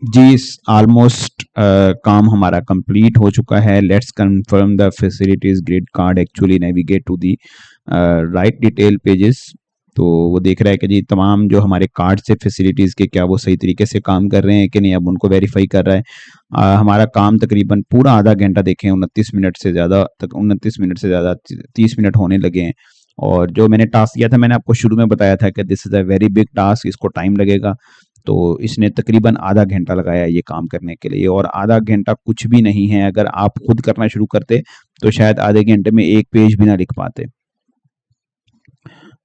जी, ऑलमोस्ट काम हमारा कंप्लीट हो चुका है। Let's confirm the facilities grid card actually navigate to the right detail pages. तो वो देख रहा है कि जी तमाम जो हमारे कार्ड से फैसिलिटीज़ के क्या वो सही तरीके से काम कर रहे हैं कि नहीं, अब उनको वेरीफाई कर रहा है। हमारा काम तकरीबन पूरा आधा घंटा देखें, 29 मिनट से ज़्यादा तक, 29 मिनट से ज़्यादा 30 मिनट होने लगे हैं। और जो मैंने टास्क दिया था, मैंने आपको शुरू में बताया था कि this is a very big task, इसको टाइम लगेगा। तो इसने तकरीबन आधा घंटा लगाया ये काम करने के लिए, और आधा घंटा कुछ भी नहीं है। अगर आप खुद करना शुरू करते तो शायद आधे घंटे में एक पेज भी ना लिख पाते।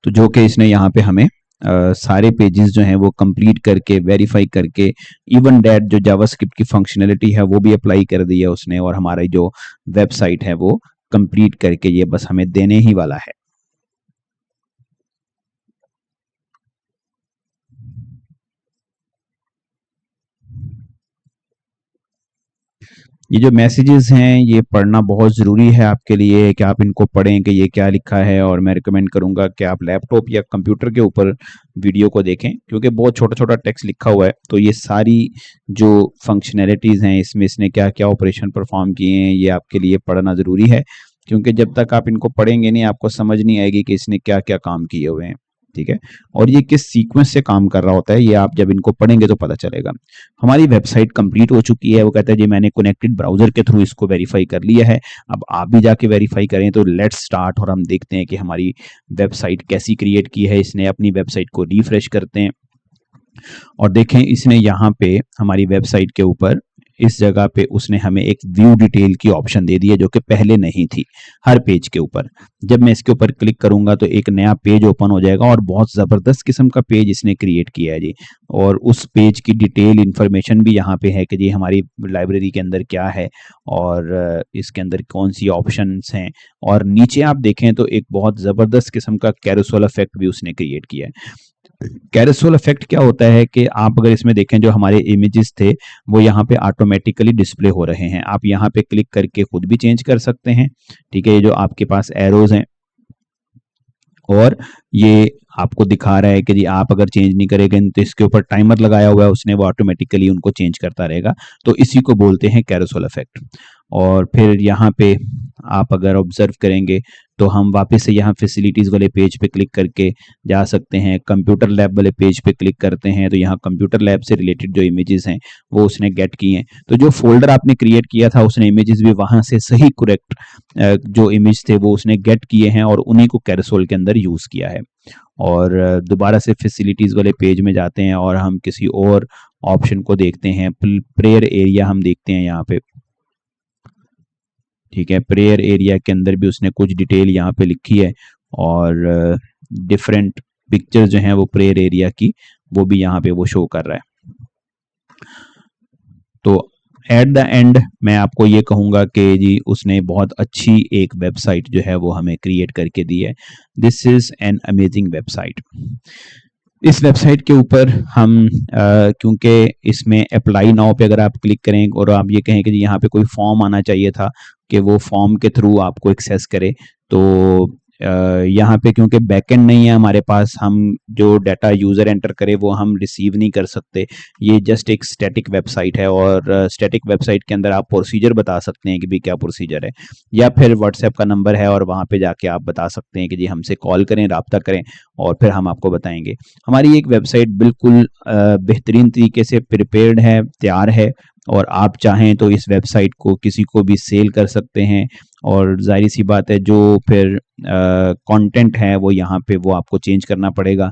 तो जो कि इसने यहाँ पे हमें सारे पेजेस जो हैं वो कंप्लीट करके वेरीफाई करके, इवन दैट जो जावास्क्रिप्ट की फंक्शनैलिटी है वो भी अप्लाई कर दी है उसने, और हमारी जो वेबसाइट है वो कंप्लीट करके ये बस हमें देने ही वाला है। ये जो मैसेजेस हैं ये पढ़ना बहुत ज़रूरी है आपके लिए कि आप इनको पढ़ें कि ये क्या लिखा है। और मैं रिकमेंड करूंगा कि आप लैपटॉप या कंप्यूटर के ऊपर वीडियो को देखें, क्योंकि बहुत छोटा छोटा टेक्स्ट लिखा हुआ है। तो ये सारी जो फंक्शनैलिटीज़ हैं इसमें इसने क्या क्या ऑपरेशन परफॉर्म किए हैं ये आपके लिए पढ़ना ज़रूरी है, क्योंकि जब तक आप इनको पढ़ेंगे नहीं आपको समझ नहीं आएगी कि इसने क्या क्या काम किए हुए हैं, ठीक है। और ये किस सीक्वेंस से काम कर रहा होता है ये आप जब इनको पढ़ेंगे तो पता चलेगा। हमारी वेबसाइट कंप्लीट हो चुकी है। वो कहता है जी मैंने कनेक्टेड ब्राउजर के थ्रू इसको वेरीफाई कर लिया है, अब आप भी जाके वेरीफाई करें। तो लेट्स स्टार्ट, और हम देखते हैं कि हमारी वेबसाइट कैसी क्रिएट की है इसने। अपनी वेबसाइट को रिफ्रेश करते हैं और देखें इसने यहाँ पे हमारी वेबसाइट के ऊपर इस जगह पे उसने हमें एक व्यू डिटेल की ऑप्शन दे दी है, जो कि पहले नहीं थी हर पेज के ऊपर। जब मैं इसके ऊपर क्लिक करूंगा तो एक नया पेज ओपन हो जाएगा, और बहुत ज़बरदस्त किस्म का पेज इसने क्रिएट किया है जी। और उस पेज की डिटेल इंफॉर्मेशन भी यहाँ पे है कि जी हमारी लाइब्रेरी के अंदर क्या है, और इसके अंदर कौन सी ऑप्शंस हैं। और नीचे आप देखें तो एक बहुत ज़बरदस्त किस्म का कैरोसेल इफेक्ट भी उसने क्रिएट किया है। कैरोसेल इफेक्ट क्या होता है कि आप अगर इसमें देखें जो हमारे इमेजेस थे वो यहाँ पे ऑटोमेटिकली डिस्प्ले हो रहे हैं। आप यहाँ पे क्लिक करके खुद भी चेंज कर सकते हैं, ठीक है। ये जो आपके पास एरोज हैं और ये आपको दिखा रहा है कि जी आप अगर चेंज नहीं करेंगे तो इसके ऊपर टाइमर लगाया हुआ है उसने, वो ऑटोमेटिकली उनको चेंज करता रहेगा। तो इसी को बोलते हैं कैरोसेल इफेक्ट। और फिर यहाँ पे आप अगर ऑब्जर्व करेंगे तो हम वापस से यहाँ फैसिलिटीज़ वाले पेज पे क्लिक करके जा सकते हैं। कंप्यूटर लैब वाले पेज पे क्लिक करते हैं तो यहाँ कंप्यूटर लैब से रिलेटेड जो इमेजेस हैं वो उसने गेट किए हैं। तो जो फोल्डर आपने क्रिएट किया था उसने इमेजेस भी वहाँ से सही करेक्ट जो इमेज थे वो उसने गेट किए हैं और उन्हीं को कैरोसेल के अंदर यूज़ किया है। और दोबारा से फैसिलिटीज़ वाले पेज में जाते हैं और हम किसी और ऑप्शन को देखते हैं। प्रेयर एरिया हम देखते हैं यहाँ पे, ठीक है। प्रेयर एरिया के अंदर भी उसने कुछ डिटेल यहाँ पे लिखी है, और डिफरेंट पिक्चर्स जो हैं वो प्रेयर एरिया की वो भी यहाँ पे वो शो कर रहा है। तो एट द एंड मैं आपको ये कहूँगा कि जी उसने बहुत अच्छी एक वेबसाइट जो है वो हमें क्रिएट करके दी है। This is an amazing website. इस वेबसाइट के ऊपर हम क्योंकि इसमें अप्लाई नाउ पे अगर आप क्लिक करें और आप ये कहें कि जी यहाँ पे कोई फॉर्म आना चाहिए था कि वो फॉर्म के थ्रू आपको एक्सेस करे, तो यहाँ पे क्योंकि बैकएंड नहीं है हमारे पास, हम जो डाटा यूज़र एंटर करे वो हम रिसीव नहीं कर सकते। ये जस्ट एक स्टैटिक वेबसाइट है और स्टैटिक वेबसाइट के अंदर आप प्रोसीजर बता सकते हैं कि भी क्या प्रोसीजर है, या फिर व्हाट्सएप का नंबर है और वहाँ पे जाके आप बता सकते हैं कि जी हमसे कॉल करें, राब्ता करें और फिर हम आपको बताएंगे। हमारी एक वेबसाइट बिल्कुल बेहतरीन तरीके से प्रिपेयर्ड है, तैयार है, और आप चाहें तो इस वेबसाइट को किसी को भी सेल कर सकते हैं। और जाहिर सी बात है, जो फिर कंटेंट है वो यहाँ पे वो आपको चेंज करना पड़ेगा।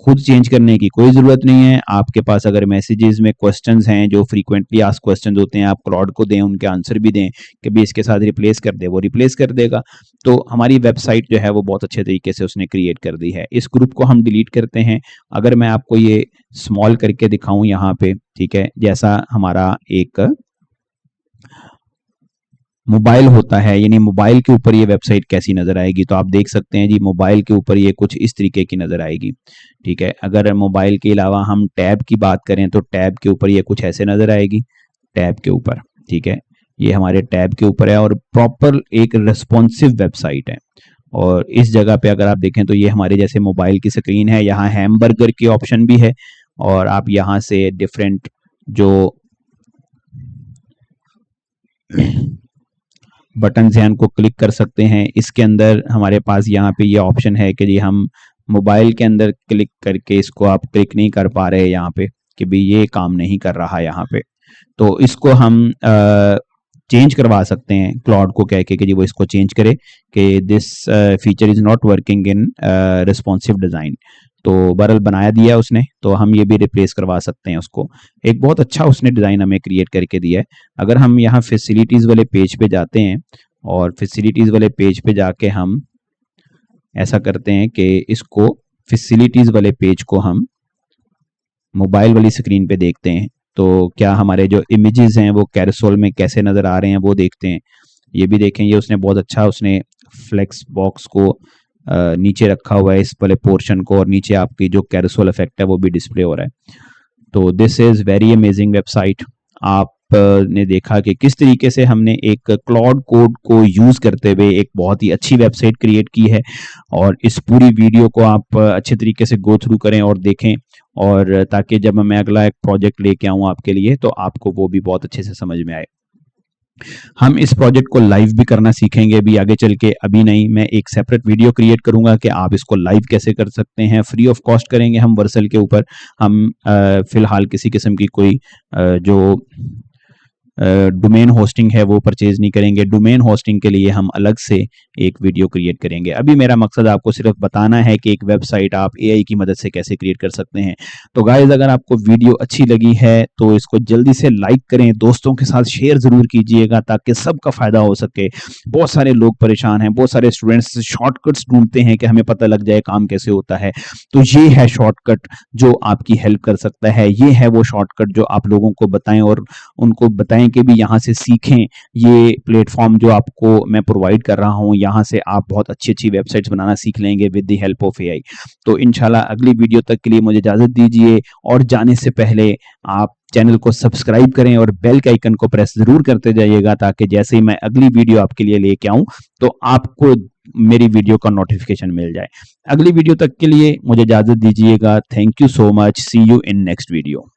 खुद चेंज करने की कोई ज़रूरत नहीं है। आपके पास अगर मैसेजेस में क्वेश्चंस हैं जो फ्रीक्वेंटली आस्क क्वेश्चंस होते हैं, आप क्लाउड को दें, उनके आंसर भी दें कि भी इसके साथ रिप्लेस कर दे, वो रिप्लेस कर देगा। तो हमारी वेबसाइट जो है वो बहुत अच्छे तरीके से उसने क्रिएट कर दी है। इस ग्रुप को हम डिलीट करते हैं। अगर मैं आपको ये स्मॉल करके दिखाऊं यहाँ पे, ठीक है, जैसा हमारा एक मोबाइल होता है, यानी मोबाइल के ऊपर ये वेबसाइट कैसी नजर आएगी, तो आप देख सकते हैं जी मोबाइल के ऊपर ये कुछ इस तरीके की नजर आएगी। ठीक है, अगर मोबाइल के अलावा हम टैब की बात करें तो टैब के ऊपर ये कुछ ऐसे नजर आएगी, टैब के ऊपर। ठीक है, ये हमारे टैब के ऊपर है और प्रॉपर एक रिस्पॉन्सिव वेबसाइट है। और इस जगह पे अगर आप देखें तो ये हमारे जैसे मोबाइल की स्क्रीन है, यहाँ हैमबर्गर की ऑप्शन भी है और आप यहाँ से डिफरेंट जो बटन्स हैं उनको क्लिक कर सकते हैं। इसके अंदर हमारे पास यहाँ पे ये ऑप्शन है कि जी हम मोबाइल के अंदर क्लिक करके इसको आप क्लिक नहीं कर पा रहे यहाँ पे कि भी ये काम नहीं कर रहा यहाँ पे, तो इसको हम चेंज करवा सकते हैं क्लाउड को कह के कि जी वो इसको चेंज करे कि this feature is not working in responsive design. तो बरल बनाया दिया उसने, तो हम ये भी रिप्लेस करवा सकते हैं उसको। एक बहुत अच्छा उसने डिज़ाइन हमें क्रिएट करके दिया है। अगर हम यहाँ फैसिलिटीज़ वाले पेज पे जाते हैं और फैसिलिटीज़ वाले पेज पे जाके हम ऐसा करते हैं कि इसको फैसिलिटीज़ वाले पेज को हम मोबाइल वाली स्क्रीन पे देखते हैं, तो क्या हमारे जो इमेजेस हैं वो कैरोसेल में कैसे नज़र आ रहे हैं वो देखते हैं। ये भी देखें, ये उसने बहुत अच्छा उसने फ्लेक्स बॉक्स को नीचे रखा हुआ है, इस वाले पोर्शन को, और नीचे आपकी जो कैरोसेल इफेक्ट है वो भी डिस्प्ले हो रहा है। तो this is very amazing website. आप ने देखा कि किस तरीके से हमने एक क्लाउड कोड को यूज़ करते हुए एक बहुत ही अच्छी वेबसाइट क्रिएट की है। और इस पूरी वीडियो को आप अच्छे तरीके से गो थ्रू करें और देखें, और ताकि जब मैं अगला एक प्रोजेक्ट लेके आऊँ आपके लिए तो आपको वो भी बहुत अच्छे से समझ में आए। हम इस प्रोजेक्ट को लाइव भी करना सीखेंगे अभी आगे चल के, अभी नहीं। मैं एक सेपरेट वीडियो क्रिएट करूंगा कि आप इसको लाइव कैसे कर सकते हैं, फ्री ऑफ कॉस्ट करेंगे हम वर्सल के ऊपर। हम फिलहाल किसी किस्म की कोई जो डोमेन होस्टिंग है वो परचेज नहीं करेंगे। डोमेन होस्टिंग के लिए हम अलग से एक वीडियो क्रिएट करेंगे। अभी मेरा मकसद आपको सिर्फ बताना है कि एक वेबसाइट आप एआई की मदद से कैसे क्रिएट कर सकते हैं। तो गाइस, अगर आपको वीडियो अच्छी लगी है तो इसको जल्दी से लाइक करें, दोस्तों के साथ शेयर जरूर कीजिएगा ताकि सबका फायदा हो सके। बहुत सारे लोग परेशान हैं, बहुत सारे स्टूडेंट्स शॉर्टकट्स ढूंढते हैं कि हमें पता लग जाए काम कैसे होता है। तो ये है शॉर्टकट जो आपकी हेल्प कर सकता है। ये है वो शॉर्टकट जो आप लोगों को बताएं और उनको बताएं कि भी यहाँ से सीखें। ये प्लेटफॉर्म जो आपको मैं प्रोवाइड कर रहा हूँ, यहाँ से आप बहुत अच्छी अच्छी वेबसाइट्स बनाना सीख लेंगे with the help of AI. तो इंशाल्लाह अगली वीडियो तक के लिए मुझे इजाजत दीजिए, और जाने से पहले आप चैनल को सब्सक्राइब करें और बेल के आइकन को प्रेस जरूर करते जाइएगा ताकि जैसे ही मैं अगली वीडियो आपके लिए लेके आऊं तो आपको मेरी वीडियो का नोटिफिकेशन मिल जाए। अगली वीडियो तक के लिए मुझे इजाजत दीजिएगा। Thank you so much. See you in next video.